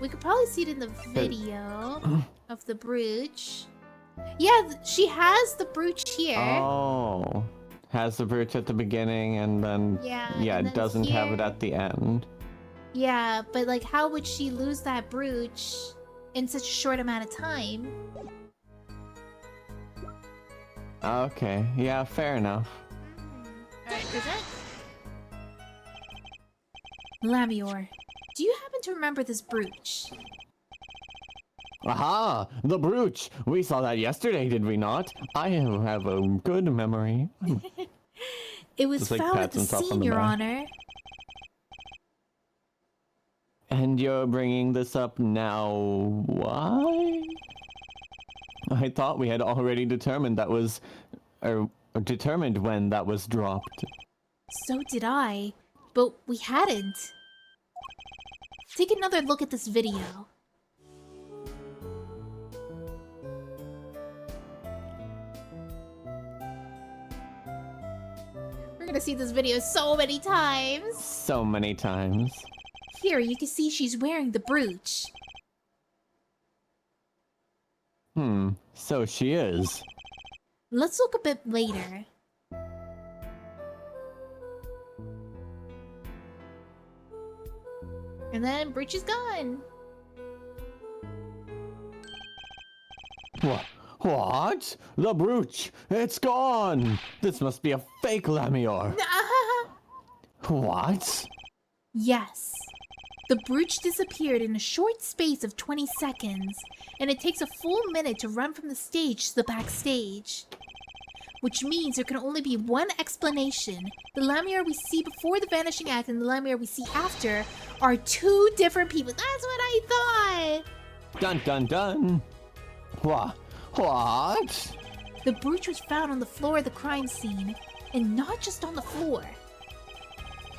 We could probably see it in the video of the brooch. Yeah, she has the brooch here. Oh, has the brooch at the beginning and then and then doesn't have it here. at the end. Yeah, but like, how would she lose that brooch in such a short amount of time? Okay, yeah, fair enough. Alright, present. Lamior, do you happen to remember this brooch? Aha! The brooch! We saw that yesterday, did we not? I have a good memory. It was Just, like, found at pats the himself on scene, the Your back. Honor. And you're bringing this up now, why? I thought we had already determined that was... or determined when that was dropped. So did I, but we hadn't. Take another look at this video. We're gonna see this video so many times. So many times. Here, you can see she's wearing the brooch. So she is. Let's look a bit later. And then brooch is gone. What? The brooch! It's gone! This must be a fake Lamior. What? Yes. The brooch disappeared in a short space of 20 seconds, and it takes a full minute to run from the stage to the backstage. Which means there can only be one explanation. The Lamior we see before the Vanishing Act and the Lamior we see after are two different people. That's what I thought! Dun dun dun! What? The brooch was found on the floor of the crime scene, and not just on the floor,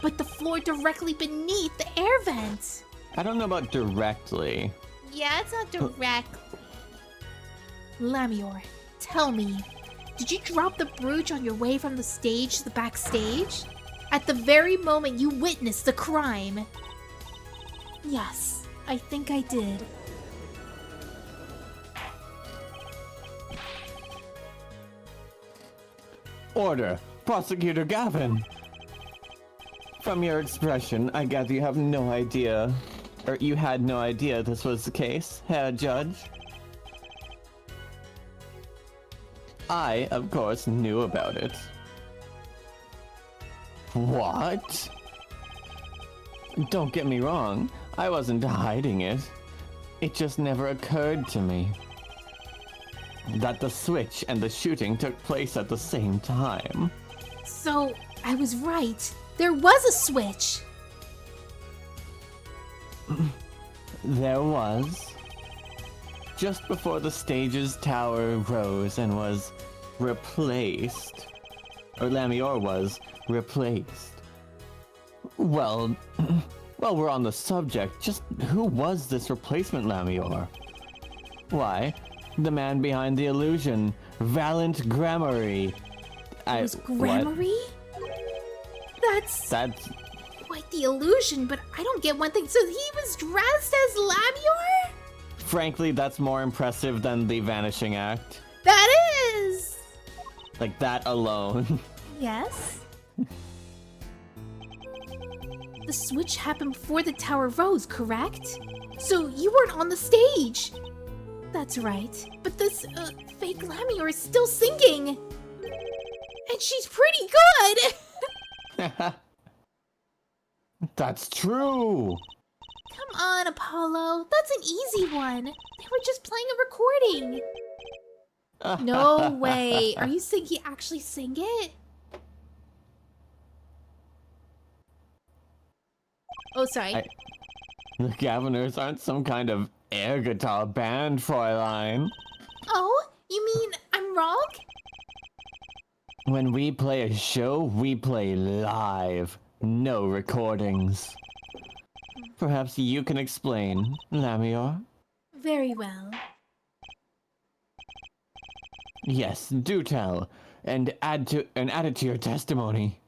but the floor directly beneath the air vent. I don't know about directly. Yeah, it's not direct. Lamior, tell me, did you drop the brooch on your way from the stage to the backstage? At the very moment you witnessed the crime? Yes, I think I did. Order! Prosecutor Gavin! From your expression, I gather you have no idea, or you had no idea this was the case, Herr Judge? I, of course, knew about it. What? Don't get me wrong, I wasn't hiding it. It just never occurred to me that the switch and the shooting took place at the same time. So, I was right. There was a switch! There was. Just before the stage's tower rose and was replaced. Or Lamior was replaced. Well, while we're on the subject, just who was this replacement Lamior? Why, the man behind the illusion, Valiant Gramarye. It was Gramarye? That's... quite the illusion, but I don't get one thing. So he was dressed as Lamior? Frankly, that's more impressive than the vanishing act. That is! Like, that alone. Yes? The switch happened before the tower rose, correct? So you weren't on the stage! That's right. But this, fake Lamior is still singing! And she's pretty good! That's true! Come on, Apollo. That's an easy one. They were just playing a recording. No way. Are you saying he actually sang it? Oh, sorry. The Gaviners aren't some kind of air guitar band, Fräulein. Oh, you mean I'm wrong? When we play a show, we play live. No recordings. Perhaps you can explain, Lamior? Very well. Yes, do tell, and add it to your testimony.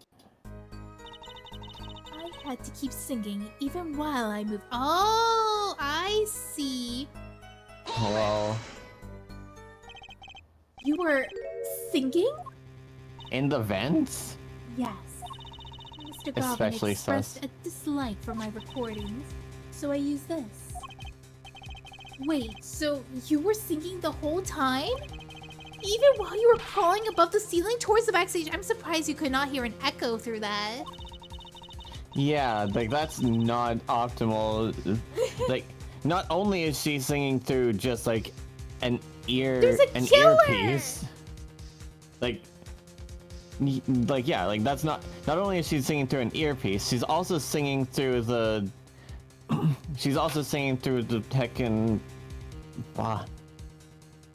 I had to keep singing even while I moved. Oh, I see. Hello. You were singing? In the vents? Yes. Mr. Goblin Especially expressed sus. a dislike for my recordings, so I used this. Wait, so you were singing the whole time? Even while you were crawling above the ceiling towards the backstage? I'm surprised you could not hear an echo through that. Yeah, like that's not optimal. Like, not only is she singing through just like an There's a killer! earpiece, like yeah, like that's not only is she singing through an earpiece, she's also singing through the Tekken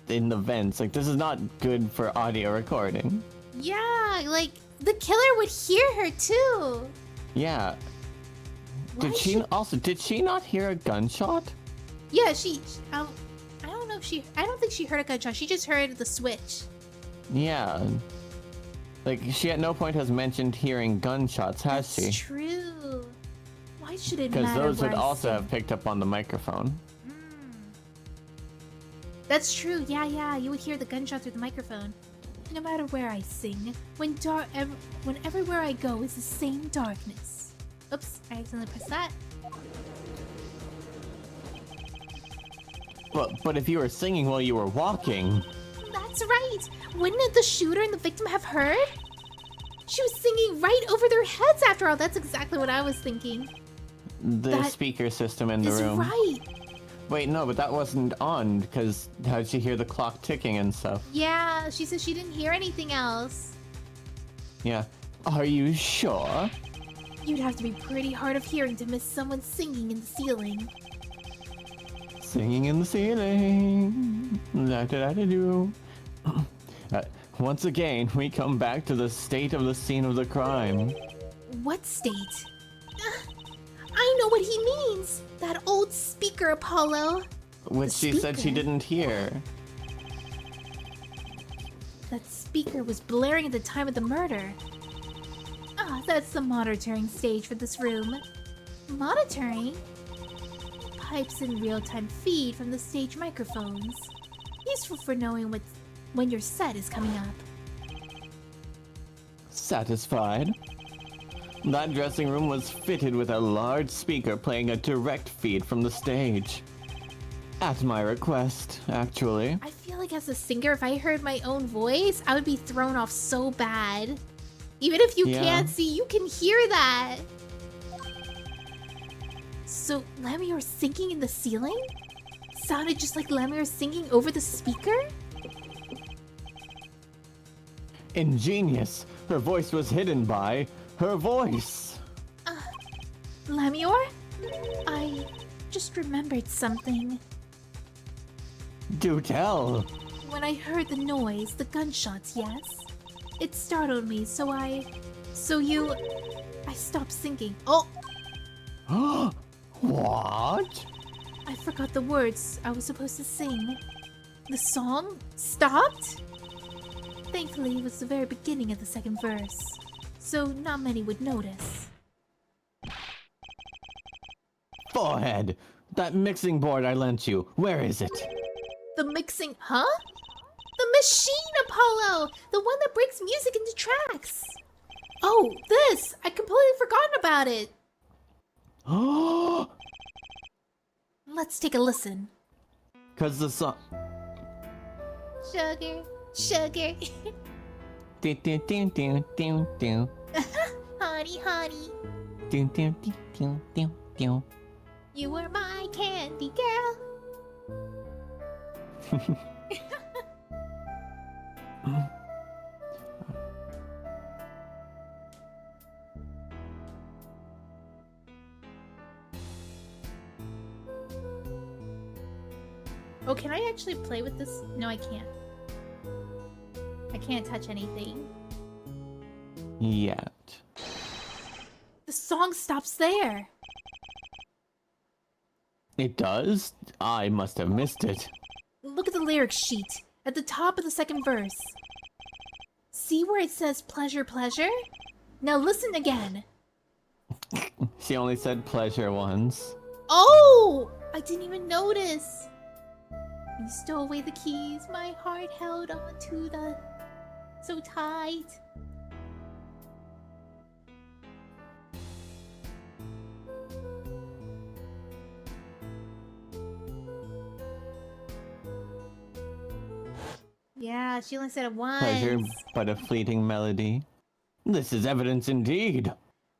in the vents. Like, this is not good for audio recording. Yeah, like the killer would hear her too. Yeah. Why Did she not hear a gunshot? Yeah, I don't think she heard a gunshot. She just heard the switch. Yeah. Like, she at no point has mentioned hearing gunshots, has That's she? true. Why should it Because matter? those would where I also sing? have picked up on the microphone. That's true. Yeah. You would hear the gunshot through the microphone. No matter where I sing, when everywhere I go is the same darkness. Oops, I accidentally pressed that. But if you were singing while you were walking, That's right. Wouldn't the shooter and the victim have heard? She was singing right over their heads after all. That's exactly what I was thinking. the That speaker system in the That's room. right. Wait, no, but that wasn't on, because how'd she hear the clock ticking and stuff? Yeah, she said she didn't hear anything else. Yeah. Are you sure? You'd have to be pretty hard of hearing to miss someone singing in the ceiling. Singing in the ceiling. Da-da-da-da-do. Once again, we come back to the state of the scene of the crime. What state? I know what he means! That old speaker, Apollo! Which The she said she speaker? didn't hear. That speaker was blaring at the time of the murder. Ah, that's the monitoring stage for this room. Monitoring? Pipes in real-time feed from the stage microphones. Useful for knowing when your set is coming up. Satisfied? That dressing room was fitted with a large speaker playing a direct feed from the stage. At my request, actually. I feel like as a singer, if I heard my own voice, I would be thrown off so bad. Even if you Yeah. can't see, you can hear that. So, Lamior singing in the ceiling? Sounded just like Lamior singing over the speaker? Ingenious. Her voice was hidden by her voice. Lamior? I just remembered something. Do tell. When I heard the noise, the gunshots, yes? It startled me, I stopped singing. Oh! What? I forgot the words I was supposed to sing. The song stopped? Thankfully, it was the very beginning of the second verse, so not many would notice. forehead! That mixing board I lent you, where is it? The mixing, huh? The machine, Apollo! The one that breaks music into tracks! Oh, this! I completely forgotten about it! Oh! Let's take a listen. Cause the song... Sugar, sugar. Ding, ding, ding, ding, ding, ding. Honey, honey. Ding, ding, ding, ding, ding, ding. You were my candy girl. Oh, can I actually play with this? No, I can't. I can't touch anything. Yet. The song stops there. It does? I must have missed it. Look at the lyric sheet at the top of the second verse. See where it says pleasure, pleasure? Now listen again. She only said pleasure once. Oh! I didn't even notice. You stole away the keys. My heart held on to the... so tight. Yeah, she only said it once. Pleasure, but a fleeting melody. This is evidence indeed.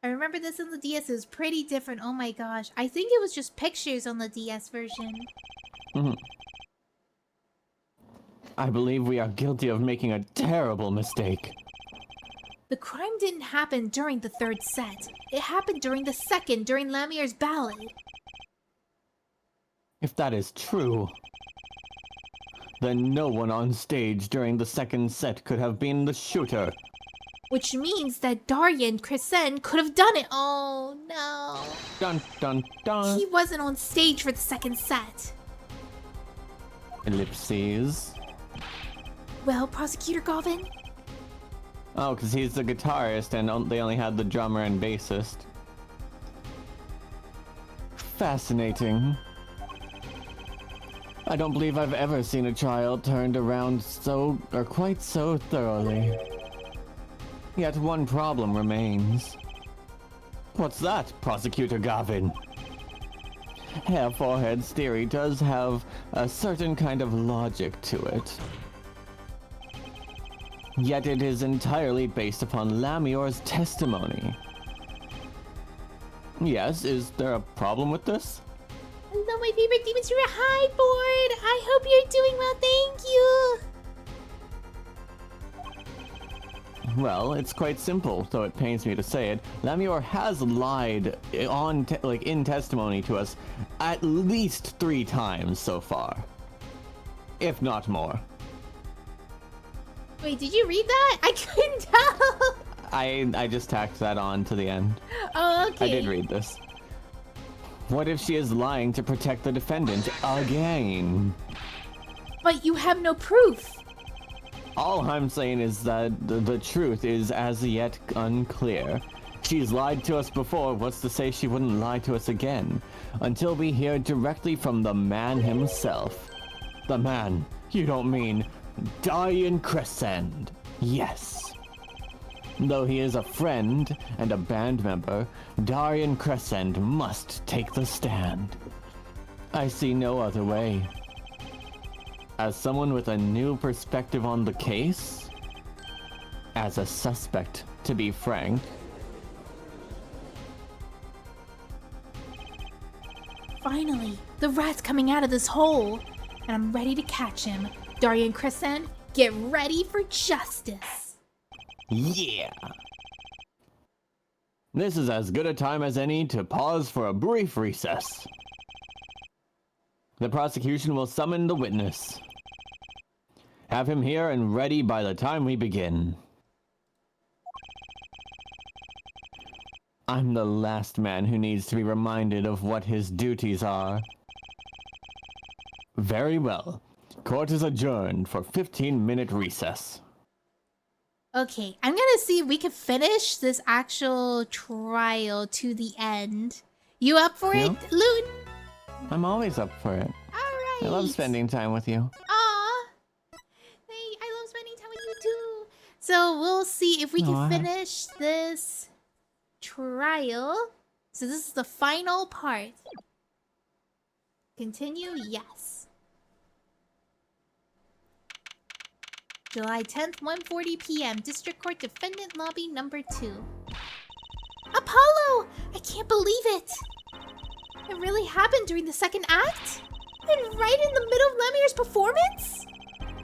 I remember this on the DS. It was pretty different. Oh my gosh. I think it was just pictures on the DS version. I believe we are guilty of making a terrible mistake. The crime didn't happen during the third set. It happened during the second, during Lamierre's ballad. If that is true, then no one on stage during the second set could have been the shooter. Which means that Darian Krisen could have done it. Oh no. Dun dun dun. He wasn't on stage for the second set. Ellipses. Well, Prosecutor Galvin? Oh, because he's the guitarist and they only had the drummer and bassist. Fascinating. I don't believe I've ever seen a child turned around quite so thoroughly. Yet one problem remains. What's that, Prosecutor Gavin? Hair Forehead's theory does have a certain kind of logic to it. Yet it is entirely based upon Lamierre's testimony. Yes, is there a problem with this? Hello, my favorite demons. You're a high board. I hope you're doing well. Thank you. Well, it's quite simple, though it pains me to say it. Lamiere has lied in testimony to us at least 3 times so far, if not more. Wait, did you read that? I couldn't tell. I just tacked that on to the end. Oh, okay. I did read this. What if she is lying to protect the defendant again? But you have no proof. All I'm saying is that the truth is as yet unclear. She's lied to us before, what's to say she wouldn't lie to us again? Until we hear directly from the man himself. The man, you don't mean Darian Crescend? Yes. Though he is a friend and a band member, Darian Crescend must take the stand. I see no other way. As someone with a new perspective on the case, as a suspect, to be frank. Finally, the rat's coming out of this hole, and I'm ready to catch him. Darian Crescend, get ready for justice. Yeah! This is as good a time as any to pause for a brief recess. The prosecution will summon the witness. Have him here and ready by the time we begin. I'm the last man who needs to be reminded of what his duties are. Very well. Court is adjourned for 15-minute recess. Okay, I'm gonna see if we can finish this actual trial to the end. You up for it, Yeah. Loon? I'm always up for it. Alright. I love spending time with you. Aw. Hey, I love spending time with you too. So we'll see if we can Aw. finish this trial. So this is the final part. Continue, yes. July 10th, 1:40 p.m. District Court Defendant Lobby number 2. Apollo! I can't believe it! It really happened during the second act? And right in the middle of Lemire's performance?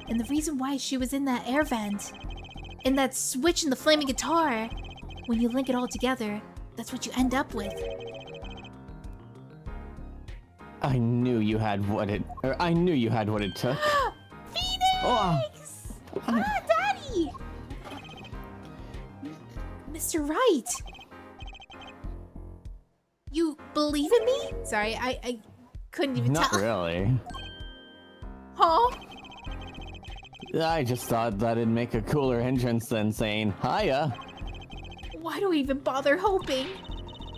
And the reason why she was in that air vent, and that switch in the flaming guitar, when you link it all together, that's what you end up with. I knew you had what it took. Phoenix! Oh. Ah, Daddy! Mr. Wright! You believe in me? Sorry, I couldn't even Not tell. really. Huh? I just thought that'd make a cooler entrance than saying hiya. Why do we even bother hoping?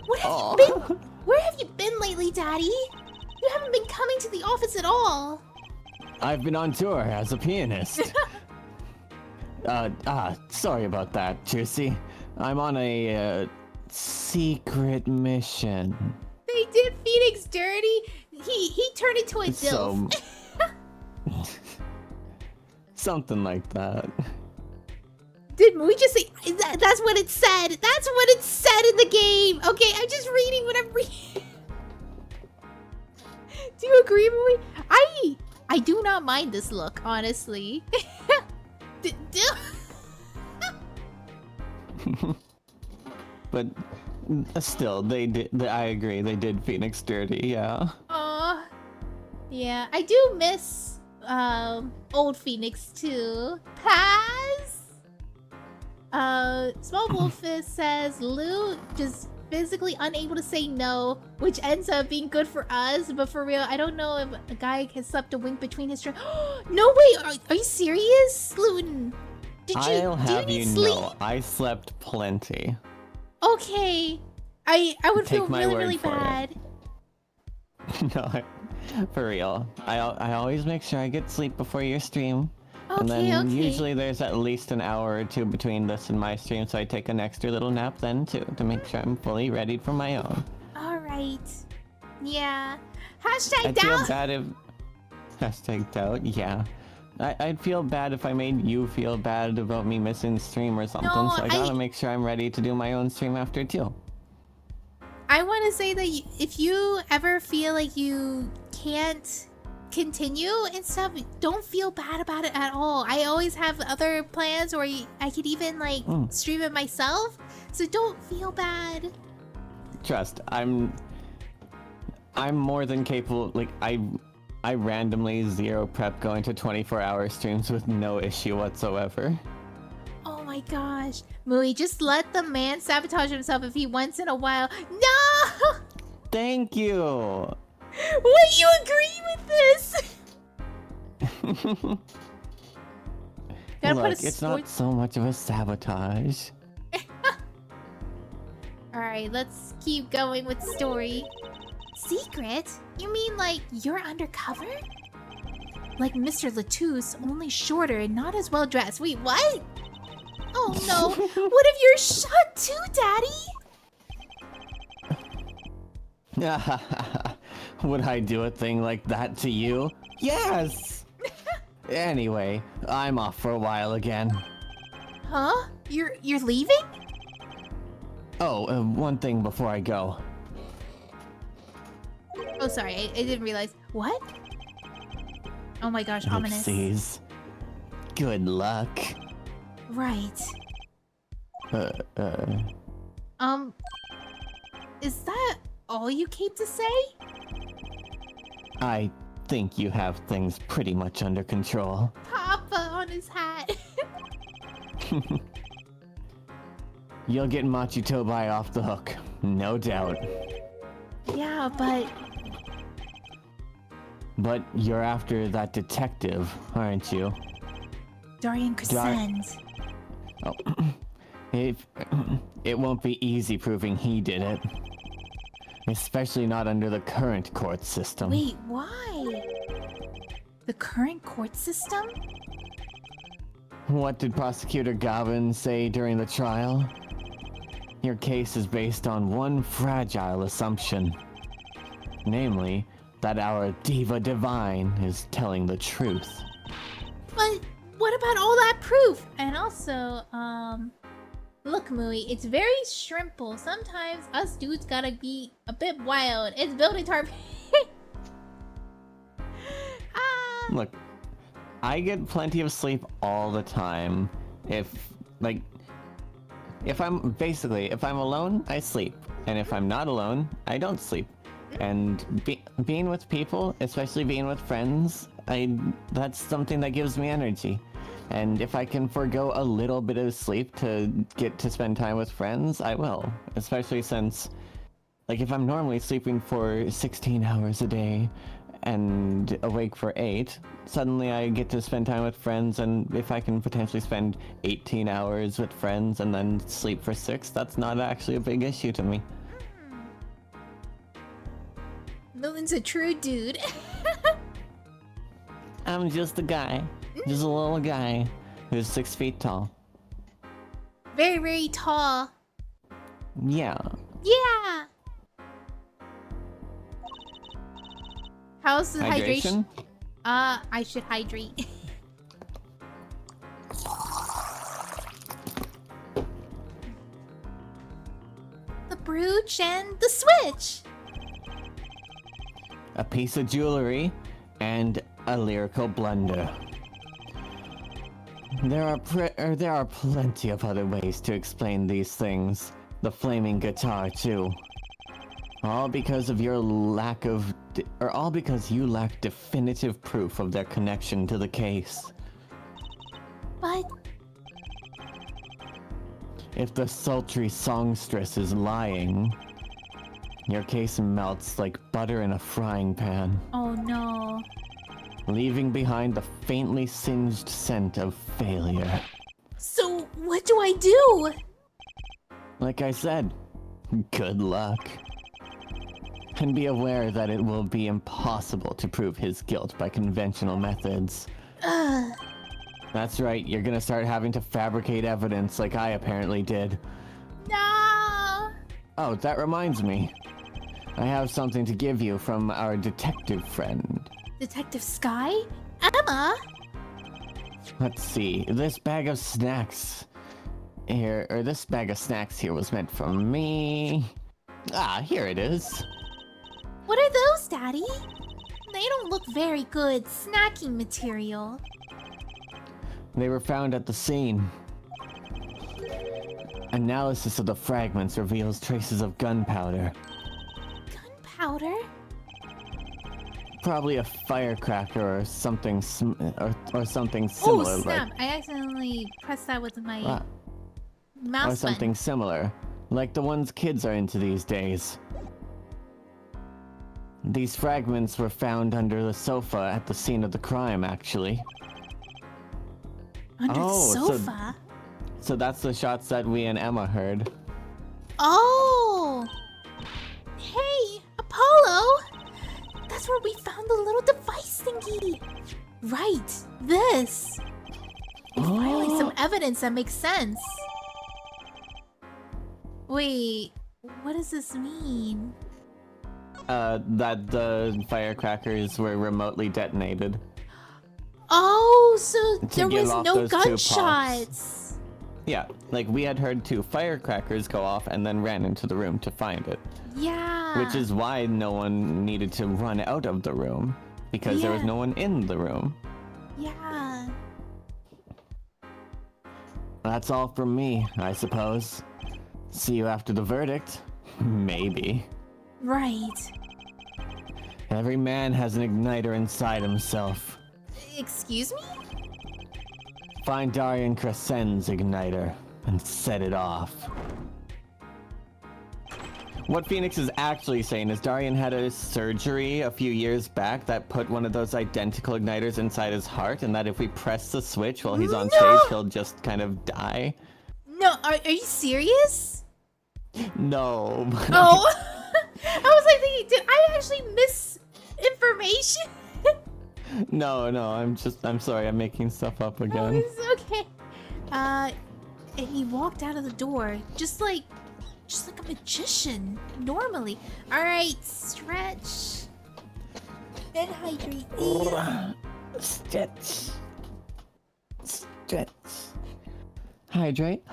What have Aw. you been? Where have you been lately, Daddy? You haven't been coming to the office at all. I've been on tour as a pianist. Sorry about that, Juicy. I'm on a secret mission. They did Phoenix dirty. He turned into a So, dilf. something like that. Didn't we just say that's what it said? That's what it said in the game. Okay, I'm just reading what I'm reading. Do you agree with me? I do not mind this look, honestly. But still, they did. I agree. They did Phoenix dirty. Yeah. Aw. Yeah, I do miss old Phoenix too. Paz. Small Wolf says Lou just physically unable to say no, which ends up being good for us. But for real, I don't know if a guy has slept a wink between his strings. No way! Are you serious, Luton? I'll have need you sleep? know, I slept plenty. Okay. I would Take feel my really, word really for it. bad. No, for real. I always make sure I get sleep before your stream. And Okay, then okay. usually there's at least an hour or two between this and my stream, so I take an extra little nap then too, to make sure I'm fully ready for my own. Alright. Yeah. Hashtag I'd feel down. bad if... Hashtag doubt, yeah. I'd feel bad if I made you feel bad about me missing stream or something, No, so I gotta make sure I'm ready to do my own stream after too. I want to say that if you ever feel like you can't continue and stuff, don't feel bad about it at all. I always have other plans, or I could even like stream it myself, so don't feel bad. Trust, I'm more than capable. Like I randomly zero prep going to 24-hour streams with no issue whatsoever. Oh my gosh, Mui, just let the man sabotage himself if he once in a while. No. Thank you. Would you agree with this? Gotta Look, put a it's not so much of a sabotage. Alright, let's keep going with story. Secret? You mean like you're undercover? Like Mr. Latouche, only shorter and not as well dressed. Wait, what? Oh no, what if you're shot too, Daddy? Would I do a thing like that to you? Yes! Anyway, I'm off for a while again. Huh? You're leaving? Oh, one thing before I go. Oh, sorry, I didn't realize. What? Oh my gosh, ominous. Oopsies. Good luck. Right. Is that all you came to say? I think you have things pretty much under control. Papa on his hat. You'll get Machi Tobai off the hook, no doubt. Yeah, but But you're after that detective, aren't you? Darian Crescent. Oh, it won't be easy proving he did it. Especially not under the current court system. Wait, why? The current court system? What did Prosecutor Gavin say during the trial? Your case is based on one fragile assumption. Namely, that our Diva Divine is telling the truth. But what about all that proof? And also, look, Mui, it's very shrimple. Sometimes us dudes gotta be a bit wild. It's built into our... Look, I get plenty of sleep all the time. If I'm alone, I sleep. And if I'm not alone, I don't sleep. And being with people, especially being with friends, that's something that gives me energy. And if I can forego a little bit of sleep to get to spend time with friends, I will. Especially since, like, if I'm normally sleeping for 16 hours a day and awake for 8, suddenly I get to spend time with friends, and if I can potentially spend 18 hours with friends and then sleep for 6, that's not actually a big issue to me. Moon's a true dude. I'm just a guy. Just a little guy who's 6 feet tall. Very, very tall. Yeah. Yeah! How's the hydration? I should hydrate. The brooch and the switch! A piece of jewelry and a lyrical blunder. There are plenty of other ways to explain these things. The flaming guitar too. All because of your lack of, all because you lack definitive proof of their connection to the case. But if the sultry songstress is lying, your case melts like butter in a frying pan. oh no. Leaving behind the faintly singed scent of failure. So what do I do? Like I said, good luck. And be aware that it will be impossible to prove his guilt by conventional methods. Ugh. That's right, you're gonna start having to fabricate evidence like I apparently did. No! Oh, that reminds me. I have something to give you from our detective friend. Detective Sky? Emma? Let's see, this bag of snacks here, or this bag of snacks here was meant for me. Ah, here it is. What are those, Daddy? They don't look very good snacking material. They were found at the scene. Analysis of the fragments reveals traces of gunpowder. Gunpowder? Probably a firecracker or something or something similar. Oh snap! I accidentally pressed that with my mouse or something button. similar, like the ones kids are into these days. These fragments were found under the sofa at the scene of the crime, actually. Under the Oh, sofa? So that's the shots that we and Emma heard. Oh! Hey, Apollo! That's where we found the little device thingy! Right, this! Finally, some evidence that makes sense. Wait, what does this mean? That the firecrackers were remotely detonated. Oh, so there give was off no those 2 gunshots. Yeah, like we had heard 2 firecrackers go off and then ran into the room to find it. Yeah. Which is why no one needed to run out of the room, because there was no one in the room. Yeah. That's all from me, I suppose. See you after the verdict. Maybe. Right. Every man has an igniter inside himself. Excuse me? Find Darian Crescen's igniter and set it off. What Phoenix is actually saying is Darian had a surgery a few years back that put one of those identical igniters inside his heart, and that if we press the switch while he's on stage, he'll just kind of die. No, are you serious? No. Oh! I was like thinking, did I actually miss information? No, I'm sorry, I'm making stuff up Oh, again. it's okay. And he walked out of the door just like a magician normally. All right, stretch. Then hydrate. Stretch. Hydrate.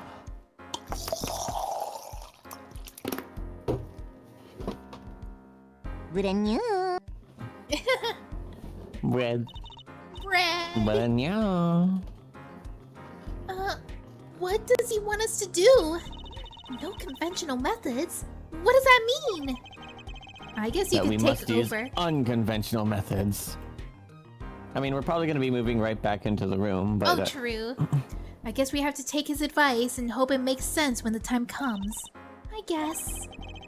Bread. Bread. What does he want us to do? No conventional methods? What does that mean? I guess you That we could must take use over. unconventional methods. I mean, we're probably going to be moving right back into the room, but... Oh, true. I guess we have to take his advice and hope it makes sense when the time comes. I guess.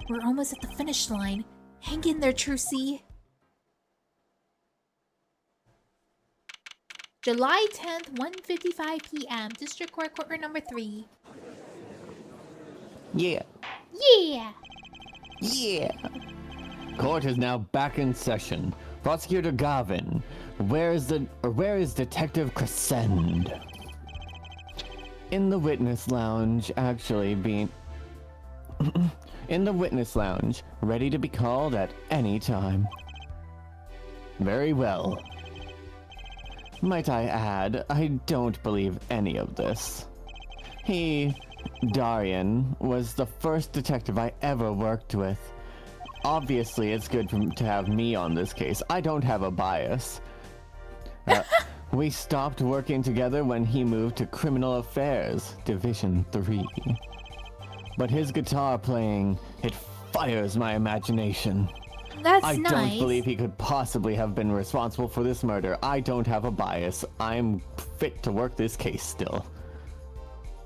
We're almost at the finish line. Hang in there, Trucy. July 10th, 1:55 p.m. District Court, Courtroom number 3. Yeah. Yeah! Court is now back in session. Prosecutor Garvin, where is Detective Crescend? In the witness lounge, in the witness lounge, ready to be called at any time. Very well. Might I add, I don't believe any of this. Darian, was the first detective I ever worked with. Obviously, it's good to have me on this case. I don't have a bias. We stopped working together when he moved to Criminal Affairs, Division 3. But his guitar playing, it fires my imagination. That's I nice. don't believe he could possibly have been responsible for this murder. I don't have a bias. I'm fit to work this case still.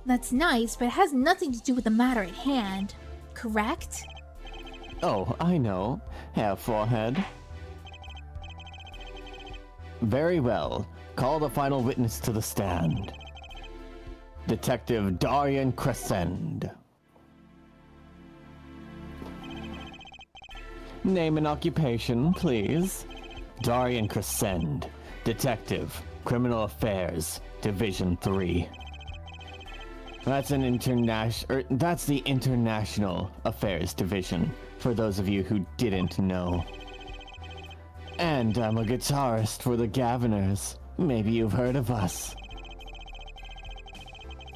That's nice, but it has nothing to do with the matter at hand. Correct? Oh, I know. Have forehead. Very well. Call the final witness to the stand. Detective Darian Crescend. Name and occupation, please. Darian Crescend, Detective, Criminal Affairs, Division 3. That's the International Affairs Division, for those of you who didn't know. And I'm a guitarist for the Gaviners. Maybe you've heard of us.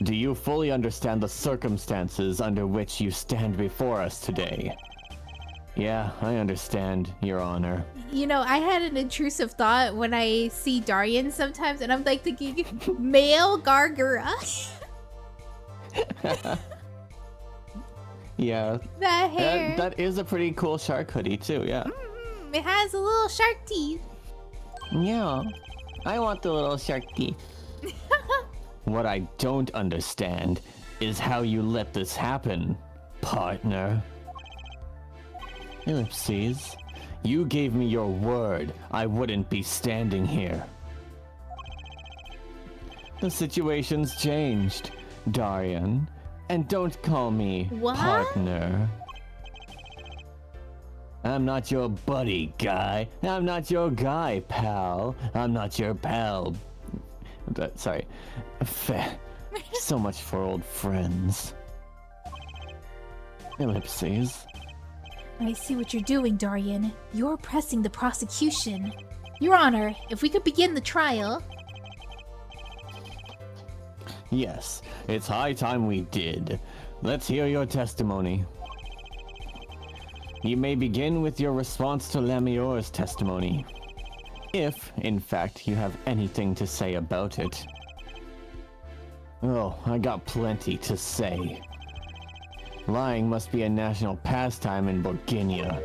Do you fully understand the circumstances under which you stand before us today? Yeah, I understand, Your Honor. You know, I had an intrusive thought when I see Darian sometimes, and I'm like thinking, male Gargura. Yeah. That hair. That is a pretty cool shark hoodie, too, yeah. It has a little shark teeth. Yeah. I want the little shark teeth. What I don't understand is how you let this happen, partner. Ellipses. You gave me your word I wouldn't be standing here. The situation's changed, Darian. And don't call me What? partner. I'm not your buddy, guy. I'm not your guy, pal. I'm not your pal. Sorry. So much for old friends. Ellipses. I see what you're doing, Darian. You're pressing the prosecution. Your Honor, if we could begin the trial. Yes, it's high time we did. Let's hear your testimony. You may begin with your response to Lamior's testimony. If, in fact, you have anything to say about it. Oh, I got plenty to say. Lying must be a national pastime in Borginia.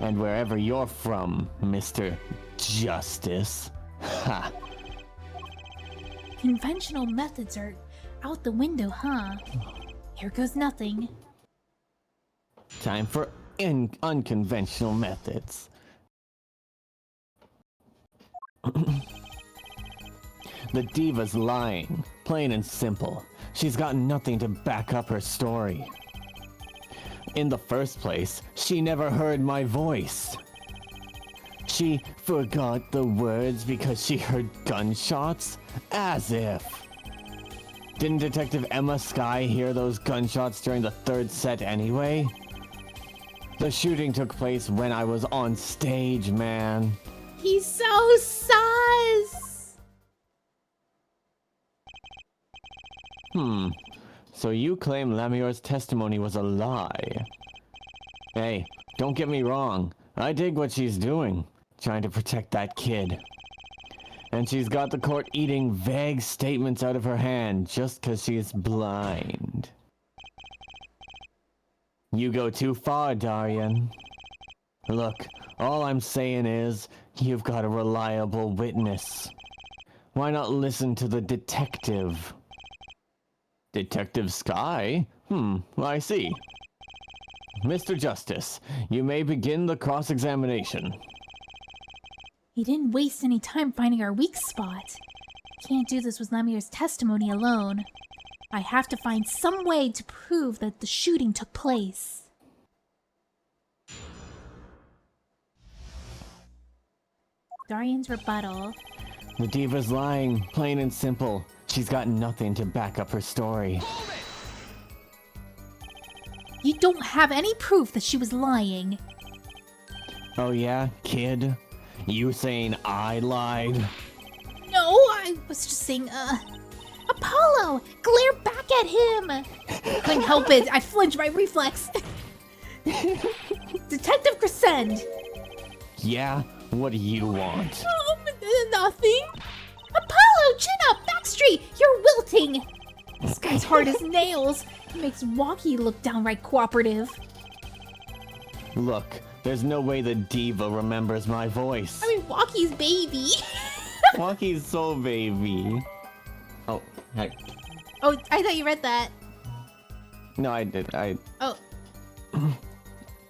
And wherever you're from, Mr. Justice. Ha! Conventional methods are out the window, huh? Here goes nothing. Time for unconventional methods. The diva's lying, plain and simple. She's got nothing to back up her story. In the first place, she never heard my voice. She forgot the words because she heard gunshots? As if. Didn't Detective Emma Skye hear those gunshots during the third set anyway? The shooting took place when I was on stage, man. He's so sus! So you claim Lamior's testimony was a lie? Hey, don't get me wrong. I dig what she's doing, trying to protect that kid. And she's got the court eating vague statements out of her hand just 'cause she's blind. You go too far, Darian. Look, all I'm saying is, you've got a reliable witness. Why not listen to the detective? Detective Skye? I see. Mr. Justice, you may begin the cross-examination. He didn't waste any time finding our weak spot. Can't do this with Lamior's testimony alone. I have to find some way to prove that the shooting took place. Darian's rebuttal. The diva's lying, plain and simple. She's got nothing to back up her story. You don't have any proof that she was lying. Oh yeah, kid? You saying I lied? No, I was just saying, Apollo! Glare back at him! Couldn't help it, I flinched my reflex. Detective Crescend! Yeah? What do you want? Nothing. Apollo, chin up, Backstreet! You're wilting! This guy's hard as nails. He makes Walkie look downright cooperative. Look, there's no way the diva remembers my voice. I mean, Walkie's baby. Walkie's so baby. Oh, hey. Oh, I thought you read that. No, I did. Oh.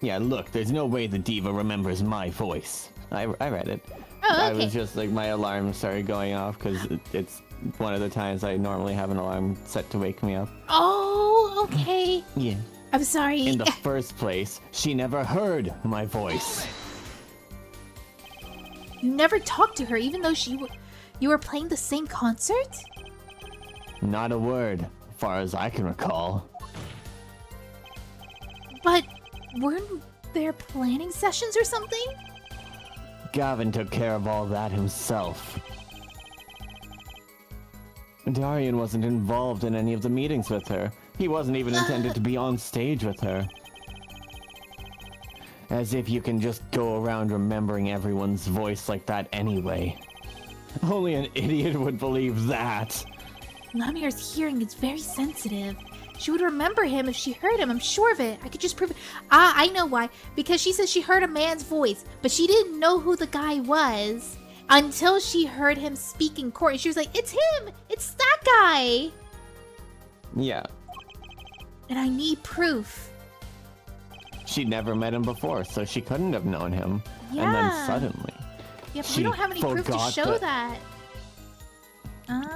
Yeah, look, there's no way the diva remembers my voice. I read it. Oh, okay. I was just like, my alarm started going off because it's one of the times I normally have an alarm set to wake me up. Oh, okay. Yeah. I'm sorry. In the first place, she never heard my voice. You never talked to her even though you were playing the same concert? Not a word, as far as I can recall. But weren't there planning sessions or something? Gavin took care of all that himself. Darian wasn't involved in any of the meetings with her. He wasn't even intended to be on stage with her. As if you can just go around remembering everyone's voice like that anyway. Only an idiot would believe that. Lamior's hearing is very sensitive. She would remember him if she heard him, I'm sure of it. I could just prove it. I know why. Because she says she heard a man's voice, but she didn't know who the guy was until she heard him speak in court. And she was like, it's him! It's that guy! Yeah. And I need proof. She'd never met him before, so she couldn't have known him. Yeah. And then suddenly... Yeah, but we don't have any proof to show that.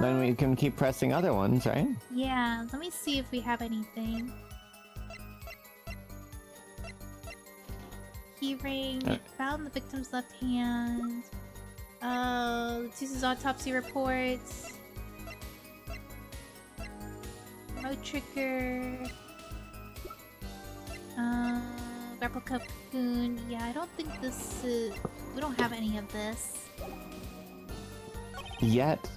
Then we can keep pressing other ones, right? Yeah, let me see if we have anything. Keyring, found the victim's left hand. Letitia's autopsy reports. Remote trigger. Replica cocoon. Yeah, I don't think this is... We don't have any of this. Yet.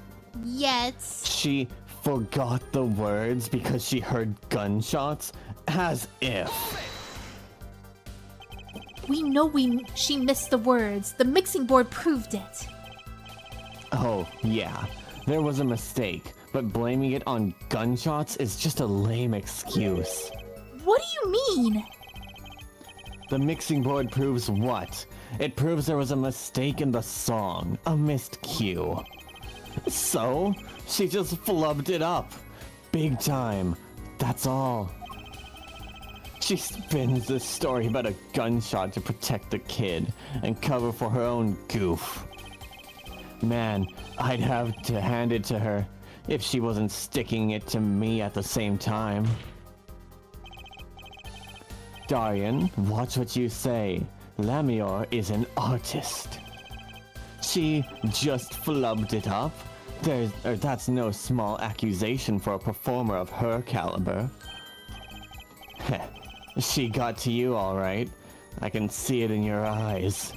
She forgot the words because she heard gunshots? As if. We know she missed the words. The mixing board proved it. Oh, yeah. There was a mistake, but blaming it on gunshots is just a lame excuse. What do you mean? The mixing board proves what? It proves there was a mistake in the song. A missed cue. So, she just flubbed it up. Big time. That's all. She spins this story about a gunshot to protect the kid and cover for her own goof. Man, I'd have to hand it to her if she wasn't sticking it to me at the same time. Darian, watch what you say. Lamior is an artist. She just flubbed it up. That's no small accusation for a performer of her caliber. Heh, she got to you all right. I can see it in your eyes.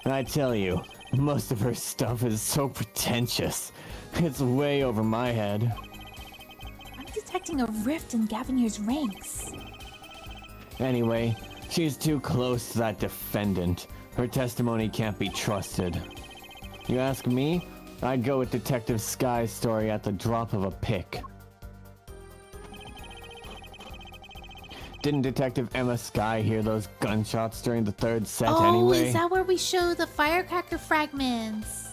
I tell you, most of her stuff is so pretentious. It's way over my head. I'm detecting a rift in Gavinier's ranks. Anyway, she's too close to that defendant. Her testimony can't be trusted. You ask me, I'd go with Detective Sky's story at the drop of a pick. Didn't Detective Emma Sky hear those gunshots during the third set anyway? Oh, is that where we show the firecracker fragments?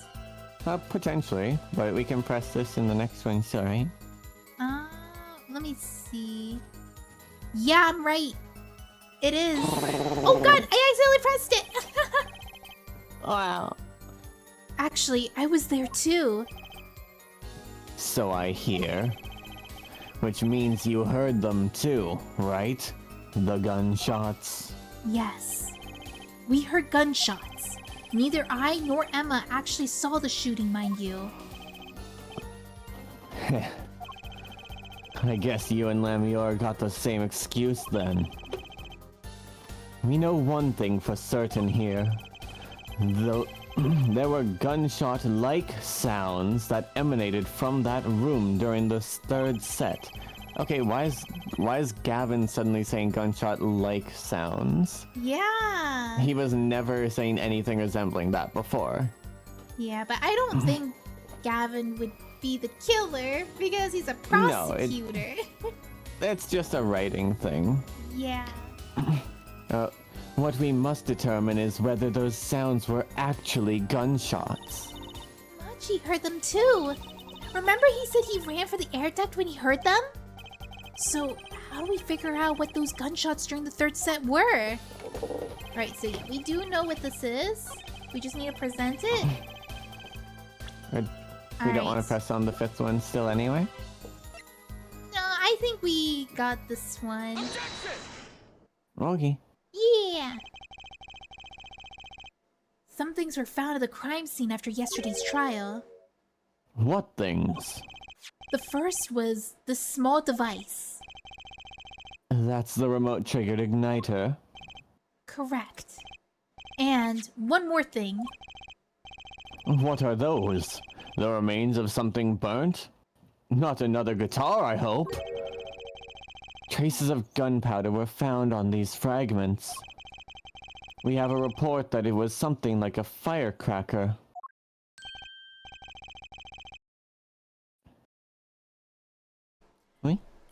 Potentially, but we can press this in the next one, so right? Let me see. Yeah, I'm right. It is. Oh god, I accidentally pressed it! Wow. Actually, I was there too. So I hear. Which means you heard them too, right? The gunshots. Yes. We heard gunshots. Neither I nor Emma actually saw the shooting, mind you. I guess you and Lamior got the same excuse then. We know one thing for certain here. There were gunshot-like sounds that emanated from that room during the third set. Okay, why is Gavin suddenly saying gunshot-like sounds? Yeah. He was never saying anything resembling that before. Yeah, but I don't think Gavin would be the killer because he's a prosecutor. No, it's just a writing thing. Yeah. What we must determine is whether those sounds were actually gunshots. Machi heard them too. Remember he said he ran for the air duct when he heard them? So how do we figure out what those gunshots during the third set were? Right, so yeah, we do know what this is. We just need to present it. We don't want to press on the fifth one still anyway? No, I think we got this one. Okay. Yeah! Some things were found at the crime scene after yesterday's trial. What things? The first was this small device. That's the remote-triggered igniter. Correct. And one more thing. What are those? The remains of something burnt? Not another guitar, I hope. Traces of gunpowder were found on these fragments. We have a report that it was something like a firecracker.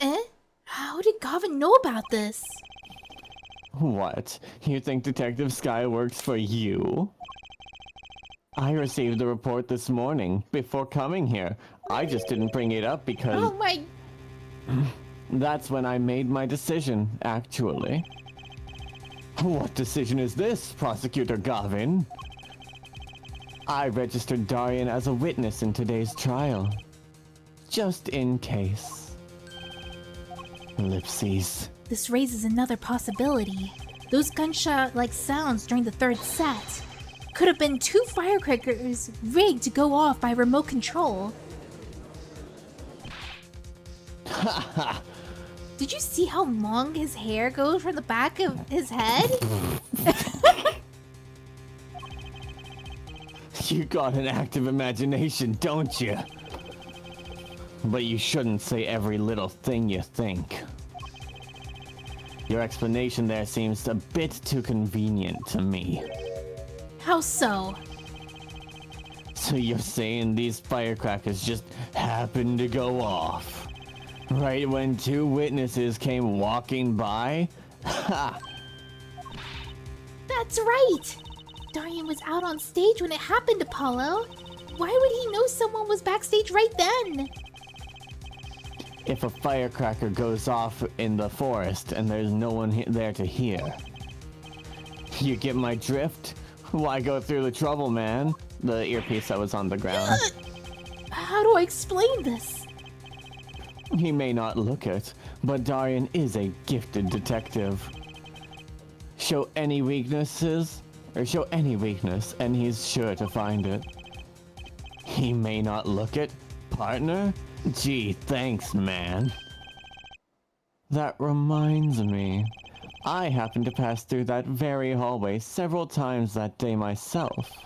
Eh? How did Gavin know about this? What? You think Detective Sky works for you? I received the report this morning, before coming here. I just didn't bring it up because... Oh my... That's when I made my decision, actually. What decision is this, Prosecutor Gavin? I registered Darian as a witness in today's trial. Just in case. Ellipses. This raises another possibility. Those gunshot-like sounds during the third set could have been two firecrackers rigged to go off by remote control. Haha! Did you see how long his hair goes from the back of his head? You got an active imagination, don't you? But you shouldn't say every little thing you think. Your explanation there seems a bit too convenient to me. How so? So you're saying these firecrackers just happened to go off? Right when two witnesses came walking by? Ha! That's right! Darian was out on stage when it happened, Apollo. Why would he know someone was backstage right then? If a firecracker goes off in the forest and there's no one there to hear. You get my drift? Why go through the trouble, man? The earpiece that was on the ground. How do I explain this? He may not look it, but Darian is a gifted detective. show any weaknesses, or show any weakness, and he's sure to find it. He may not look it, partner? Gee, thanks, man. That reminds me. I happened to pass through that very hallway several times that day myself.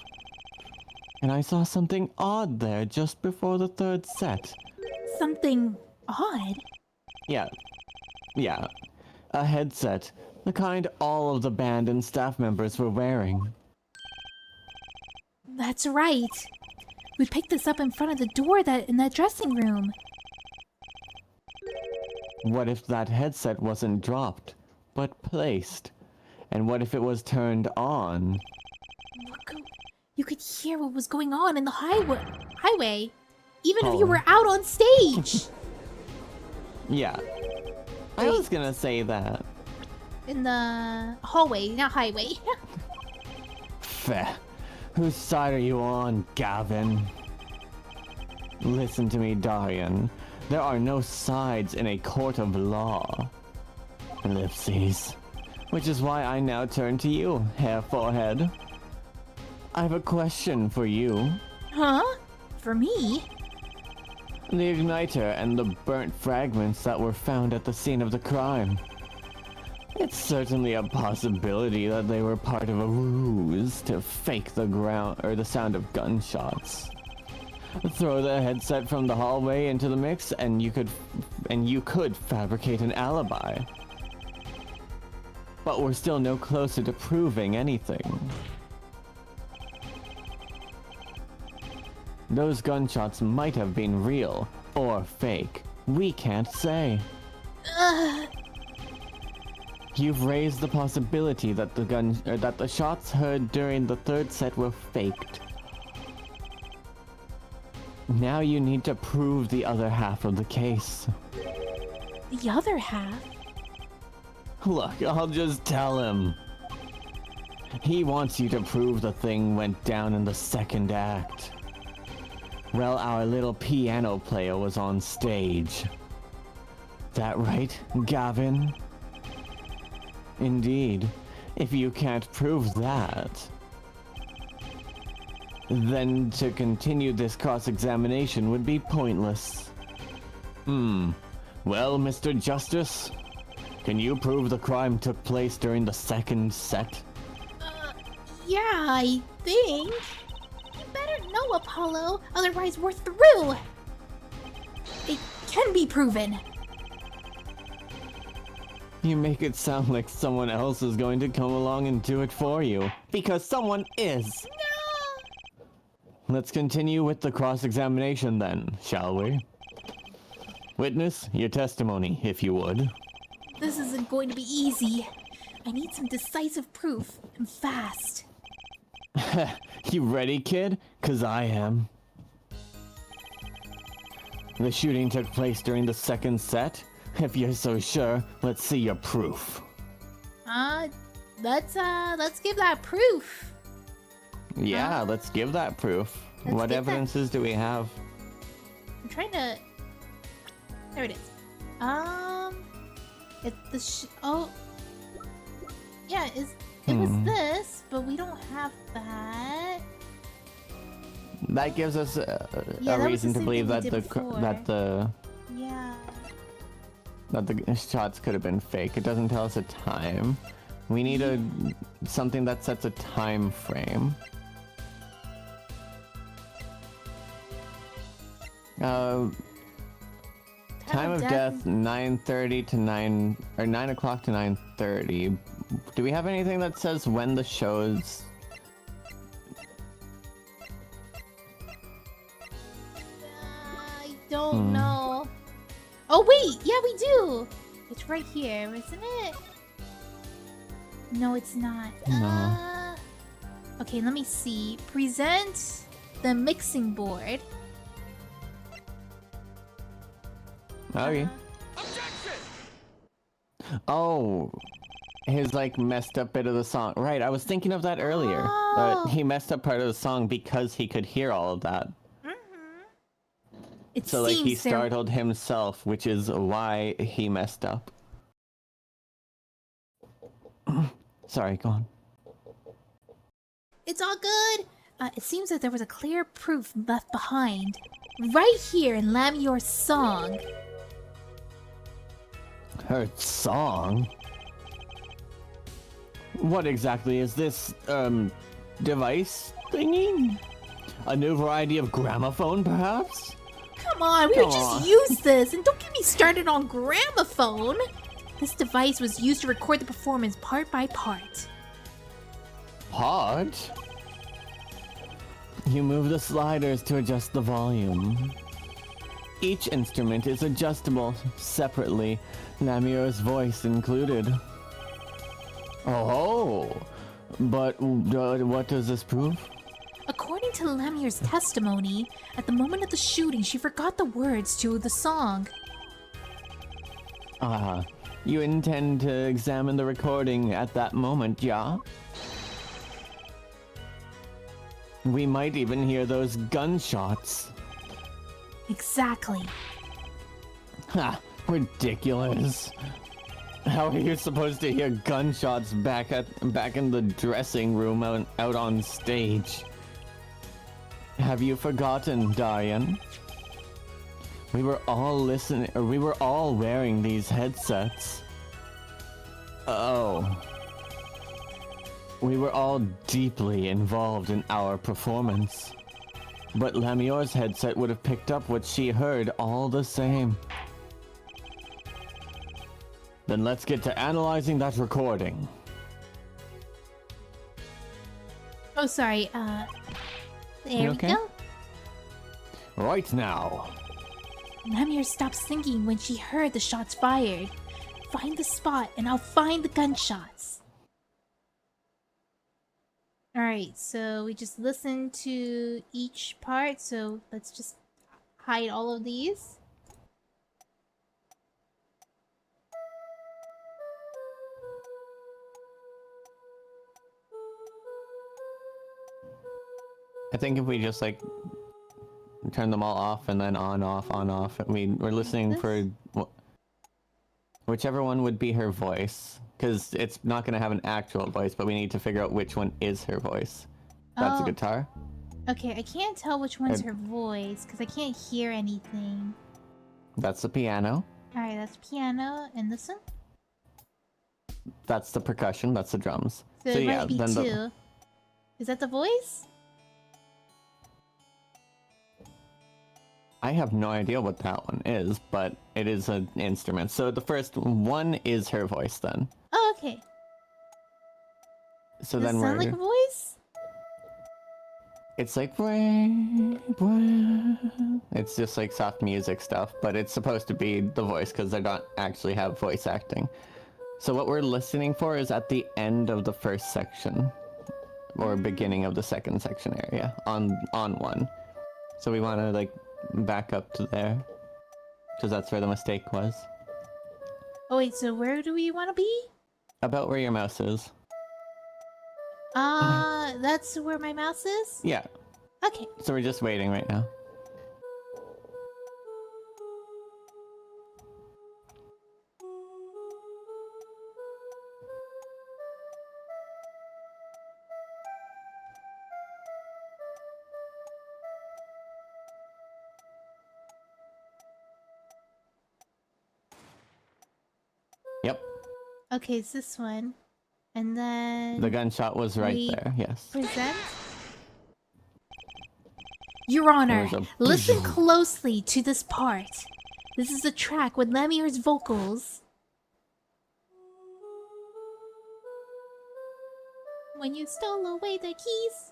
And I saw something odd there just before the third set. Something odd? Yeah. A headset. The kind all of the band and staff members were wearing. That's right. We picked this up in front of the door in that dressing room. What if that headset wasn't dropped, but placed? And what if it was turned on? You could hear what was going on in the highway, even if you Oh. were out on stage. Yeah. I was gonna say that. In the hallway, not highway. Feh. Whose side are you on, Gavin? Listen to me, Darian. There are no sides in a court of law. Ellipses. Which is why I now turn to you, Hair Forehead. I have a question for you. Huh? For me? The igniter and the burnt fragments that were found at the scene of the crime. It's certainly a possibility that they were part of a ruse to fake the sound of gunshots. Throw the headset from the hallway into the mix and you could fabricate an alibi. But we're still no closer to proving anything. Those gunshots might have been real or fake. We can't say. You've raised the possibility that the shots heard during the third set were faked. Now you need to prove the other half of the case. The other half? Look, I'll just tell him. He wants you to prove the thing went down in the second act. Well, our little piano player was on stage. That right, Gavin? Indeed. If you can't prove that, then to continue this cross-examination would be pointless. Well, Mr. Justice, can you prove the crime took place during the second set? Yeah, I think. You better know, Apollo, otherwise we're through. It can be proven. You make it sound like someone else is going to come along and do it for you. Because someone is! No! Let's continue with the cross-examination then, shall we? Witness, your testimony, if you would. This isn't going to be easy. I need some decisive proof, and fast. You ready, kid? 'Cause I am. The shooting took place during the second set? If you're so sure, let's see your proof. Let's give that proof. Yeah, let's give that proof. Let's What get evidences do we have? I'm trying to... There it is. It's the oh... Yeah, it was this, but we don't have that. That gives us a that was reason the to same believe thing we that did before. Yeah. that the shots could have been fake. It doesn't tell us a time. We need something that sets a time frame. Time of death 9:30 to 9 or 9 o'clock to 9:30. Do we have anything that says when the shows? I don't know. Oh wait, yeah we do. It's right here, isn't it? No, it's not. No. Okay, let me see. Present the mixing board. Okay. Oh, his like messed up bit of the song. Right, I was thinking of that earlier. Oh. He messed up part of the song because he could hear all of that. It So like he seems there- startled himself, which is why he messed up. Sorry, go on. It's all good. It seems that there was a clear proof left behind, right here in Lamior's song. Her song? What exactly is this, device thingy? A new variety of gramophone, perhaps? Come on, we just used this, and don't get me started on gramophone. This device was used to record the performance part by part. Part? You move the sliders to adjust the volume. Each instrument is adjustable separately, Lamior's voice included. Oh, but what does this prove? According to Lamior's testimony, at the moment of the shooting, she forgot the words to the song. You intend to examine the recording at that moment, yeah? We might even hear those gunshots. Exactly. Ha! Ridiculous. How are you supposed to hear gunshots back in the dressing room out on stage? Have you forgotten, Diane? We were all wearing these headsets. Oh. We were all deeply involved in our performance. But Lamior's headset would have picked up what she heard all the same. Then let's get to analyzing that recording. Oh, sorry, there we go. Right now. Lamior stopped singing when she heard the shots fired. Find the spot and I'll find the gunshots. Alright, so we just listened to each part, so let's just hide all of these. I think if we just like turn them all off and then on off, we're listening for whichever one would be her voice, because it's not going to have an actual voice, but we need to figure out which one is her voice. That's a guitar. Okay, I can't tell which one's her voice because I can't hear anything. That's the piano. Alright, that's piano, and this one? That's the percussion. That's the drums. So it might be two. Is that the voice? I have no idea what that one is, but it is an instrument. So the first one is her voice then. Oh, okay. So Does then it sound like a voice? It's like it's just like soft music stuff, but it's supposed to be the voice because they don't actually have voice acting. So what we're listening for is at the end of the first section or beginning of the second section area on one. So we want to like back up to there because that's where the mistake was. Oh wait, so where do we want to be? About where your mouse is. That's where my mouse is? Yeah. Okay. So we're just waiting right now. Yep. Okay, it's this one. And then... The gunshot was right there, yes. Present? Your Honor, listen closely to this part. This is the track with Lamior's vocals. When you stole away the keys.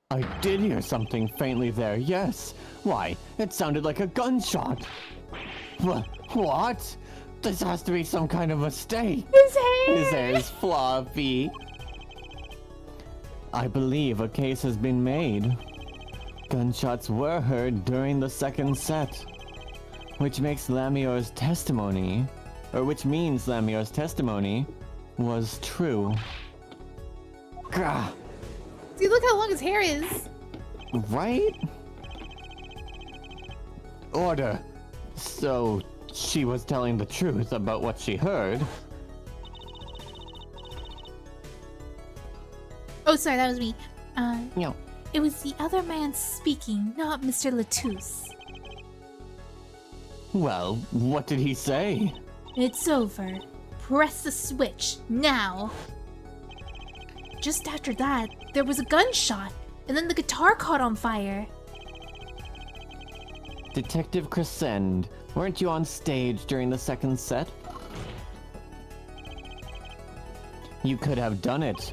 I did hear something faintly there, yes. Why, it sounded like a gunshot. What? This has to be some kind of mistake. His hair! His hair is fluffy. I believe a case has been made. Gunshots were heard during the second set, which means Lamior's testimony was true. Gah, See, look how long his hair is. right? Order. So, she was telling the truth about what she heard. Oh, sorry, that was me. No. It was the other man speaking, not Mr. Latouche. Well, what did he say? It's over. Press the switch, now. Just after that, there was a gunshot, and then the guitar caught on fire. Detective Crescend, weren't you on stage during the second set? You could have done it.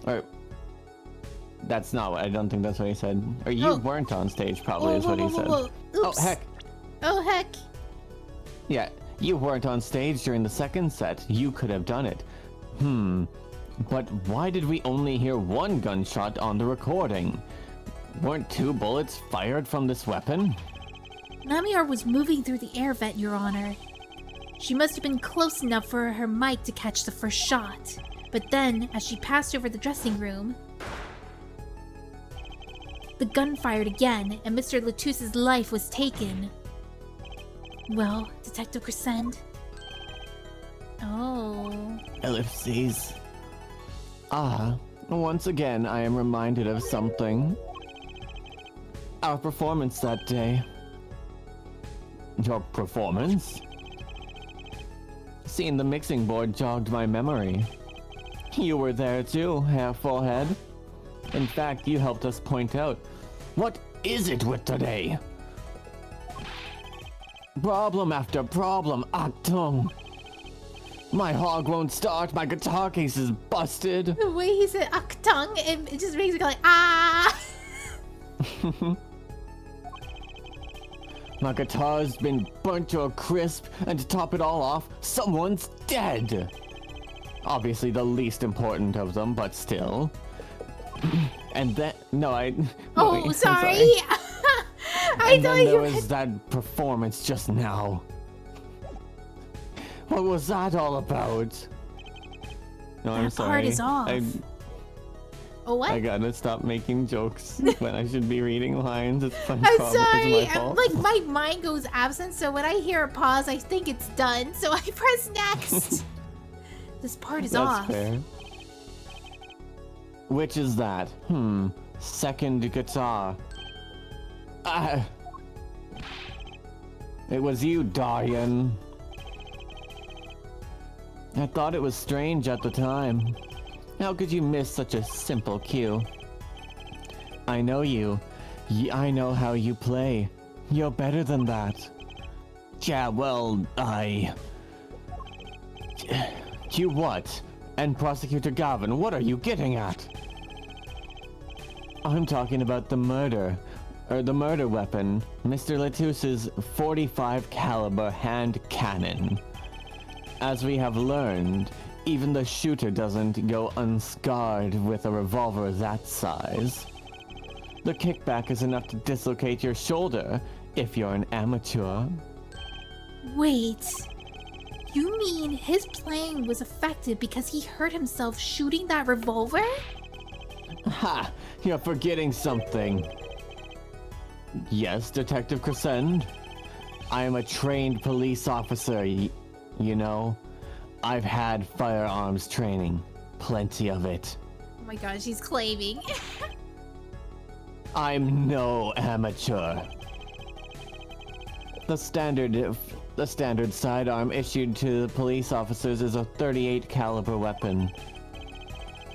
Or... That's not what... I don't think that's what he said. Or you weren't on stage, probably, is what he said. Oops. Oh, heck. Oh, heck. Yeah, you weren't on stage during the second set. You could have done it. But why did we only hear one gunshot on the recording? Weren't 2 bullets fired from this weapon? Namiar was moving through the air vent, Your Honor. She must have been close enough for her mic to catch the first shot. But then, as she passed over the dressing room, the gun fired again, and Mr. Latouche's life was taken. Well, Detective Crescend. Oh. Ellipses. Once again I am reminded of something. Our performance that day. Your performance? Seeing the mixing board jogged my memory. You were there too, hair full head. In fact, you helped us point out. What is it with today? Problem after problem, Achtung. My hog won't start, my guitar case is busted. The way he said Achtung, it just makes me go like, ah! My guitar's been burnt to a crisp, and to top it all off, someone's dead. Obviously the least important of them, but still. And then, no, Oh, wait, sorry. I and thought then there you was that performance just now. What was that all about? No, I'm That sorry. part is off. Oh, what? I gotta stop making jokes when I should be reading lines. It's I'm SpongeBob. sorry. It's my fault. Like, my mind goes absent, so when I hear a pause, I think it's done, so I press next. This part is off. That's fair. Which is that? Second guitar. It was you, Darian. I thought it was strange at the time. How could you miss such a simple cue? I know you. I know how you play. You're better than that. Yeah, well, You what? And Prosecutor Gavin, what are you getting at? I'm talking about the murder. Or the murder weapon. Mr. Latouche's .45 caliber hand cannon. As we have learned, even the shooter doesn't go unscarred with a revolver that size. The kickback is enough to dislocate your shoulder if you're an amateur. Wait. You mean his playing was affected because he hurt himself shooting that revolver? Ha! You're forgetting something. Yes, Detective Crescend. I am a trained police officer, you know. I've had firearms training. Plenty of it. Oh my gosh, he's claiming. I'm no amateur. The standard sidearm issued to the police officers is a .38 caliber weapon.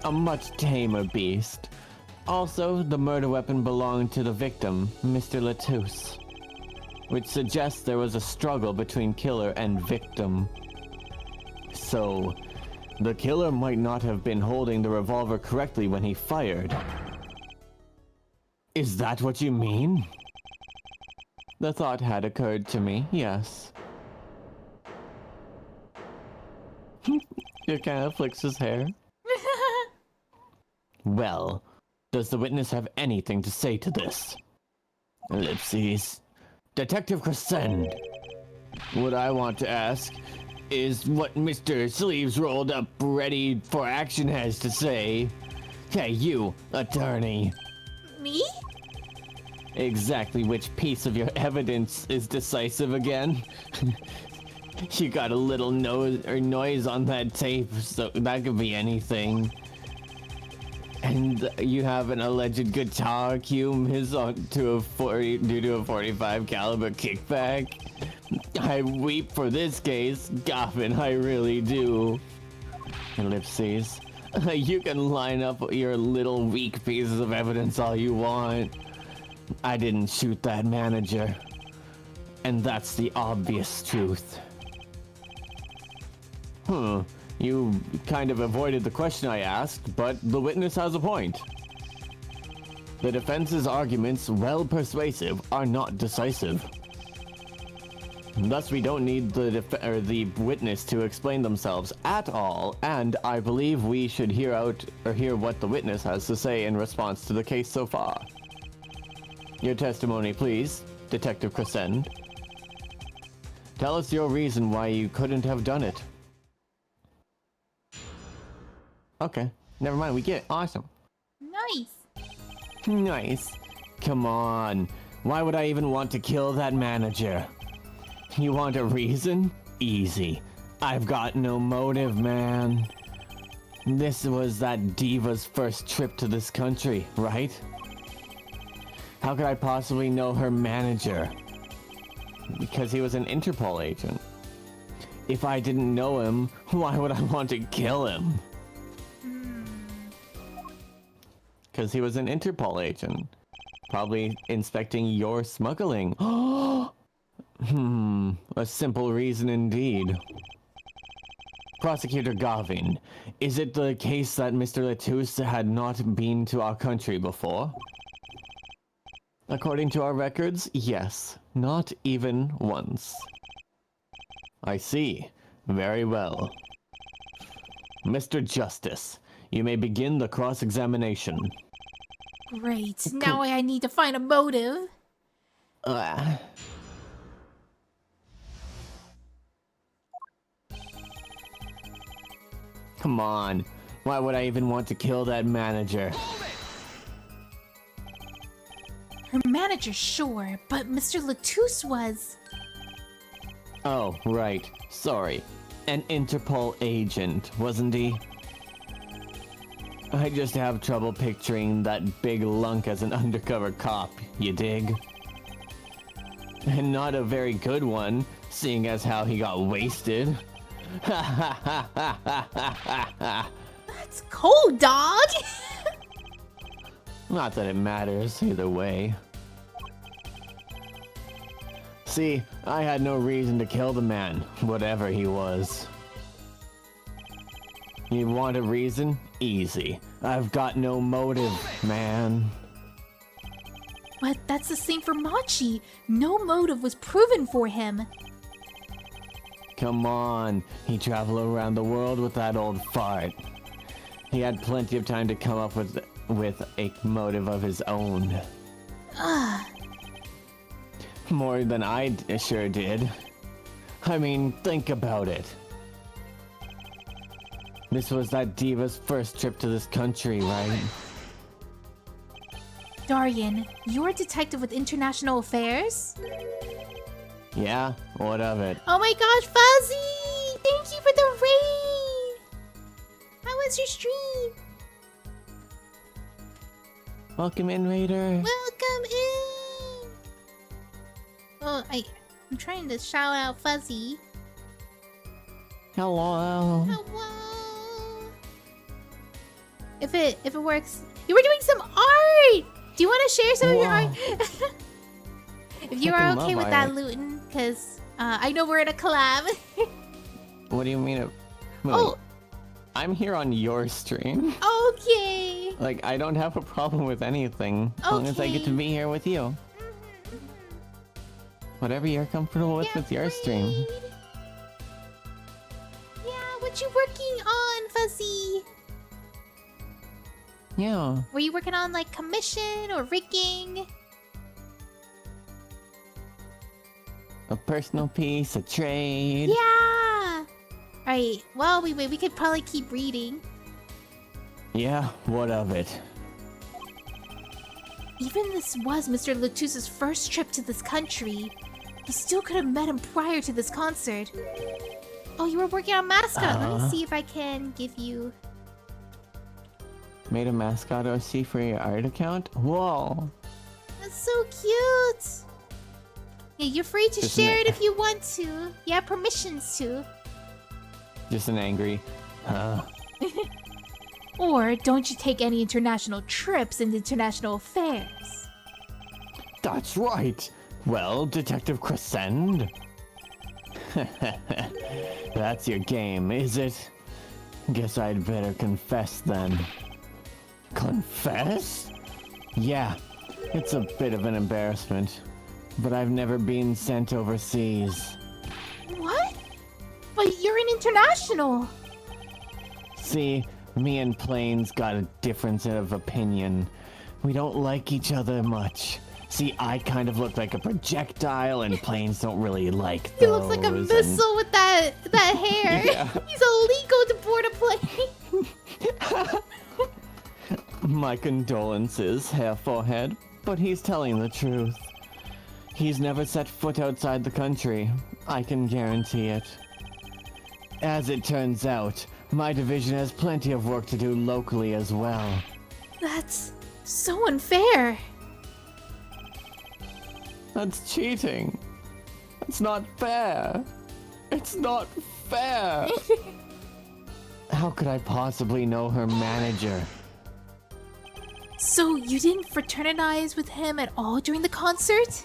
A much tamer beast. Also, the murder weapon belonged to the victim, Mr. Latouche, which suggests there was a struggle between killer and victim. So, the killer might not have been holding the revolver correctly when he fired. Is that what you mean? The thought had occurred to me, yes. He kind of flicks his hair. Well, does the witness have anything to say to this? Ellipses. Detective Crescend, what I want to ask is what Mr. Sleeves Rolled Up Ready for Action has to say. Hey, you, attorney. Me? Exactly which piece of your evidence is decisive again? You got a little noise on that tape, so that could be anything. And you have an alleged guitar cue missed due to a 45 caliber kickback. I weep for this case, Goffin, I really do. Ellipses. You can line up your little weak pieces of evidence all you want. I didn't shoot that manager. And that's the obvious truth. You kind of avoided the question I asked, but the witness has a point. The defense's arguments, while persuasive, are not decisive. Thus, we don't need the witness to explain themselves at all, and I believe we should hear what the witness has to say in response to the case so far. Your testimony, please, Detective Crescend. Tell us your reason why you couldn't have done it. Okay, never mind, we get it. Awesome. Nice. Nice. Come on. Why would I even want to kill that manager? You want a reason? Easy. I've got no motive, man. This was that diva's first trip to this country, right? How could I possibly know her manager? Because he was an Interpol agent. If I didn't know him, why would I want to kill him? Because he was an Interpol agent. Probably inspecting your smuggling. A simple reason indeed. Prosecutor Gavin, is it the case that Mr. Latouche had not been to our country before? According to our records, yes. Not even once. I see. Very well. Mr. Justice, you may begin the cross-examination. Great. Now I need to find a motive. Come on. Why would I even want to kill that manager? Her manager, sure, but Mr. Latouche was... Oh, right. Sorry. An Interpol agent, wasn't he? I just have trouble picturing that big lunk as an undercover cop, you dig? And not a very good one, seeing as how he got wasted. That's cold, dog! Not that it matters, either way. See, I had no reason to kill the man, whatever he was. You want a reason? Easy. I've got no motive, man. But that's the same for Machi. No motive was proven for him. Come on, he traveled around the world with that old fart. He had plenty of time to come up with a motive of his own. More than I sure did. I mean, think about it. This was that diva's first trip to this country, right? Darian, you're a detective with international affairs? Yeah, what of it? Oh my gosh, Fuzzy! Thank you for the raid! How was your stream? Welcome in, Raider. Welcome in! Oh, I'm trying to shout out Fuzzy. Hello. Hello! If it works... You were doing some art! Do you want to share some of your art? If you're Fucking okay love with that, art. Luton, because I know we're in a collab. What do you mean? Oh. I'm here on your stream. Okay. Like, I don't have a problem with anything, as long as I get to Okay. be here with you. Whatever you're comfortable with your stream. Great. Yeah, what you working on, Fuzzy? Yeah. Were you working on like commission or rigging? A personal piece, a trade. Yeah. Alright, well, we could probably keep reading. Yeah, what of it? Even this was Mr. Latus's first trip to this country. You still could have met him prior to this concert. Oh, you were working on mascot. Let me see if I can give you... Made a mascot OC for your art account? Whoa! That's so cute! Yeah, you're free to Just share it if you want to. You have permissions to. Just an angry, huh? Or don't you take any international trips and international affairs? That's right! Well, Detective Crescend? That's your game, is it? Guess I'd better confess then. Confess? Yeah, it's a bit of an embarrassment, but I've never been sent overseas. What? But you're an international! See, me and Plains got a difference of opinion. We don't like each other much. See, I kind of look like a projectile, and Plains don't really like He those. looks like a missile with that hair. Yeah. He's illegal to board a plane. My condolences, Hair Forehead, but he's telling the truth. He's never set foot outside the country. I can guarantee it. As it turns out, my division has plenty of work to do locally as well. That's so unfair. That's cheating. It's not fair. It's not fair. How could I possibly know her manager? So you didn't fraternize with him at all during the concert?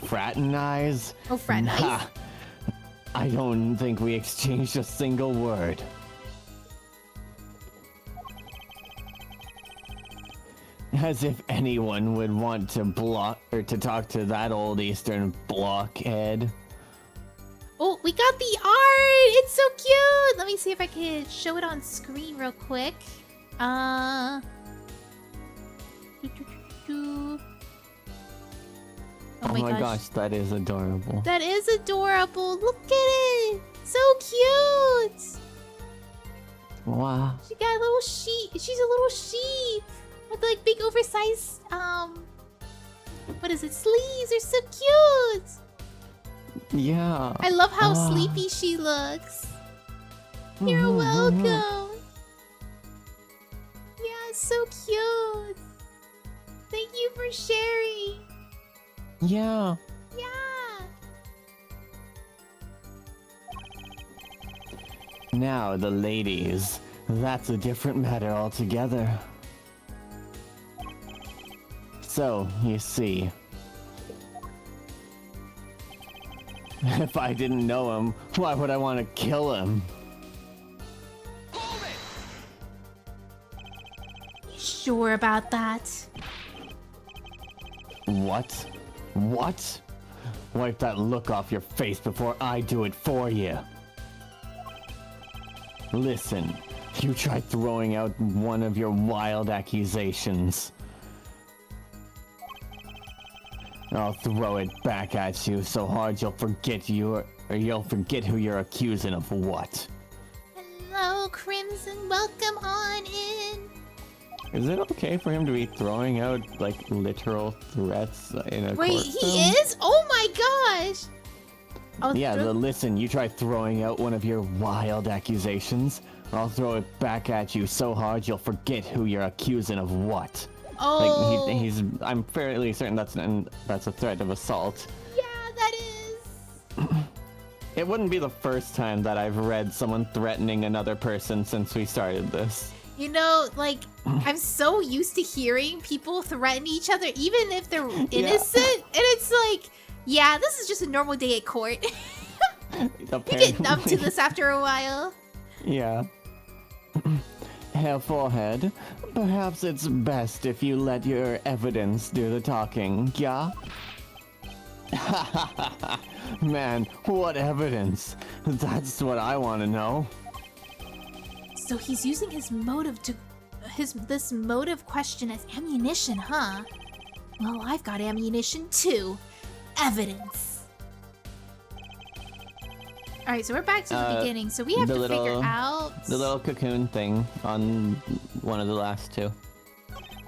Fraternize? Oh, fraternize? Nah. I don't think we exchanged a single word. As if anyone would want to talk to that old Eastern blockhead. Oh, we got the art! It's so cute! Let me see if I can show it on screen real quick. Oh my gosh, that is adorable. That is adorable. Look at it. So cute. Wow. She got a little sheep. She's a little sheep with like big oversized what is it? Sleeves are so cute. Yeah. I love how sleepy she looks. You're welcome. Yeah, it's so cute. Thank you for sharing. Yeah. Yeah. Now the ladies. That's a different matter altogether. So, you see. If I didn't know him, why would I want to kill him? You sure about that? What? What? Wipe that look off your face before I do it for you. Listen, you try throwing out one of your wild accusations. I'll throw it back at you so hard you'll forget who you're accusing of what. Hello, Crimson. Welcome on in. Is it okay for him to be throwing out, like, literal threats in a Wait, courtroom? he is? Oh my gosh! Listen, you try throwing out one of your wild accusations, or I'll throw it back at you so hard you'll forget who you're accusing of what. Oh. Like, I'm fairly certain that's a threat of assault. Yeah, that is. It wouldn't be the first time that I've read someone threatening another person since we started this. You know, like, I'm so used to hearing people threaten each other, even if they're innocent. And it's like, yeah, this is just a normal day at court. You get numb to this after a while. Yeah. Hair Forehead, perhaps it's best if you let your evidence do the talking, yeah? Man, what evidence? That's what I want to know. So he's using his motive this motive question as ammunition, huh? Well, I've got ammunition too. Evidence. All right, so we're back to the beginning. So we have to figure out the little cocoon thing on one of the last two.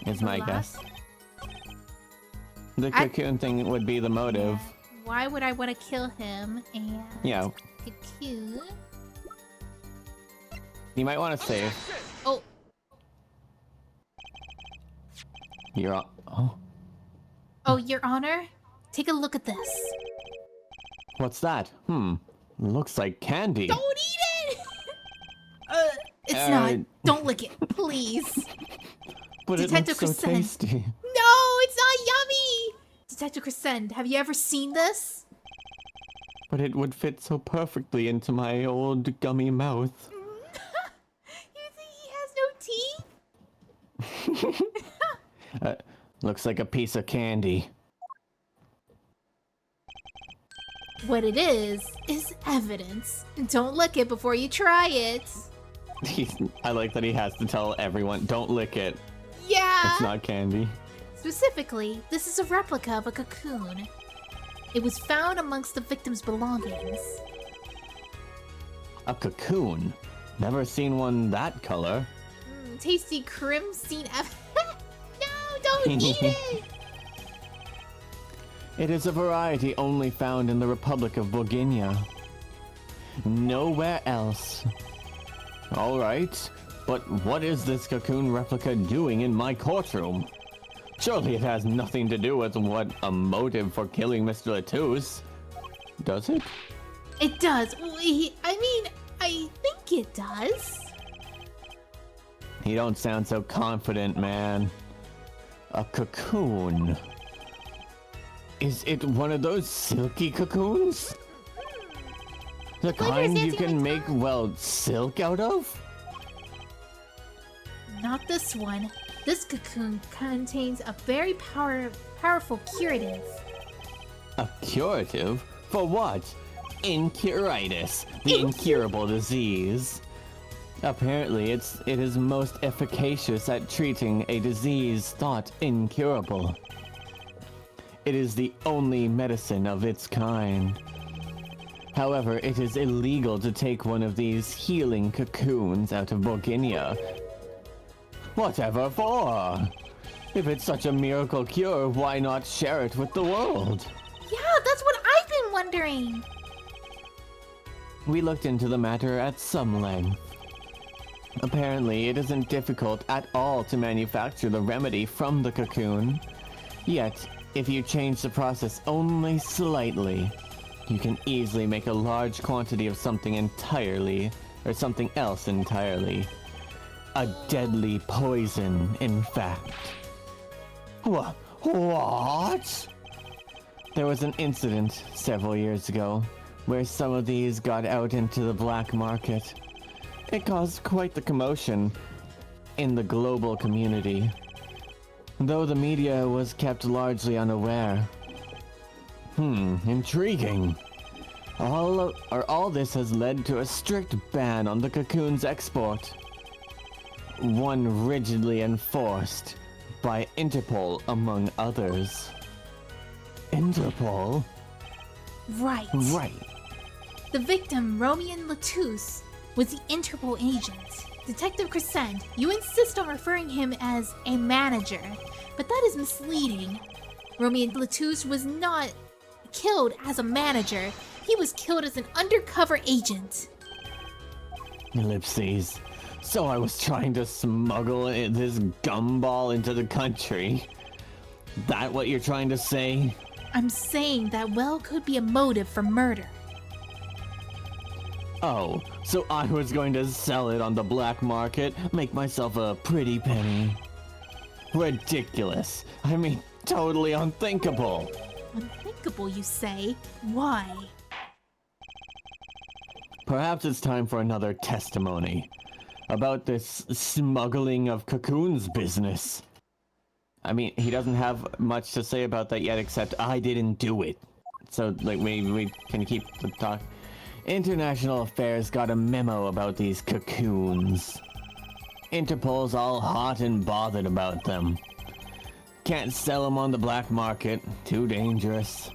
Is my guess. The cocoon thing would be the motive. Yeah. Why would I want to kill him? And yeah, cocoon. You might want to save. Oh. Oh, Your Honor, take a look at this. What's that? Looks like candy. Don't eat it! It's not. Don't lick it, please. But Detective it looks so Crescent. tasty. No, it's not yummy! Detective Crescent, have you ever seen this? But it would fit so perfectly into my old gummy mouth. You think he has no teeth? Looks like a piece of candy. What it is evidence. Don't lick it before you try it. I like that he has to tell everyone, don't lick it. Yeah. It's not candy. Specifically, this is a replica of a cocoon. It was found amongst the victim's belongings. A cocoon? Never seen one that color. Tasty crimson. No, don't eat it! It is a variety only found in the Republic of Boginia. Nowhere else. Alright, but what is this cocoon replica doing in my courtroom? Surely it has nothing to do with a motive for killing Mr. Latouche. Does it? It does. I think it does. You don't sound so confident, man. A cocoon. Is it one of those silky cocoons? The kind you can make, well, silk out of? Not this one. This cocoon contains a very powerful curative. A curative? For what? Incuritis, the incurable disease. Apparently, it is most efficacious at treating a disease thought incurable. It is the only medicine of its kind. However, it is illegal to take one of these healing cocoons out of Boginia. Whatever for? If it's such a miracle cure, why not share it with the world? Yeah, that's what I've been wondering. We looked into the matter at some length. Apparently, it isn't difficult at all to manufacture the remedy from the cocoon. Yet, if you change the process only slightly, you can easily make a large quantity of something else entirely. A deadly poison, in fact. What? There was an incident several years ago where some of these got out into the black market. It caused quite the commotion in the global community, though the media was kept largely unaware. Intriguing. All this has led to a strict ban on the cocoon's export. One rigidly enforced by Interpol, among others. Interpol? Right. The victim, Romian Latouche, was the Interpol agent. Detective Crescent, you insist on referring him as a manager, but that is misleading. Romian Latouche was not killed as a manager. He was killed as an undercover agent. Ellipses. So I was trying to smuggle this gumball into the country. That what you're trying to say? I'm saying that could be a motive for murder. Oh, so I was going to sell it on the black market, make myself a pretty penny. Ridiculous. I mean, totally unthinkable. Unthinkable, you say? Why? Perhaps it's time for another testimony about this smuggling of cocoons business. I mean, he doesn't have much to say about that yet, except I didn't do it. So, like, we can keep the talk. International Affairs got a memo about these cocoons. Interpol's all hot and bothered about them. Can't sell them on the black market. Too dangerous.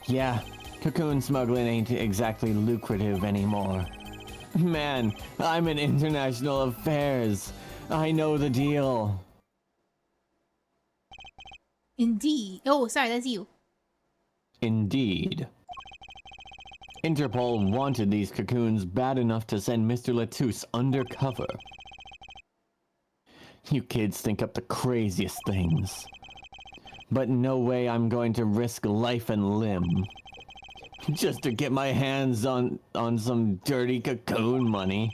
Yeah, Cocoon smuggling ain't exactly lucrative anymore. Man, I'm in international affairs. I know the deal. Indeed. Oh, sorry, that's you. Indeed. Interpol wanted these cocoons bad enough to send Mr. Latouche undercover. You kids think up the craziest things. But no way I'm going to risk life and limb just to get my hands on some dirty cocoon money.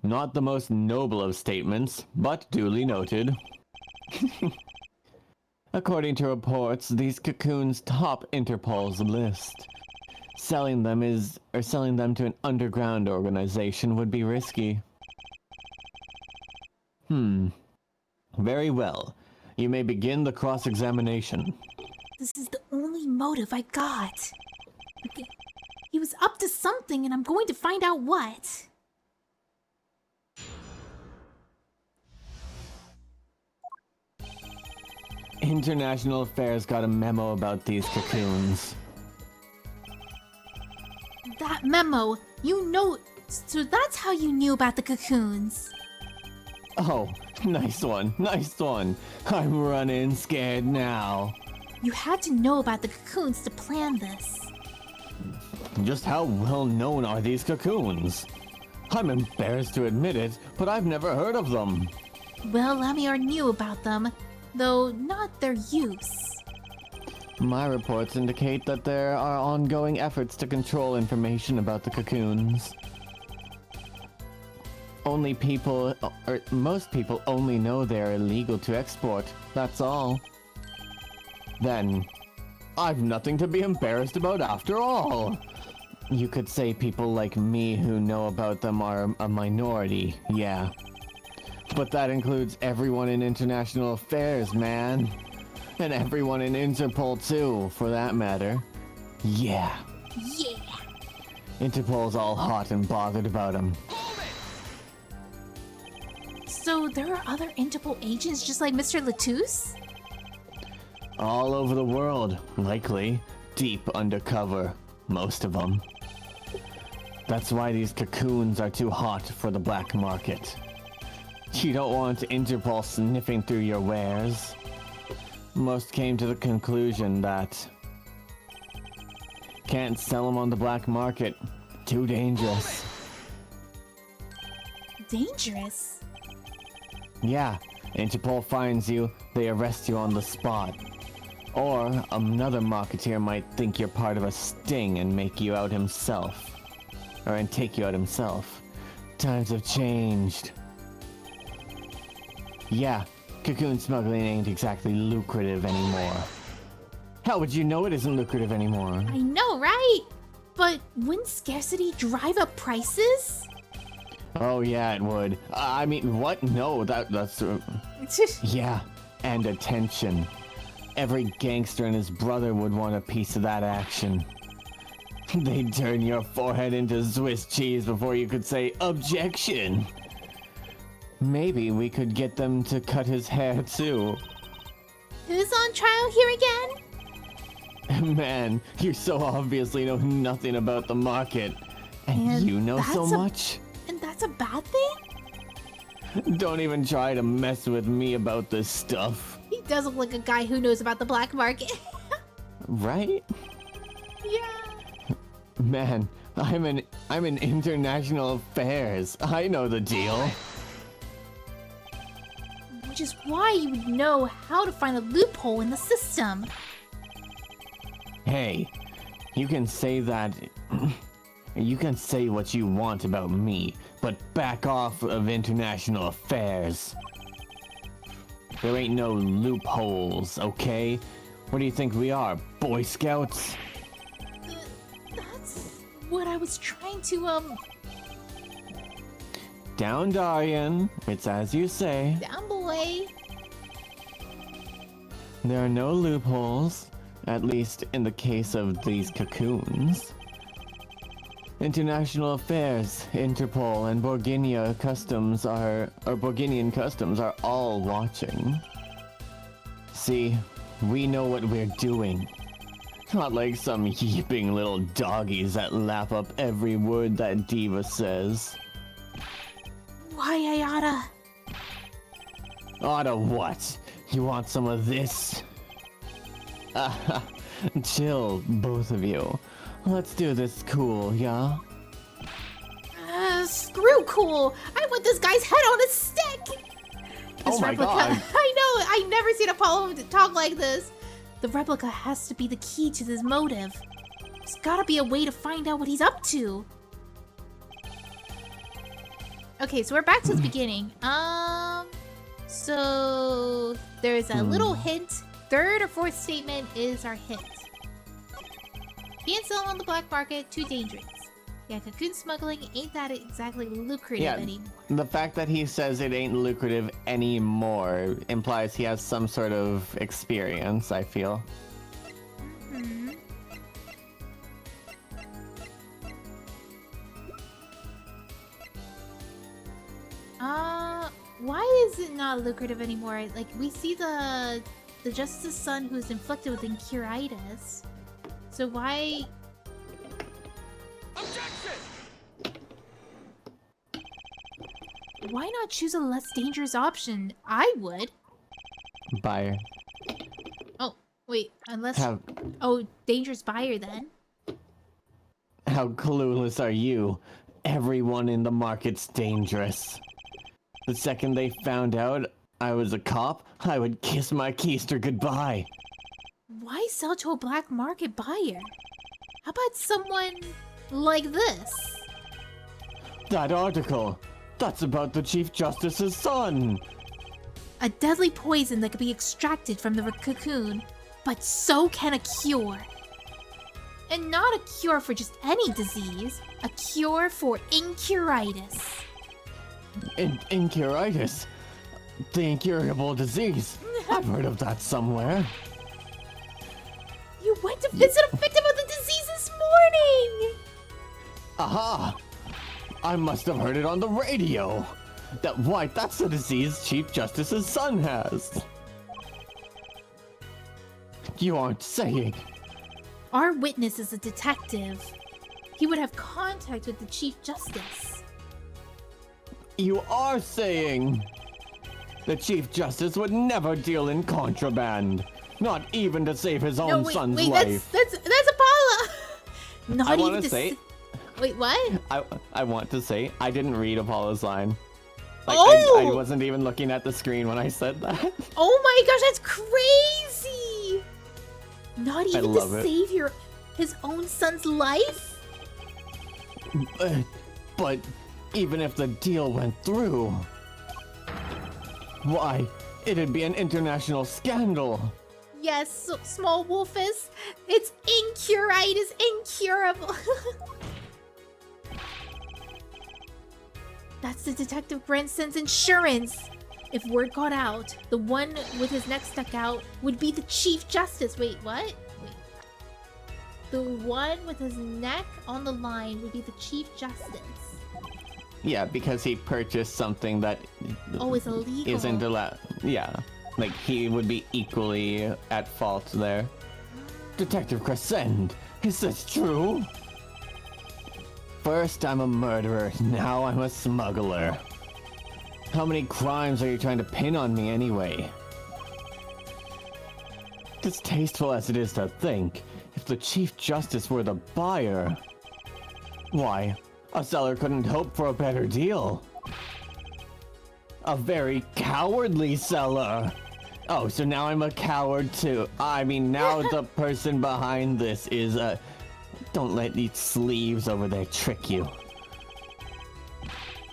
Not the most noble of statements, but duly noted. According to reports, these cocoons top Interpol's list. Selling them to an underground organization would be risky. Very well. You may begin the cross-examination. This is the only motive I got. Okay. He was up to something, and I'm going to find out what. International Affairs got a memo about these cocoons. That memo, you know, so that's how you knew about the cocoons. Oh, nice one, nice one. I'm running scared now. You had to know about the cocoons to plan this. Just how well known are these cocoons? I'm embarrassed to admit it, but I've never heard of them. Well, Lamiar knew about them, though not their use. My reports indicate that there are ongoing efforts to control information about the cocoons. Most people only know they're illegal to export, that's all. Then, I've nothing to be embarrassed about after all. You could say people like me who know about them are a minority, yeah. But that includes everyone in international affairs, man. And everyone in Interpol too, for that matter. Yeah. Yeah. Interpol's all hot and bothered about him. So there are other Interpol agents just like Mr. Latouche? All over the world, likely. Deep undercover, most of them. That's why these cocoons are too hot for the black market. You don't want Interpol sniffing through your wares. Most came to the conclusion that can't sell them on the black market. Too dangerous. Dangerous? Yeah, Interpol finds you, they arrest you on the spot. Or another marketeer might think you're part of a sting and make you out himself. And take you out himself. Times have changed. Yeah, cocoon smuggling ain't exactly lucrative anymore. How would you know it isn't lucrative anymore? I know, right? But wouldn't scarcity drive up prices? Oh yeah, it would. I mean, what? No, that's... yeah, and attention. Every gangster and his brother would want a piece of that action. They'd turn your forehead into Swiss cheese before you could say objection. Maybe we could get them to cut his hair too. Who's on trial here again? Man, you so obviously know nothing about the market. And you know so much? And that's a bad thing? Don't even try to mess with me about this stuff. He does look like a guy who knows about the black market. Right? Yeah. Man, I'm in international affairs. I know the deal. Which is why you would know how to find a loophole in the system. Hey, you can say that... You can say what you want about me, but back off of international affairs. There ain't no loopholes, okay? What do you think we are, Boy Scouts? That's what I was trying to, Down, Darian. It's as you say. Down, boy. There are no loopholes, at least in the case of these cocoons. International affairs, Interpol, and Borginian customs are all watching. See, we know what we're doing. Not like some heaping little doggies that lap up every word that diva says. Why, Ayada? Out of what? You want some of this? Chill, both of you. Let's do this cool, yeah? Screw cool! I want this guy's head on a stick! Oh my god! I know! I never seen Apollo talk like this! The replica has to be the key to this motive. There's gotta be a way to find out what he's up to. Okay, so we're back to the beginning. So there's a little hint. Third or fourth statement is our hint. Can't sell on the black market, too dangerous. Yeah, cocoon smuggling ain't that exactly lucrative anymore. The fact that he says it ain't lucrative anymore implies he has some sort of experience, I feel. Mm-hmm. Why is it not lucrative anymore? Like, we see the Justice's son who's inflicted with incuritis. So why... Why not choose a less dangerous option? I would. Buyer. Oh, wait, unless... Oh, dangerous buyer then. How clueless are you? Everyone in the market's dangerous. The second they found out I was a cop, I would kiss my keister goodbye. Why sell to a black market buyer? How about someone like this? That article, that's about the Chief Justice's son. A deadly poison that could be extracted from the cocoon, but so can a cure. And not a cure for just any disease, a cure for incuritis. Incuritis? The incurable disease. I've heard of that somewhere. You went to visit a victim of the disease this morning! Aha! I must have heard it on the radio. That's the disease Chief Justice's son has. You aren't saying... Our witness is a detective. He would have contact with the Chief Justice. You are saying... The Chief Justice would never deal in contraband. Not even to save his own son's life. That's Apollo! Not I even want to say... Wait, what? I want to say, I didn't read Apollo's line. Like, Oh! I wasn't even looking at the screen when I said that. Oh my gosh, that's crazy! Not even to save his own son's life? But even if the deal went through... Why, it'd be an international scandal. Yes, so, small wolfus. It's incuritis, incurable. That's the Detective Branson's insurance. If word got out, the one with his neck stuck out would be the Chief Justice. Wait, what? Wait. The one with his neck on the line would be the Chief Justice. Yeah, because he purchased something that is illegal. Isn't allowed. Yeah, like he would be equally at fault there. Detective Crescend, is this true? First I'm a murderer, now I'm a smuggler. How many crimes are you trying to pin on me anyway? Distasteful as it is to think, if the Chief Justice were the buyer, why, a seller couldn't hope for a better deal. A very cowardly seller. Oh, so now I'm a coward too. I mean, now the person behind this is a... Don't let these sleeves over there trick you.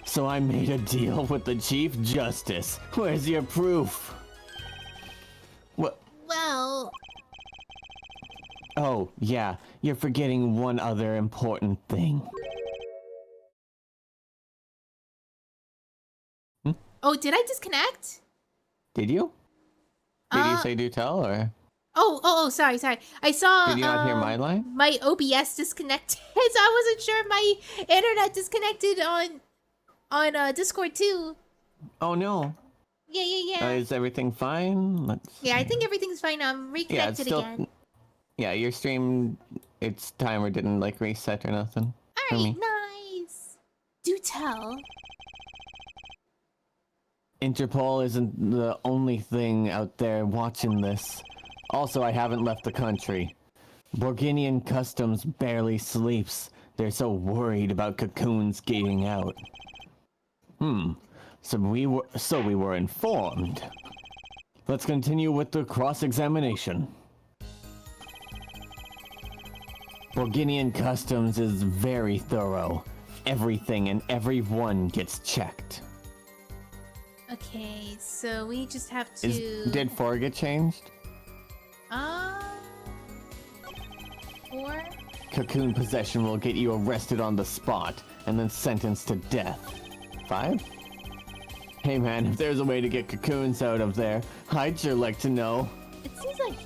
So I made a deal with the Chief Justice. Where's your proof? What? Well... Oh, yeah, you're forgetting one other important thing. Oh, did I disconnect? Did you? Did you say do tell, or? Oh, sorry. I saw... Did you not hear my line? My OBS disconnected, so I wasn't sure if my internet disconnected on Discord too. Oh no. Yeah. Is everything fine? Yeah, I think everything's fine. I'm reconnected again. Yeah, your stream, its timer didn't like reset or nothing for Alright, me. nice. Do tell. Interpol isn't the only thing out there watching this. Also, I haven't left the country. Borginian Customs barely sleeps. They're so worried about cocoons getting out. So we were informed. Let's continue with the cross-examination. Borginian Customs is very thorough. Everything and everyone gets checked. Okay, so we just have to... Did 4 get changed? 4? Cocoon possession will get you arrested on the spot and then sentenced to death. 5? Hey man, if there's a way to get cocoons out of there, I'd sure like to know. It seems like...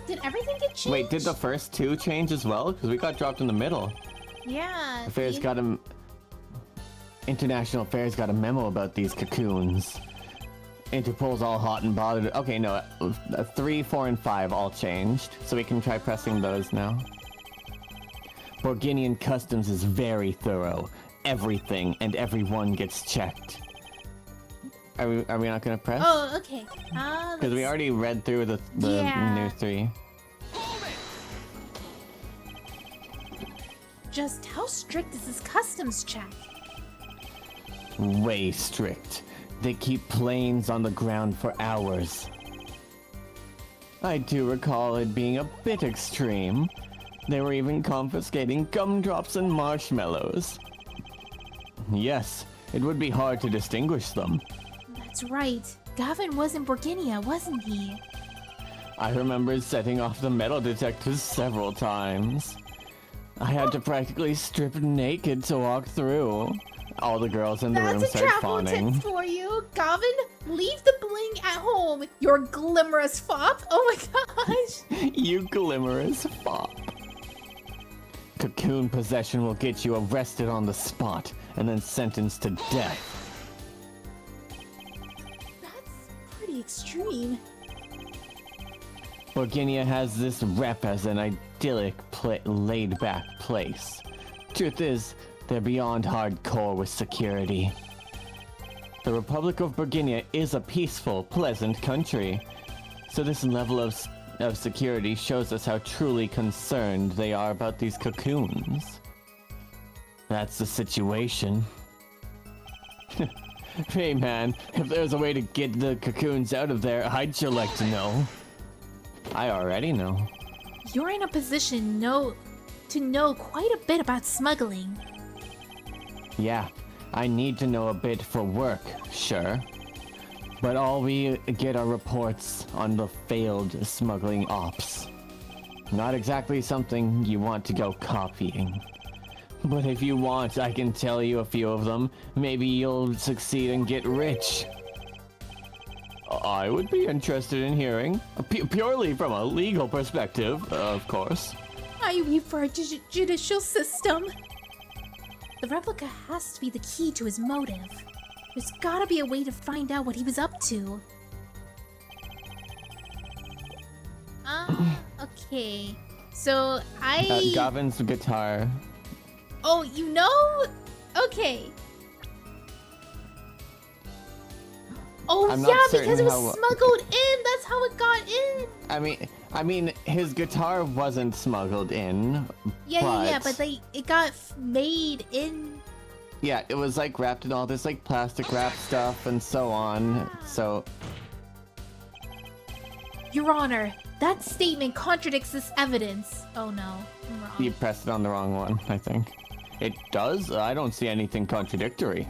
did everything get changed? Wait, did the first 2 change as well? Because we got dropped in the middle. Yeah. Affairs got a... International Affairs got a memo about these cocoons. Interpol's all hot and bothered. Okay, no, 3, 4, and 5 all changed, so we can try pressing those now. Borginian Customs is very thorough. Everything and everyone gets checked. Are we not gonna press? Oh, okay. Because we already read through the new 3. Just how strict is this customs check? Way strict. They keep planes on the ground for hours. I do recall it being a bit extreme. They were even confiscating gumdrops and marshmallows. Yes, it would be hard to distinguish them. That's right. Gavin was in Borginia, wasn't he? I remember setting off the metal detectors several times. I had to practically strip naked to walk through. All the girls in the room That's a start travel fawning. tip for you. Gavin, leave the bling at home. Your glimmerous fop. Oh my gosh. You glimmerous fop. Cocoon possession will get you arrested on the spot and then sentenced to death. That's pretty extreme. Borginia has this rep as an idyllic, laid-back place. Truth is, they're beyond hardcore with security. The Republic of Borginia is a peaceful, pleasant country. So this level of security shows us how truly concerned they are about these cocoons. That's the situation. Hey man, if there's a way to get the cocoons out of there, I'd sure like to know. I already know. You're in a position to know quite a bit about smuggling. Yeah, I need to know a bit for work, sure. But all we get are reports on the failed smuggling ops. Not exactly something you want to go copying. But if you want, I can tell you a few of them. Maybe you'll succeed and get rich. I would be interested in hearing. Purely from a legal perspective, of course. I weep for a judicial system. The replica has to be the key to his motive. There's gotta be a way to find out what he was up to. Okay. So Gavin's guitar. Oh, you know? Okay. Oh I'm yeah, not because it was certain smuggled in. That's how it got in. I mean, his guitar wasn't smuggled in. Yeah, but it got made in. Yeah, it was like wrapped in all this like plastic wrap stuff and so on. So, Your Honor, that statement contradicts this evidence. Oh no, I'm wrong. you pressed it on the wrong one, I think. It does? I don't see anything contradictory.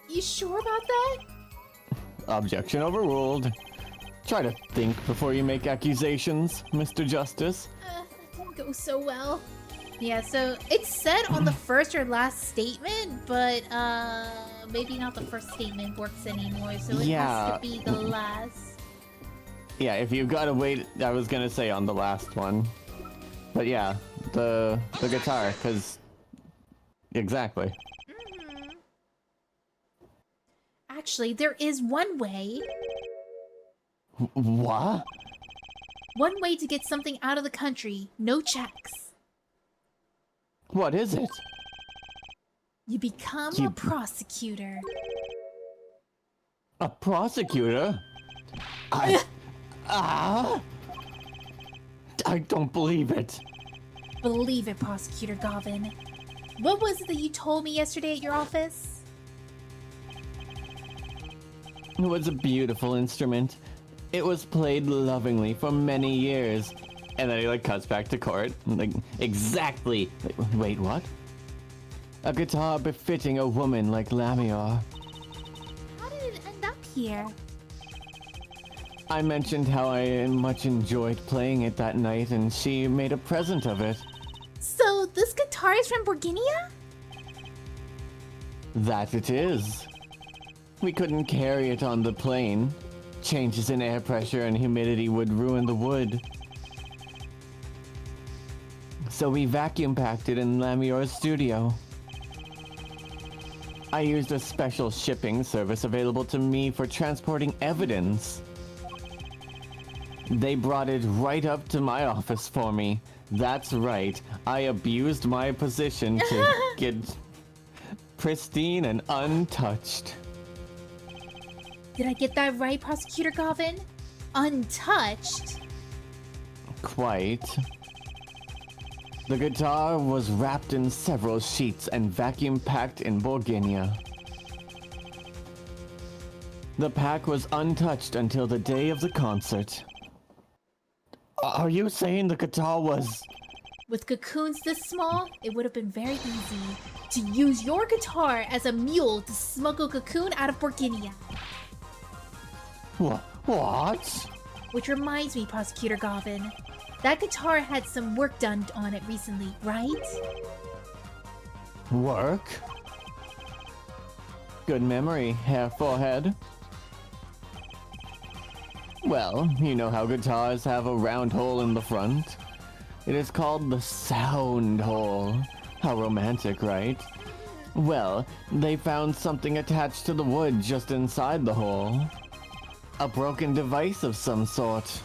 You sure about that? Objection overruled. Try to think before you make accusations, Mr. Justice. That didn't go so well. Yeah, so it's said on the first or last statement, but maybe not the first statement works anymore, so it has to be the last. Yeah, if you gotta wait, I was gonna say on the last one. But yeah, the guitar, because... Exactly. Actually, there is one way. What? One way to get something out of the country, no checks. What is it? You become a prosecutor. A prosecutor? I don't believe it. Believe it, Prosecutor Gavin. What was it that you told me yesterday at your office? It was a beautiful instrument. It was played lovingly for many years. And then he like cuts back to court. Like, exactly. Wait, what? A guitar befitting a woman like Lamior. How did it end up here? I mentioned how I much enjoyed playing it that night, and she made a present of it. So this guitar is from Borginia? That it is. We couldn't carry it on the plane. Changes in air pressure and humidity would ruin the wood. So we vacuum packed it in Lamior's studio. I used a special shipping service available to me for transporting evidence. They brought it right up to my office for me. That's right. I abused my position to get pristine and untouched. Did I get that right, Prosecutor Gavin? Untouched? Quite. The guitar was wrapped in several sheets and vacuum packed in Borginia. The pack was untouched until the day of the concert. Are you saying the guitar was... With cocoons this small, it would have been very easy to use your guitar as a mule to smuggle cocoon out of Borginia. What? Which reminds me, Prosecutor Gavin, that guitar had some work done on it recently, right? Work? Good memory, Hair Forehead. Well, you know how guitars have a round hole in the front? It is called the sound hole. How romantic, right? Well, they found something attached to the wood just inside the hole. A broken device of some sort.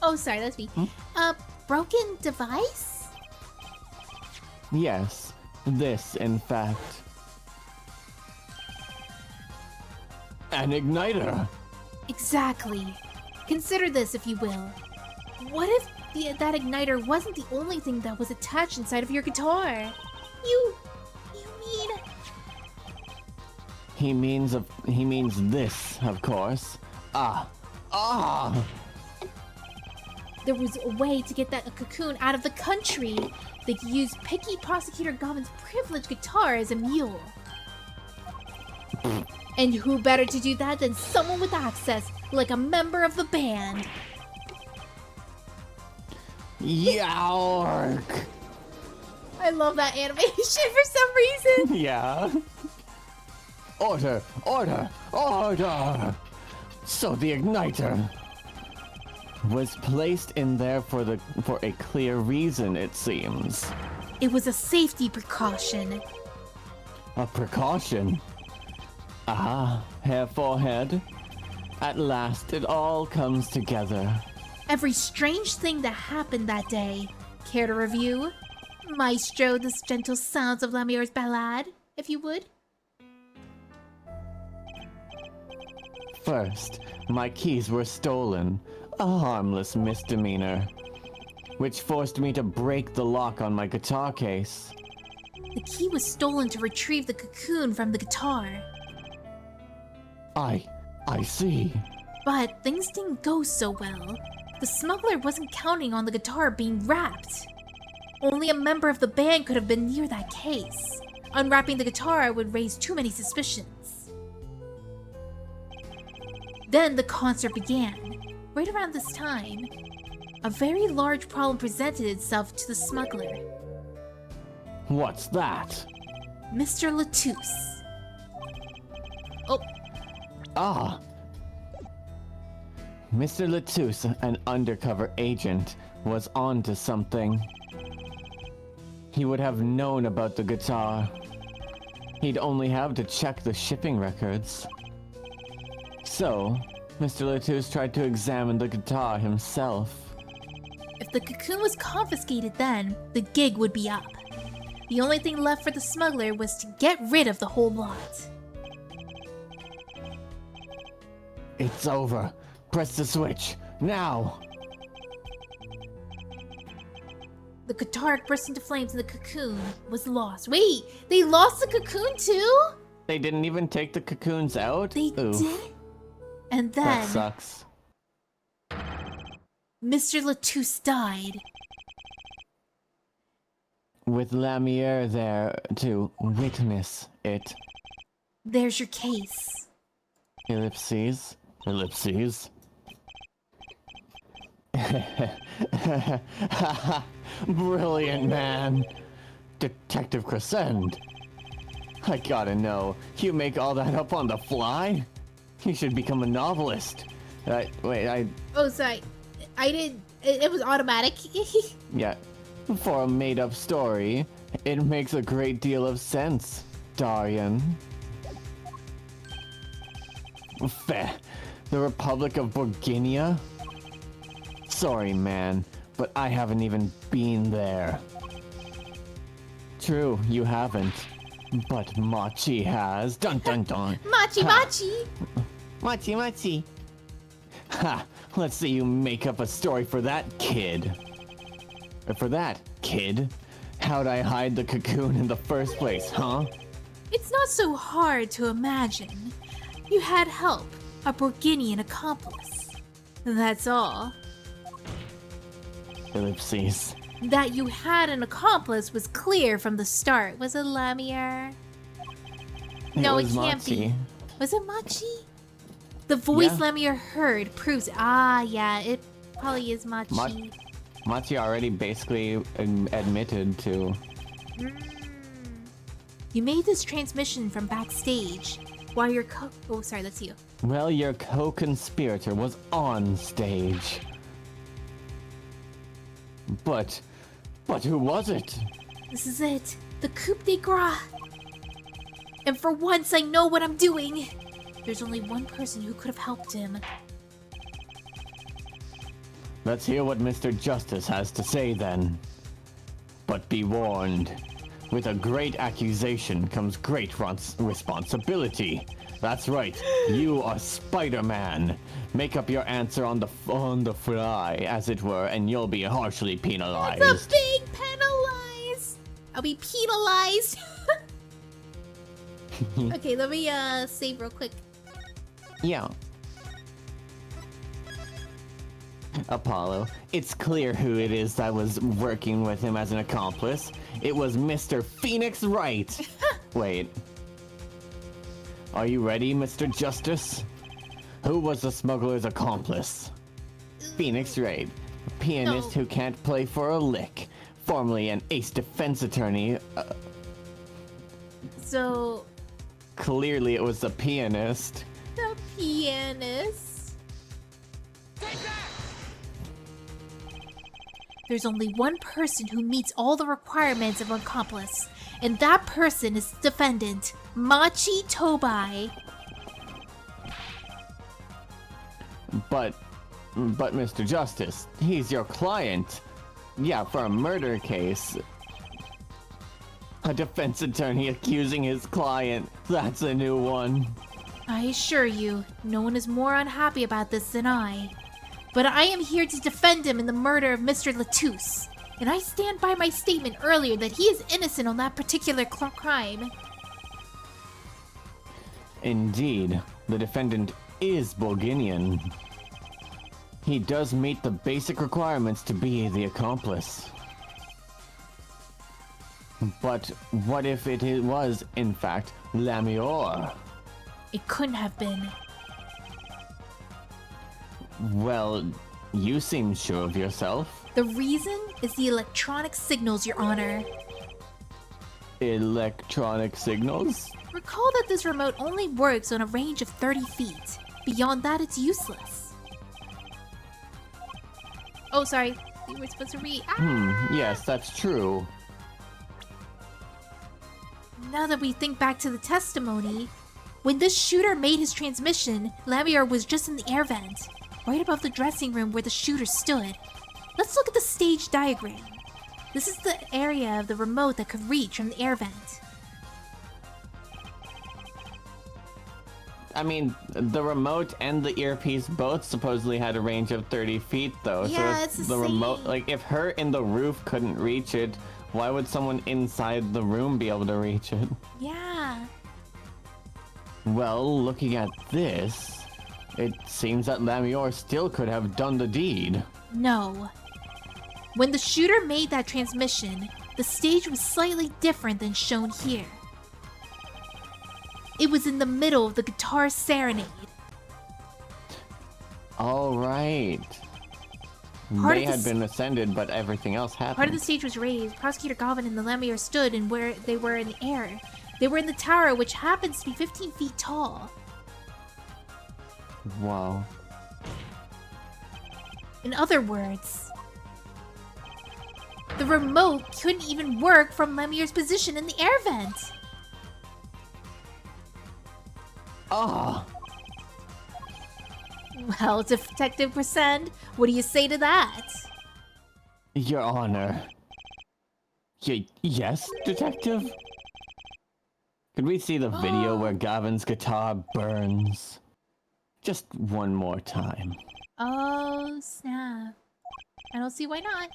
Oh, sorry, that's me. A broken device? Yes, this in fact. An igniter! Exactly. Consider this, if you will. What if that igniter wasn't the only thing that was attached inside of your guitar? You mean... He means this, of course. There was a way to get that cocoon out of the country. They could use picky Prosecutor Gavin's privileged guitar as a mule. And who better to do that than someone with access, like a member of the band? Yark! I love that animation for some reason. Yeah. Order! Order! Order! So the igniter was placed in there for a clear reason, it seems. It was a safety precaution. A precaution? Hair Forehead. At last, it all comes together. Every strange thing that happened that day. Care to review? Maestro, the gentle sounds of Lamior's ballad, if you would. First, my keys were stolen, a harmless misdemeanor, which forced me to break the lock on my guitar case. The key was stolen to retrieve the cocoon from the guitar. I see. But things didn't go so well. The smuggler wasn't counting on the guitar being wrapped. Only a member of the band could have been near that case. Unwrapping the guitar would raise too many suspicions. Then the concert began. Right around this time, a very large problem presented itself to the smuggler. What's that? Mr. Latouche. Oh, Mr. Latouche, an undercover agent, was onto something. He would have known about the guitar. He'd only have to check the shipping records. So, Mr. Latus tried to examine the guitar himself. If the cocoon was confiscated then, the gig would be up. The only thing left for the smuggler was to get rid of the whole lot. It's over. Press the switch. Now! The guitar burst into flames and the cocoon was lost. Wait, they lost the cocoon too? They didn't even take the cocoons out? They Oof. did? And That then sucks. Mr. Latus died. With Lamier there to witness it. There's your case. Ellipses. Ellipses. Brilliant, man. Detective Crescend. I gotta know, you make all that up on the fly? You should become a novelist. Oh, sorry. I did. It was automatic. Yeah. For a made-up story, it makes a great deal of sense, Darian. Feh. The Republic of Borginia? Sorry, man, but I haven't even been there. True, you haven't. But Machi has. Dun dun dun. Machi Machi! Machi Machi. Ha! Let's see you make up a story for that kid. For that kid? How'd I hide the cocoon in the first place, huh? It's not so hard to imagine. You had help, a Borginian accomplice. That's all. Ellipses. That you had an accomplice was clear from the start. Was it Lamier? No, it was can't Machi. be. Was it Machi? The voice Yeah. Lamier heard proves. Ah, yeah, it probably is Machi. Machi already basically admitted to. You made this transmission from backstage while your oh, sorry, that's you. Well, your co-conspirator was on stage. But who was it? This is it. The coup de grace. And for once, I know what I'm doing. There's only one person who could have helped him. Let's hear what Mr. Justice has to say then. But be warned, with a great accusation comes great responsibility. That's right, you are Spider-Man. Make up your answer on the fly, as it were, and you'll be harshly penalized. That's a big penalize. I'll be penalized. Okay, let me save real quick. Yeah. Apollo, it's clear who it is that was working with him as an accomplice. It was Mr. Phoenix Wright. Wait. Are you ready, Mr. Justice? Who was the smuggler's accomplice? Phoenix Wright, a pianist No. who can't play for a lick. Formerly an ace defense attorney. So, Clearly it was the pianist. the pianist. There's only one person who meets all the requirements of an accomplice, and that person is the defendant, Machi Tobai. But Mr. Justice, he's your client. Yeah, for a murder case. A defense attorney accusing his client. That's a new one. I assure you, no one is more unhappy about this than I. But I am here to defend him in the murder of Mr. Latus, and I stand by my statement earlier that he is innocent on that particular crime. Indeed, the defendant is Bulginian. He does meet the basic requirements to be the accomplice. But what if it was, in fact, Lamior? It couldn't have been. Well, you seem sure of yourself. The reason is the electronic signals, Your Honor. Electronic signals? Recall that this remote only works on a range of 30 feet. Beyond that, it's useless. Oh, sorry. You were supposed to read. Yes, that's true. Now that we think back to the testimony, When this shooter made his transmission, Lemire was just in the air vent, right above the dressing room where the shooter stood. Let's look at the stage diagram. This is the area of the remote that could reach from the air vent. I mean, the remote and the earpiece both supposedly had a range of 30 feet, though. Yeah, so it's if the the remote, same. like, if her in the roof couldn't reach it, why would someone inside the room be able to reach it? Yeah. Well, looking at this, it seems that Lamior still could have done the deed. No. When the shooter made that transmission, the stage was slightly different than shown here. It was in the middle of the guitar serenade. All right. Part They of the had been ascended, but everything else happened. Part of the stage was raised. Prosecutor Galvin and the Lemire stood and where they were in the air. They were in the tower, which happens to be 15 feet tall. Wow. In other words, the remote couldn't even work from Lemire's position in the air vent. Ah! Well, Detective Percent, what do you say to that? Your Honor. Yes, Detective? Could we see the video where Gavin's guitar burns? Just one more time. Oh, snap. I don't see why not.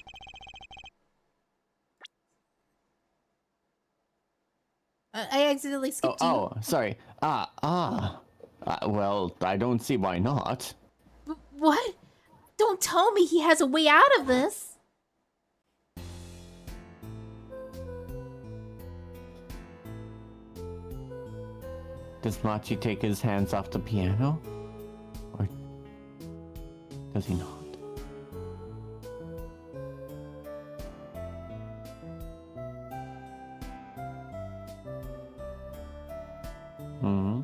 I accidentally skipped you. Oh, sorry. Well, I don't see why not. What? Don't tell me he has a way out of this. Does Machi take his hands off the piano? Or does he not? Hmm?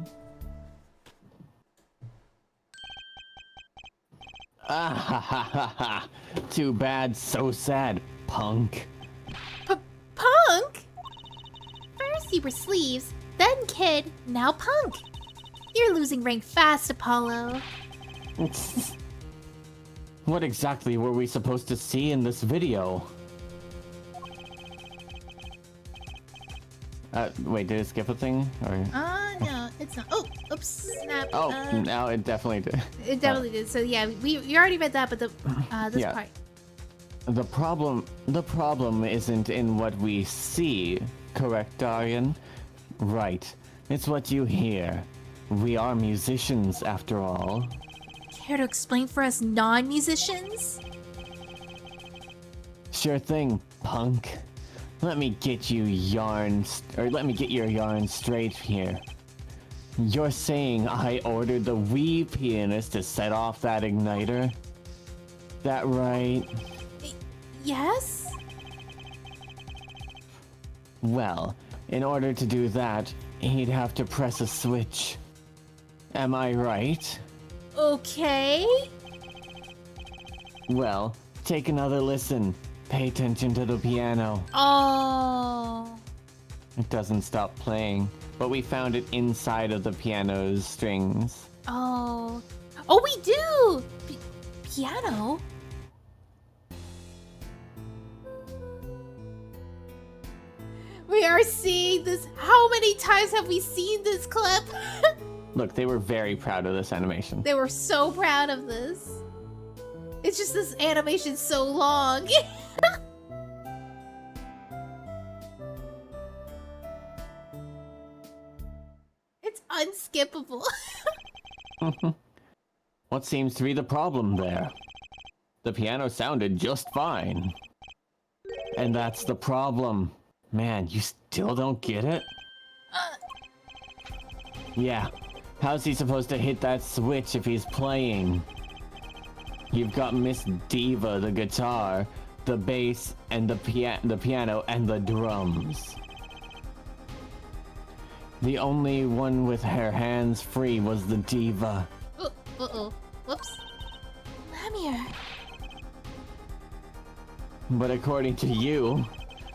Ah ha ha ha ha! Too bad, so sad, punk. Punk? First you were sleeves, then kid, now punk. You're losing rank fast, Apollo. What exactly were we supposed to see in this video? Wait, did it skip a thing? Or... No, it's not. Oh, oops, snap. Oh, now it definitely did. It definitely did. So yeah, we already read that, but the this Yeah. part. The problem isn't in what we see, correct, Darian? Right. It's what you hear. We are musicians, after all. Care to explain for us non-musicians? Sure thing, punk. Let me get your yarn straight here. You're saying I ordered the Wii pianist to set off that igniter? That right? Yes? Well, in order to do that, he'd have to press a switch. Am I right? Okay. Well, take another listen. Pay attention to the piano. Oh. It doesn't stop playing, but we found it inside of the piano's strings. Oh. Oh, we do! Piano? We are seeing this. How many times have we seen this clip? Look, they were very proud of this animation. They were so proud of this. It's just this animation's so long. It's unskippable. What seems to be the problem there? The piano sounded just fine. And that's the problem. Man, you still don't get it? Yeah. How's he supposed to hit that switch if he's playing? You've got Miss Diva, the guitar, the bass, and the piano, and the drums. The only one with her hands free was the Diva. Uh-oh. Whoops. Lemire. But according to you,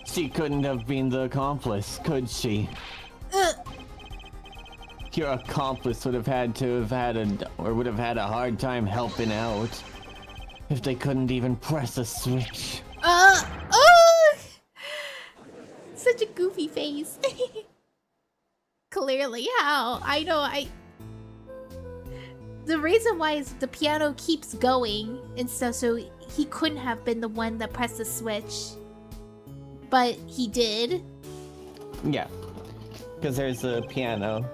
she couldn't have been the accomplice, could she? Your accomplice would have had a hard time helping out if they couldn't even press a switch. Oh! Such a goofy face. Clearly, how? I know, the reason why is the piano keeps going and stuff, so he couldn't have been the one that pressed the switch. But he did. Yeah, because there's a piano.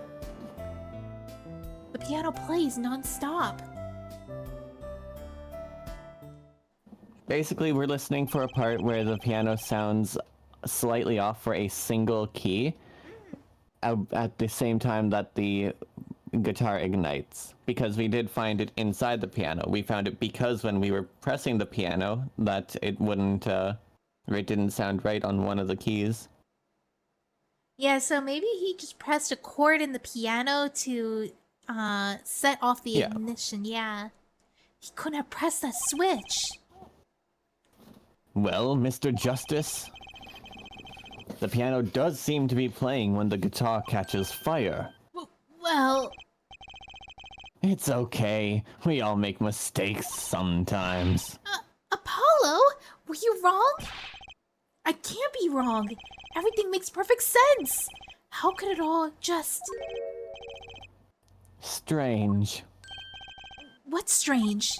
The piano plays non-stop. Basically, we're listening for a part where the piano sounds slightly off for a single key at the same time that the guitar ignites. Because we did find it inside the piano. We found it because when we were pressing the piano that it didn't sound right on one of the keys. Yeah, so maybe he just pressed a chord in the piano to set off the ignition. Yeah. He couldn't have pressed that switch. Well, Mr. Justice, the piano does seem to be playing when the guitar catches fire. Well... It's okay. We all make mistakes sometimes. Apollo? Were you wrong? I can't be wrong. Everything makes perfect sense. How could it all just... Strange. What's strange?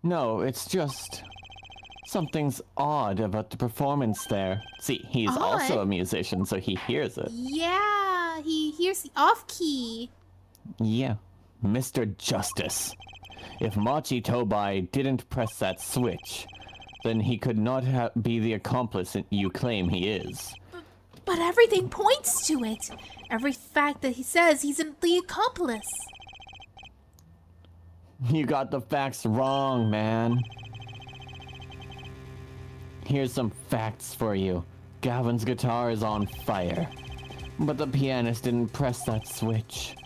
No, it's just... something's odd about the performance there. See, he's also a musician, so he hears it. Yeah, he hears the off key. Yeah. Mr. Justice. If Machi Tobai didn't press that switch, then he could not be the accomplice you claim he is. But everything points to it. Every fact that he says he's the accomplice. You got the facts wrong, man. Here's some facts for you. Gavin's guitar is on fire, but the pianist didn't press that switch.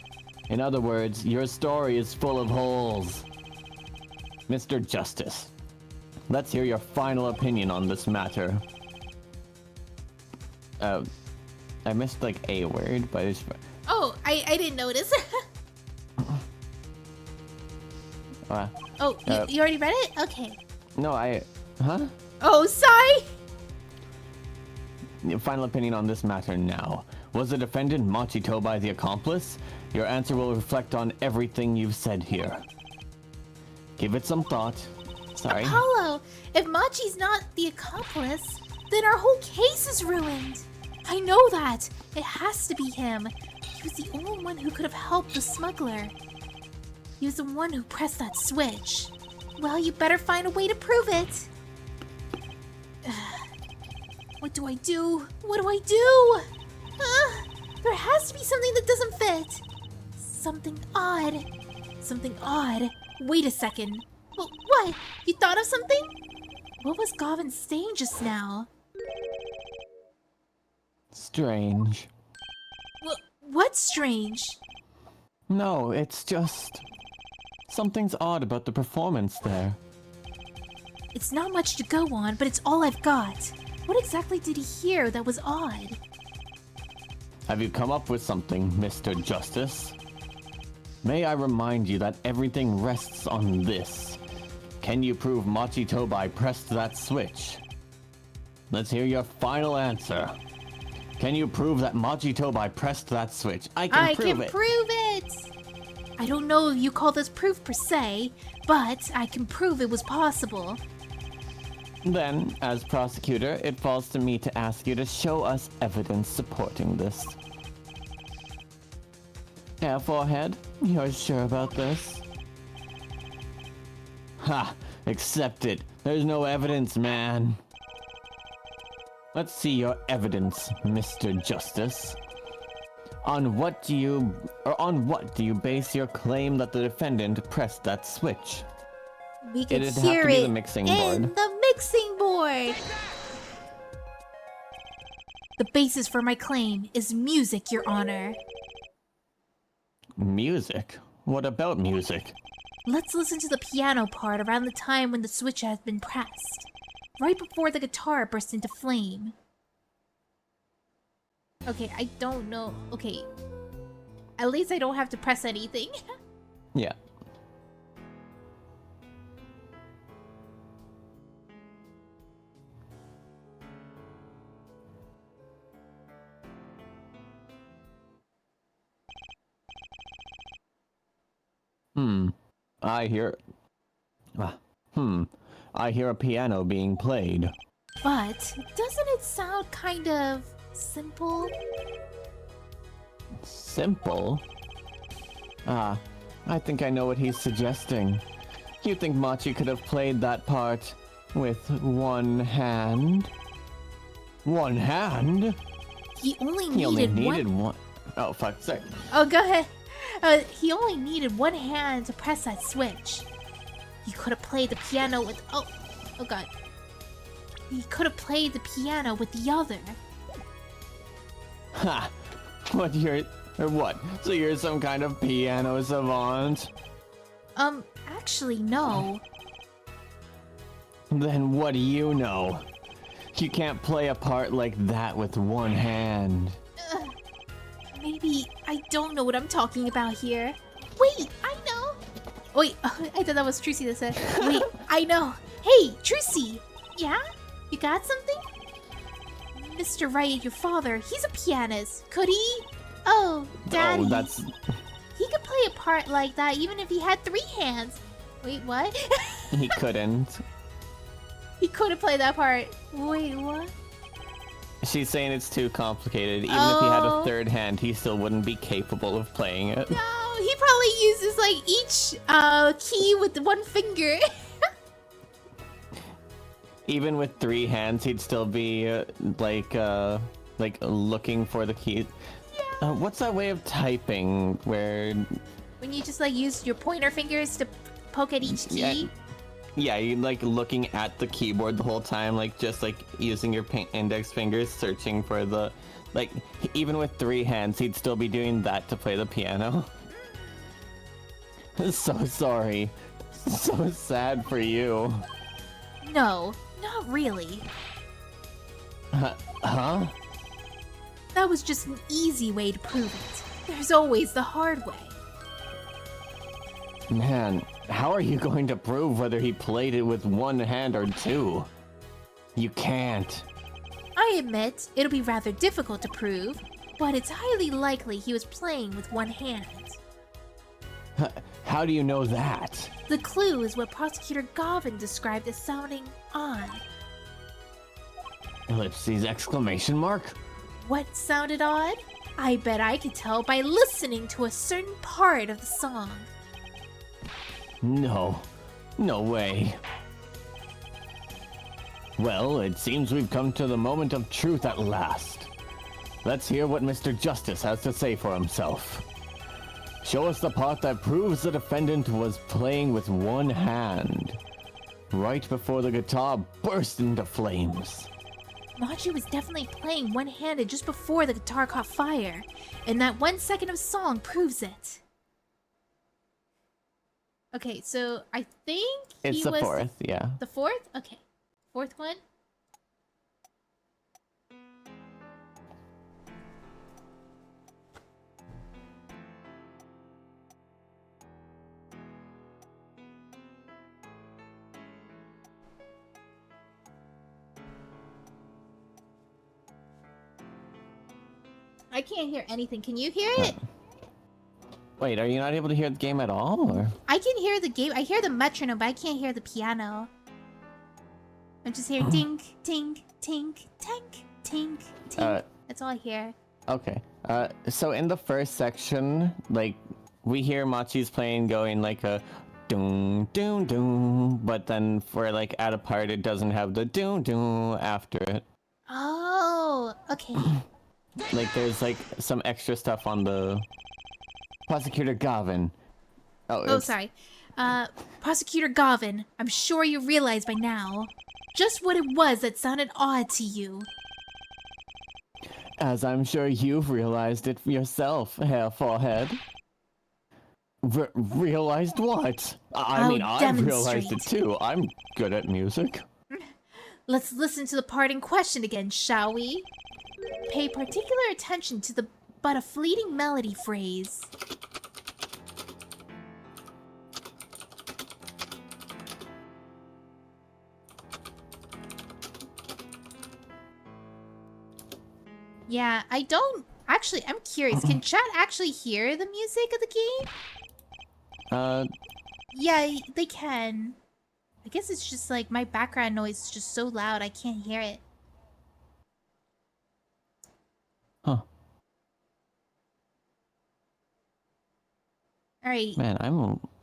In other words, your story is full of holes. Mr. Justice, let's hear your final opinion on this matter. I missed like a word, but it's... Oh, I didn't notice. You already read it? Okay. No, huh? Oh, sorry! Your final opinion on this matter now. Was the defendant Machi Tobai the accomplice? Your answer will reflect on everything you've said here. Give it some thought. Sorry. Apollo, if Machi's not the accomplice, then our whole case is ruined. I know that. It has to be him. He was the only one who could have helped the smuggler. He was the one who pressed that switch. Well, you better find a way to prove it. What do I do? What do I do? There has to be something that doesn't fit. Something odd. Something odd. Wait a second. What? You thought of something? What was Gavin saying just now? Strange. What's strange? No, it's just... something's odd about the performance there. It's not much to go on, but it's all I've got. What exactly did he hear that was odd? Have you come up with something, Mr. Justice? May I remind you that everything rests on this. Can you prove Machi Tobai pressed that switch? Let's hear your final answer. Can you prove that Machi Tobai pressed that switch? I can prove it! I don't know if you call this proof per se, but I can prove it was possible. Then, as prosecutor, it falls to me to ask you to show us evidence supporting this. Yeah, forehead, you're sure about this? Ha! Accept it. There's no evidence, man. Let's see your evidence, Mr. Justice. On what do you base your claim that the defendant pressed that switch? We could It'd hear have to be it the mixing in board. the mixing board. The basis for my claim is music, Your Honor. Music? What about music? Let's listen to the piano part around the time when the switch has been pressed. Right before the guitar burst into flame. Okay, I don't know. Okay. At least I don't have to press anything. Yeah. I hear... Ah, I hear a piano being played. But doesn't it sound kind of simple? Simple? Ah, I think I know what he's suggesting. You think Machi could have played that part with one hand? One hand? He only He only needed needed one. one. Oh, fuck, sorry. Oh, go ahead. He only needed one hand to press that switch. He could have played the piano with... Oh god. He could have played the piano with the other. Ha! What, what? So you're some kind of piano savant? Actually, no. Then what do you know? You can't play a part like that with one hand. Maybe I don't know what I'm talking about here. Wait, I know. Wait, I thought that was Trucy that said. Wait, I know. Hey, Trucy. Yeah? You got something? Mr. Wright, your father, he's a pianist. Could he? Oh, Daddy. Oh, that's... He could play a part like that even if he had 3 hands. Wait, what? He couldn't. He couldn't play that part. Wait, what? She's saying it's too complicated. Even if he had a 3rd hand, he still wouldn't be capable of playing it. No, he probably uses like each key with 1 finger. Even with 3 hands, he'd still be like looking for the key. Yeah. What's that way of typing where? When you just like use your pointer fingers to poke at each key. Yeah, you're like looking at the keyboard the whole time, like just like using your index fingers, searching for the, like, even with 3 hands, he'd still be doing that to play the piano. So sorry. So sad for you. No, not really. Huh? That was just an easy way to prove it. There's always the hard way. Man, how are you going to prove whether he played it with 1 hand or 2? You can't. I admit, it'll be rather difficult to prove, but it's highly likely he was playing with 1 hand. How do you know that? The clue is what Prosecutor Gavin described as sounding odd. Ellipses exclamation mark? What sounded odd? I bet I could tell by listening to a certain part of the song. No. No way. Well, it seems we've come to the moment of truth at last. Let's hear what Mr. Justice has to say for himself. Show us the part that proves the defendant was playing with 1 hand, right before the guitar burst into flames. Machi was definitely playing one-handed just before the guitar caught fire, and that 1 second of song proves it. Okay, so I think it's the 4th, yeah. The 4th? Okay. 4th one? I can't hear anything. Can you hear it? Wait, are you not able to hear the game at all? Or? I can hear the game. I hear the metronome, but I can't hear the piano. I'm just hearing tink, tink, tink, tink, tink, tink. That's all I hear. Okay. So in the first section, like, we hear Machi's playing going like a doom, doom, doom, but then for like at a part, it doesn't have the doom, doom after it. Oh, okay. Like, there's like some extra stuff on the Prosecutor Gavin. Oh, sorry. Prosecutor Gavin, I'm sure you realize by now just what it was that sounded odd to you. As I'm sure you've realized it yourself, Hair Forehead. Realized what? I mean, I've realized it too. I'm good at music. Let's listen to the part in question again, shall we? Pay particular attention to the but a fleeting melody phrase. Yeah, I don't... Actually, I'm curious. Can chat actually hear the music of the game? Yeah, they can. I guess it's just like my background noise is just so loud I can't hear it. Huh. Alright. Man,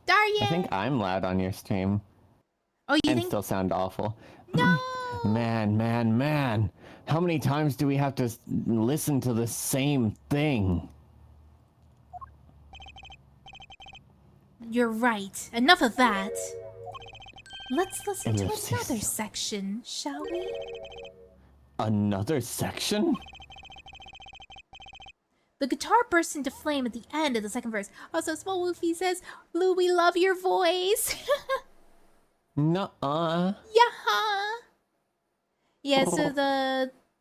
Darien! I think I'm loud on your stream. Oh, you And think... still sound awful. No! Man. How many times do we have to listen to the same thing? You're right. Enough of that. Let's listen to Ellipses. another section, shall we? Another section? The guitar bursts into flame at the end of the second verse. Also, Small Woofy says, Lou, we love your voice. Nuh-uh. Yeah. Yeah, so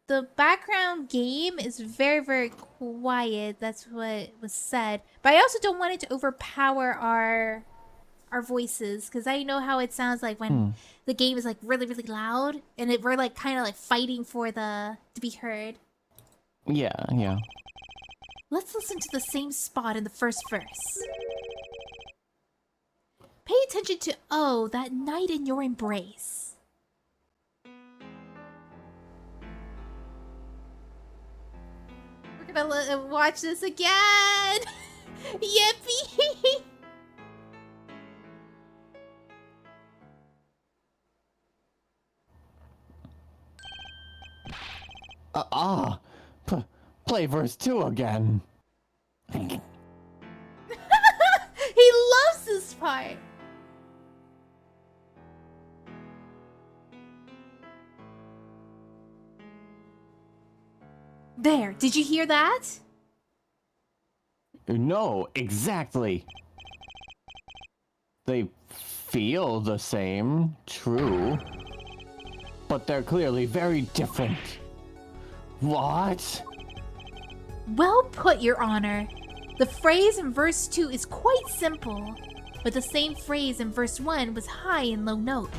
the background game is very, very quiet. That's what was said. But I also don't want it to overpower our voices, because I know how it sounds like when the game is like really, really loud and we're like kind of like fighting for to be heard. Yeah. Let's listen to the same spot in the first verse. Pay attention to, oh, that night in your embrace. We're gonna watch this again. Yippee! Play verse 2 again. He loves this part. There, did you hear that? No, exactly. They feel the same, true. But they're clearly very different. What? Well put, Your Honor. The phrase in verse 2 is quite simple, but the same phrase in verse 1 was high and low notes.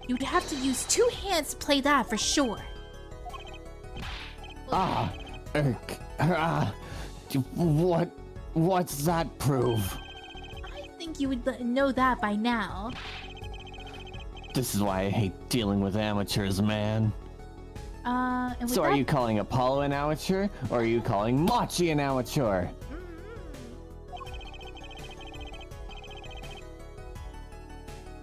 You'd have to use 2 hands to play that for sure. What's that prove? I think you would know that by now. This is why I hate dealing with amateurs, man. And with So that... are you calling Apollo an amateur, or are you calling Machi an amateur?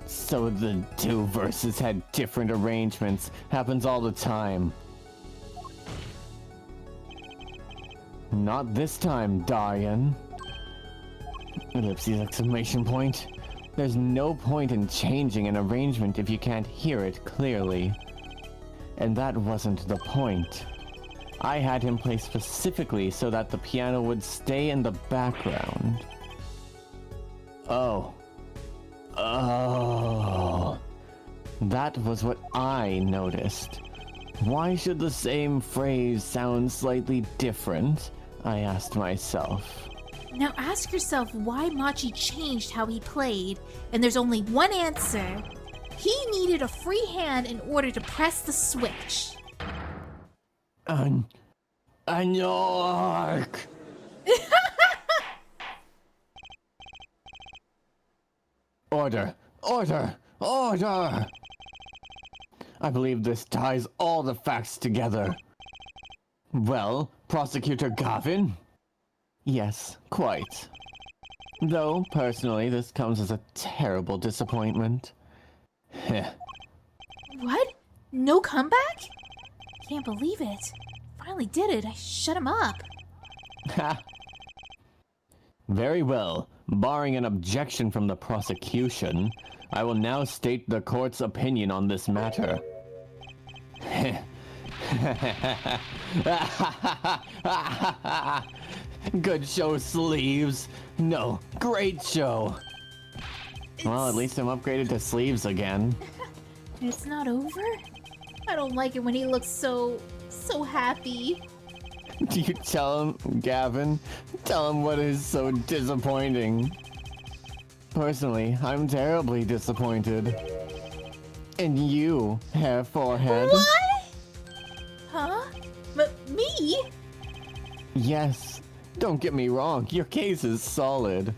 So the 2 verses had different arrangements. Happens all the time. Not this time, Darien. Ellipses exclamation point. There's no point in changing an arrangement if you can't hear it clearly. And that wasn't the point. I had him play specifically so that the piano would stay in the background. Oh. That was what I noticed. Why should the same phrase sound slightly different? I asked myself. Now ask yourself why Machi changed how he played, and there's only one answer. He needed a free hand in order to press the switch. Anork! Order! I believe this ties all the facts together. Well, Prosecutor Gavin? Yes, quite. Though, personally, this comes as a terrible disappointment. Heh. What? No comeback? Can't believe it. Finally did it. I shut him up. Ha! Very well. Barring an objection from the prosecution, I will now state the court's opinion on this matter. Good show, Sleeves. No, great show. Well, at least I'm upgraded to Sleeves again. It's not over? I don't like it when he looks so happy. Do you tell him, Gavin? Tell him what is so disappointing. Personally, I'm terribly disappointed. In you, Hair Forehead. What? Huh? Me? Yes. Don't get me wrong, your case is solid.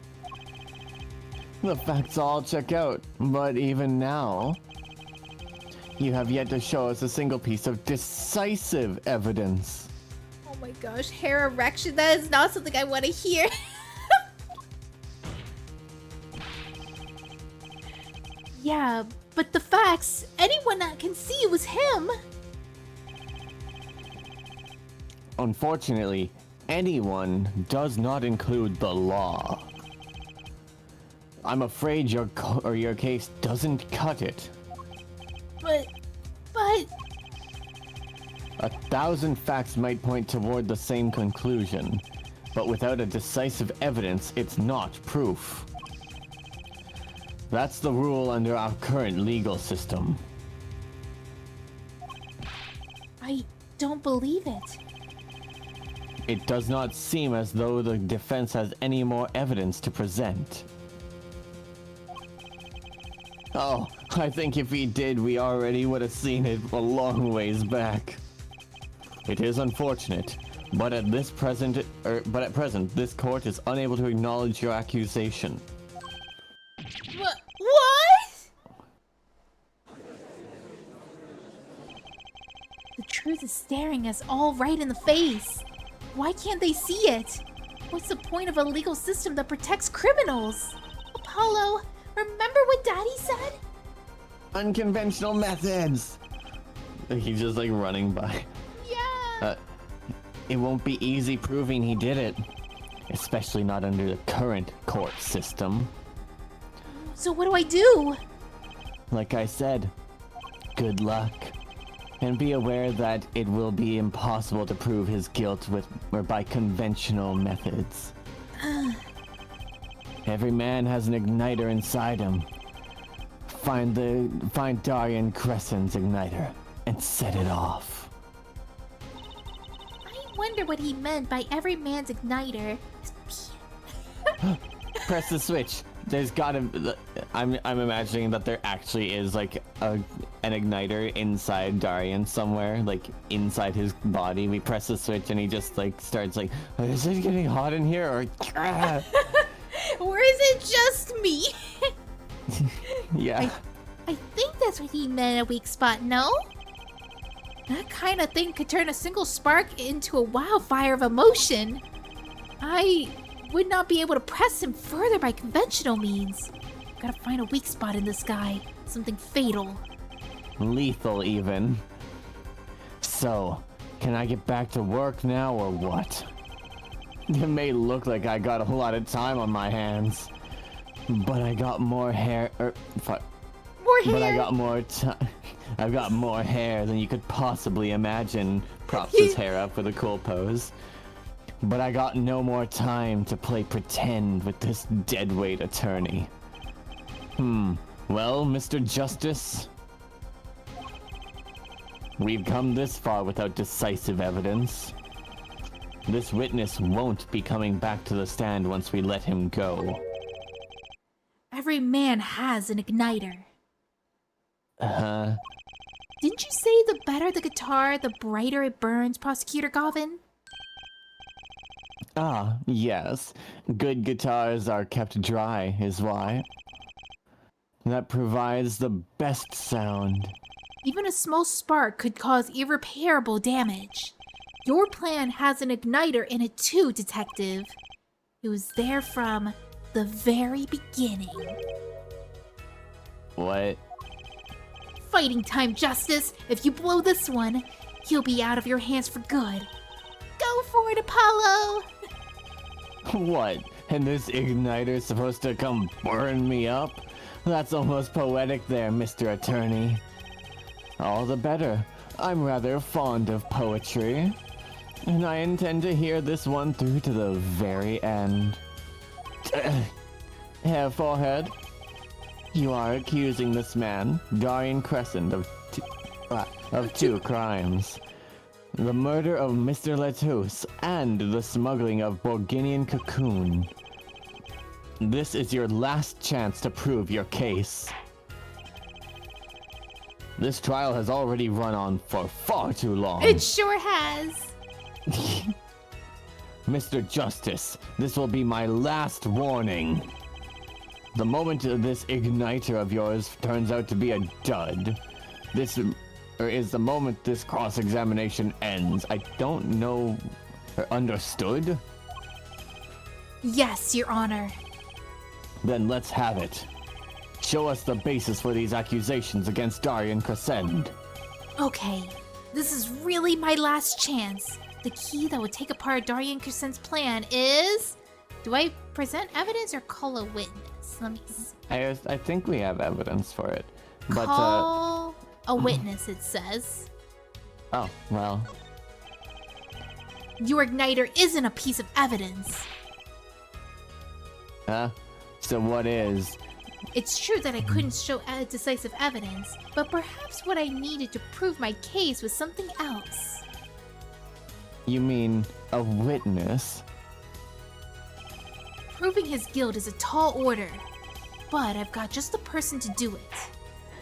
The facts all check out, but even now, you have yet to show us a single piece of decisive evidence. Oh my gosh, hair erection, that is not something I want to hear. Yeah, but the facts, anyone that can see it was him. Unfortunately, anyone does not include the law. I'm afraid your case doesn't cut it. But... 1,000 facts might point toward the same conclusion, but without a decisive evidence, it's not proof. That's the rule under our current legal system. I don't believe it. It does not seem as though the defense has any more evidence to present. Oh, I think if he did, we already would have seen it a long ways back. It is unfortunate, but at present, this court is unable to acknowledge your accusation. What? The truth is staring us all right in the face. Why can't they see it? What's the point of a legal system that protects criminals? Apollo, remember what Daddy said? Unconventional methods! He's just like running by. Yeah. It won't be easy proving he did it. Especially not under the current court system. So what do I do? Like I said, good luck. And be aware that it will be impossible to prove his guilt by conventional methods. Every man has an igniter inside him. Find Darien Crescent's igniter and set it off. I wonder what he meant by every man's igniter. Press the switch. There's gotta. I'm imagining that there actually is like an igniter inside Darien somewhere, like inside his body. We press the switch and he just like starts like, is it getting hot in here or? Or is it just me? Yeah. I think that's what he meant, a weak spot, no? That kind of thing could turn a single spark into a wildfire of emotion. I would not be able to press him further by conventional means. Gotta find a weak spot in this guy. Something fatal. Lethal, even. So, can I get back to work now or what? It may look like I got a lot of time on my hands, but I got more hair. More hair? But I got more time. I've got more hair than you could possibly imagine. Props his hair up with a cool pose. But I got no more time to play pretend with this deadweight attorney. Well, Mr. Justice, we've come this far without decisive evidence. This witness won't be coming back to the stand once we let him go. Every man has an igniter. Uh-huh. Didn't you say the better the guitar, the brighter it burns, Prosecutor Govin? Ah, yes. Good guitars are kept dry, is why. That provides the best sound. Even a small spark could cause irreparable damage. Your plan has an igniter in it too, Detective. It was there from the very beginning. What? Fighting time, Justice! If you blow this one, he'll be out of your hands for good. Go for it, Apollo! What? And this igniter's supposed to come burn me up? That's almost poetic there, Mr. Attorney. All the better. I'm rather fond of poetry. And I intend to hear this one through to the very end. Hair Forehead, you are accusing this man, Darien Crescent, of two crimes. The murder of Mr. Lettuce and the smuggling of Borginian cocoon. This is your last chance to prove your case. This trial has already run on for far too long. It sure has. Mr. Justice, this will be my last warning. The moment this igniter of yours turns out to be a dud, this is the moment this cross-examination ends. I don't know. Understood? Yes, Your Honor. Then let's have it. Show us the basis for these accusations against Darian Crescend. Okay, this is really my last chance. The key that would take apart Darian Crescent's plan is... Do I present evidence or call a witness? Let me see. I think we have evidence for it. But, Call a witness, it says. Oh, well. Your igniter isn't a piece of evidence. So what is? It's true that I couldn't show decisive evidence, but perhaps what I needed to prove my case was something else. You mean a witness? Proving his guilt is a tall order, but I've got just the person to do it.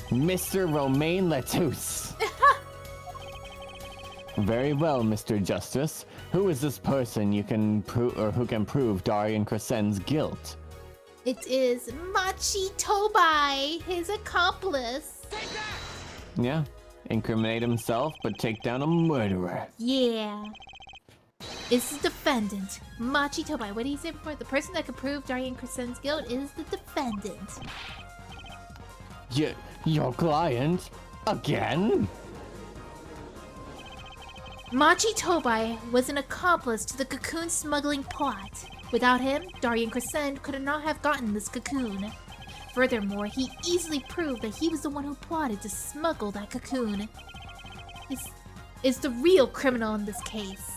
Mr. Romain Lettuce. Very well, Mr. Justice. Who is this person you can prove, or who can prove Darian Crescend's guilt? It is Machi Tobai, his accomplice. Yeah, incriminate himself, but take down a murderer. Yeah. It's the defendant, Machi Tobai. What did he say before? The person that can prove Darian Crescend's guilt is the defendant. Your client? Again? Machi Tobai was an accomplice to the cocoon smuggling plot. Without him, Darian Crescend could not have gotten this cocoon. Furthermore, he easily proved that he was the one who plotted to smuggle that cocoon. Is the real criminal in this case.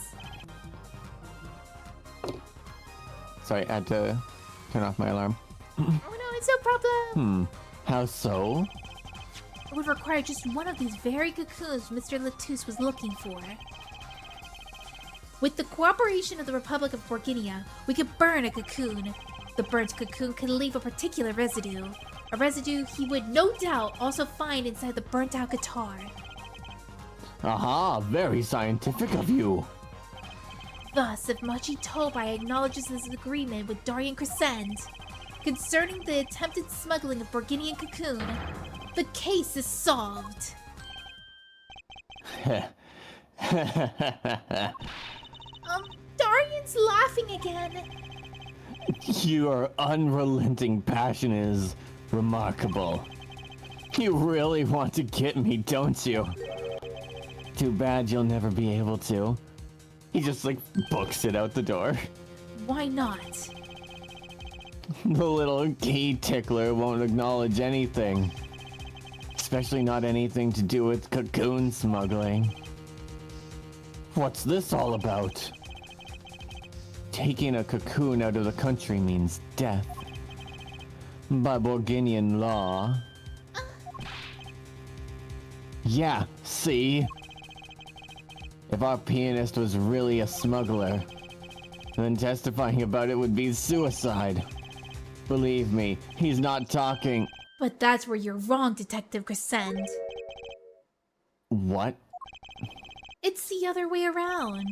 Sorry, I had to turn off my alarm. Oh no, it's no problem. How so? It would require just one of these very cocoons Mr. Lettuce was looking for. With the cooperation of the Republic of Borginia, we could burn a cocoon. The burnt cocoon could leave a particular residue. A residue he would no doubt also find inside the burnt out guitar. Aha, very scientific of you. Thus, if Machi Tobai acknowledges his agreement with Darian Crescend concerning the attempted smuggling of Borginian cocoon, the case is solved. Darian's laughing again. Your unrelenting passion is remarkable. You really want to get me, don't you? Too bad you'll never be able to. He just, books it out the door. Why not? The little key tickler won't acknowledge anything. Especially not anything to do with cocoon smuggling. What's this all about? Taking a cocoon out of the country means death. By Borginian law. Yeah, see? If our pianist was really a smuggler, then testifying about it would be suicide. Believe me, he's not talking. But that's where you're wrong, Detective Crescend. What? It's the other way around.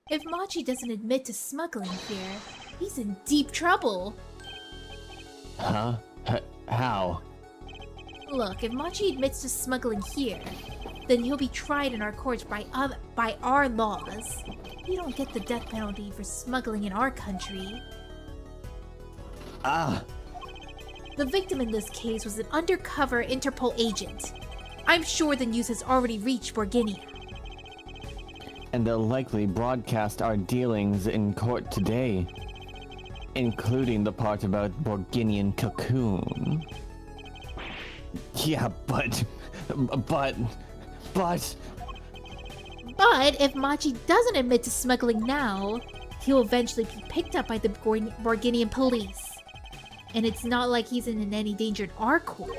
If Machi doesn't admit to smuggling here, he's in deep trouble. Huh? How? Look, if Machi admits to smuggling here, then he'll be tried in our courts by our laws. You don't get the death penalty for smuggling in our country. Ah! The victim in this case was an undercover Interpol agent. I'm sure the news has already reached Borginia. And they'll likely broadcast our dealings in court today, including the part about Borginian cocoon. Yeah, but... But if Machi doesn't admit to smuggling now, he'll eventually be picked up by the Borginian police. And it's not like he's in any danger in our court.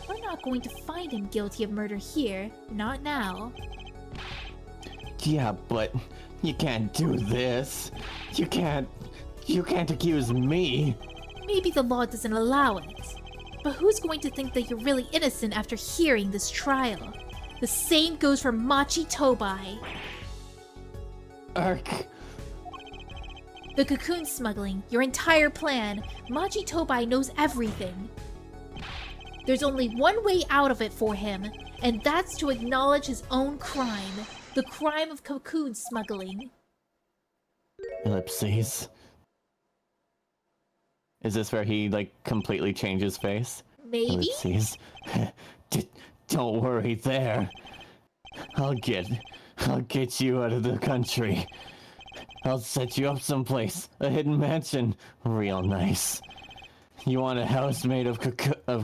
We're not going to find him guilty of murder here, not now. Yeah, but you can't do this. You can't accuse me. Maybe the law doesn't allow it. But who's going to think that you're really innocent after hearing this trial? The same goes for Machi Tobai. Ark. The cocoon smuggling, your entire plan. Machi Tobai knows everything. There's only one way out of it for him, and that's to acknowledge his own crime. The crime of cocoon smuggling. Ellipses. Is this where he, like, completely changes face? Maybe? Ellipses. Don't worry there. I'll get you out of the country. I'll set you up someplace. A hidden mansion. Real nice. You want a house made of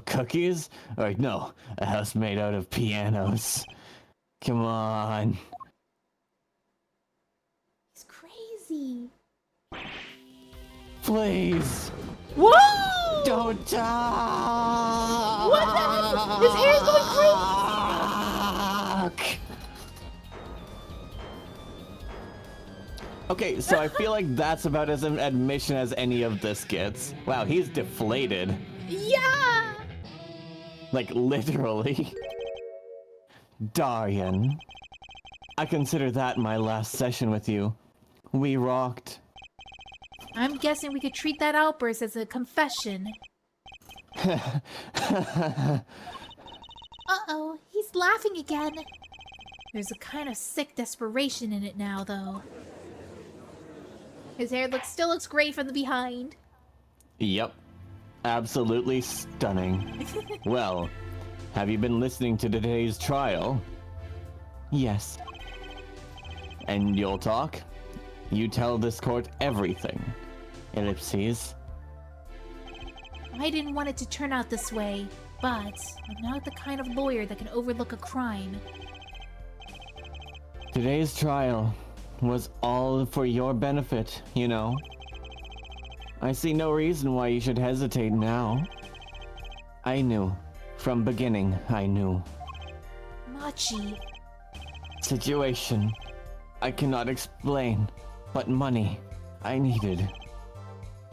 cookies? Or no, a house made out of pianos. Come on. He's crazy. Please. Whoa! Don't talk! What the heck? His hair's going crazy! Okay, so I feel like that's about as an admission as any of this gets. Wow, he's deflated. Yeah! Like, literally. Darian. I consider that my last session with you. We rocked. I'm guessing we could treat that outburst as a confession. Uh-oh, he's laughing again. There's a kind of sick desperation in it now, though. His hair still looks great from the behind. Yep. Absolutely stunning. Well, have you been listening to today's trial? Yes. And you'll talk? You tell this court everything. Ellipses. I didn't want it to turn out this way, but I'm not the kind of lawyer that can overlook a crime. Today's trial was all for your benefit, you know. I see no reason why you should hesitate now. I knew. From beginning, I knew. Machi. Situation. I cannot explain, but money. I needed.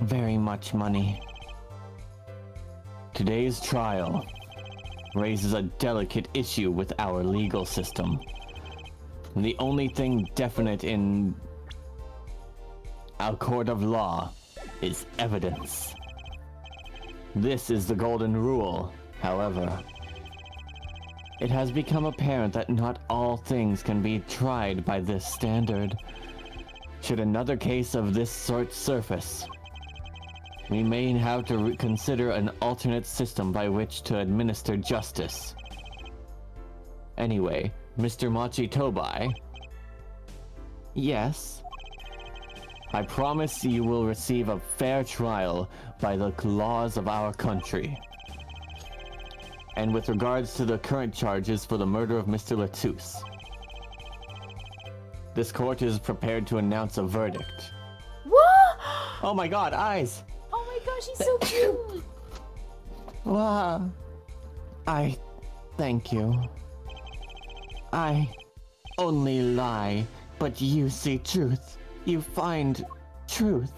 Very much money. Today's trial raises a delicate issue with our legal system. The only thing definite in our court of law is evidence. This is the golden rule, however. It has become apparent that not all things can be tried by this standard. Should another case of this sort surface, we may have to consider an alternate system by which to administer justice. Anyway, Mr. Machi Tobai? Yes? I promise you will receive a fair trial by the laws of our country. And with regards to the current charges for the murder of Mr. Latus, this court is prepared to announce a verdict. What? Oh my god, eyes! Oh my gosh, he's so cute! Wow. I thank you. I only lie, but you see truth. You find truth.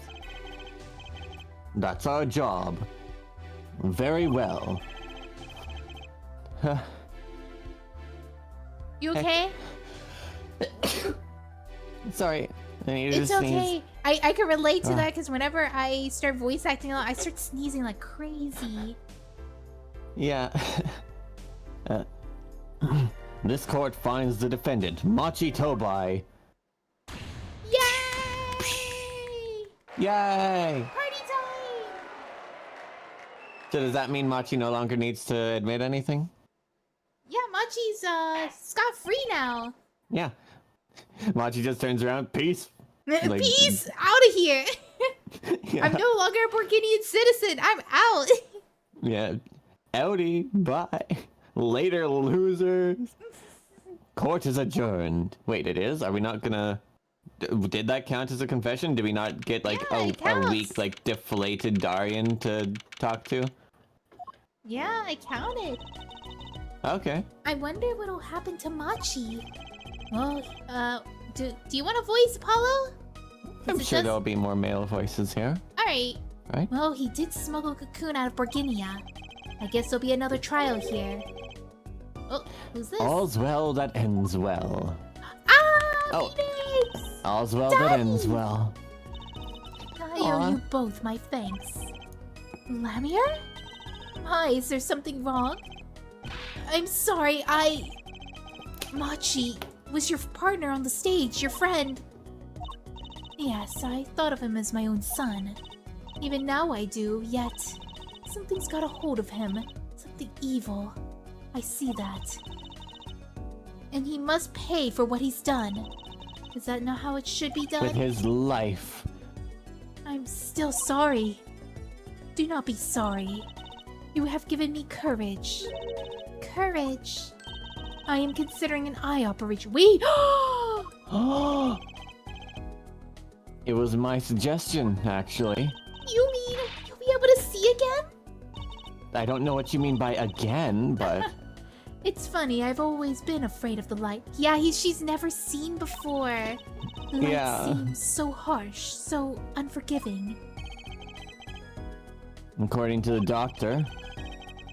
That's our job. Very well. You okay? Sorry, I needed It's to okay. sneeze. I can relate to that because whenever I start voice acting a lot, I start sneezing like crazy. Yeah. This court finds the defendant, Machi Tobai. Yay! Yay! Party time! So does that mean Machi no longer needs to admit anything? Yeah, Machi's scot-free now. Yeah. Machi just turns around, peace. Like- Peace! Out of here! Yeah. I'm no longer a Burgundian citizen. I'm out. Yeah. Outie, bye. Later, losers. Court is adjourned. Wait, it is? Are we not gonna... Did that count as a confession? Did we not get, like, Yeah, it a counts. weak, like, deflated Darian to talk to? Yeah, I counted. Okay. I wonder what'll happen to Machi. Well, Do you want a voice, Apollo? I'm sure there'll be more male voices here. Alright. Right? Well, he did smuggle a cocoon out of Borginia. I guess there'll be another trial here. Oh, who's this? All's well that ends well. Ah, Oh. Phoenix! All's well Daddy! that ends well. I Aw. owe you both my thanks. Lamia? Hi, is there something wrong? I'm sorry, Machi was your partner on the stage, your friend. Yes, I thought of him as my own son. Even now I do, yet something's got a hold of him. Something evil. I see that. And he must pay for what he's done. Is that not how it should be done? With his life. I'm still sorry. Do not be sorry. You have given me courage. Courage. I am considering an eye operation. Wait! It was my suggestion, actually. You mean you'll be able to see again? I don't know what you mean by again, but... It's funny, I've always been afraid of the light. Yeah, she's never seen before. The light Yeah. seems so harsh, so unforgiving. According to the doctor,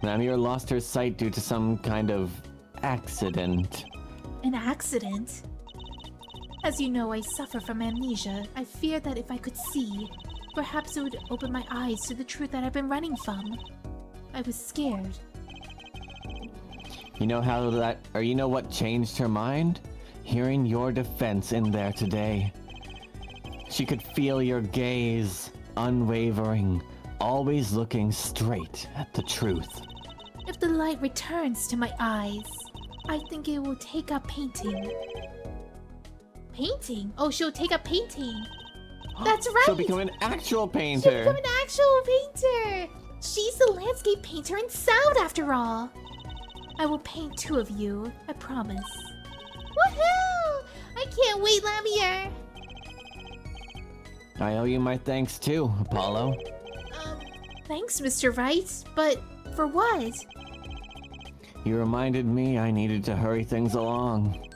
Lamia lost her sight due to some kind of accident. An accident? As you know, I suffer from amnesia. I fear that if I could see, perhaps it would open my eyes to the truth that I've been running from. I was scared. You know what changed her mind? Hearing your defense in there today. She could feel your gaze, unwavering, always looking straight at the truth. If the light returns to my eyes, I think it will take up painting. Painting? Oh, she'll take up painting. That's right! She'll become an actual She'll painter. become an actual painter! She's the landscape painter in sound, after all. I will paint two of you, I promise. Woohoo! I can't wait, Lamia! I owe you my thanks too, Apollo. Thanks, Mr. Wright, but for what? You reminded me I needed to hurry things along.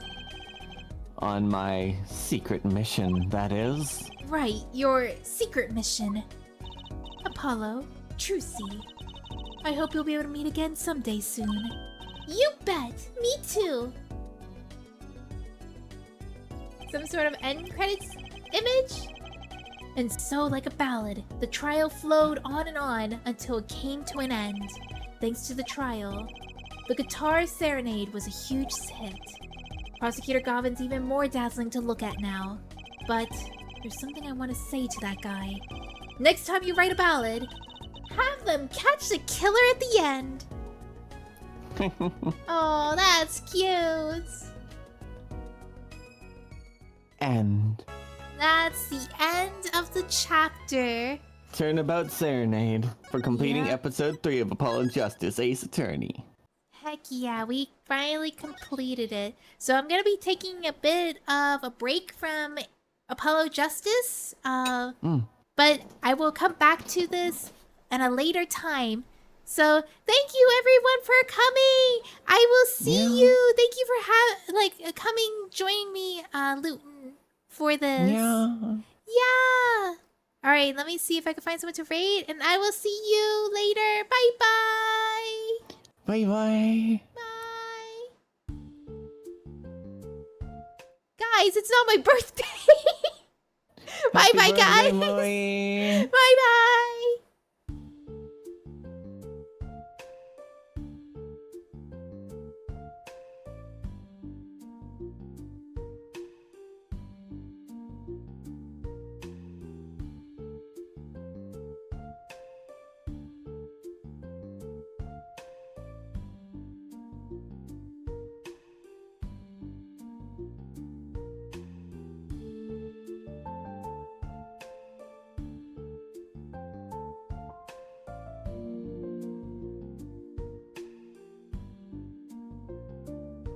On my secret mission, that is. Right, your secret mission. Apollo, Trucy. I hope you'll be able to meet again someday soon. You bet! Me too! Some sort of end credits image? And so, like a ballad, the trial flowed on and on until it came to an end. Thanks to the trial, the guitar serenade was a huge hit. Prosecutor Govin's even more dazzling to look at now. But there's something I want to say to that guy. Next time you write a ballad, have them catch the killer at the end. Oh, that's cute. And That's the end of the chapter. Turnabout Serenade for completing Yeah. episode 3 of Apollo Justice Ace Attorney. Heck yeah, we finally completed it. So I'm gonna be taking a bit of a break from Apollo Justice. But I will come back to this at a later time. So thank you everyone for coming. I will see you. Thank you for coming, joining me, Luton, for this. Yeah. All right, let me see if I can find someone to raid, and I will see you later. Bye bye. Bye bye. Bye. Guys, it's not my birthday. Bye bye, guys. Bye. Bye bye.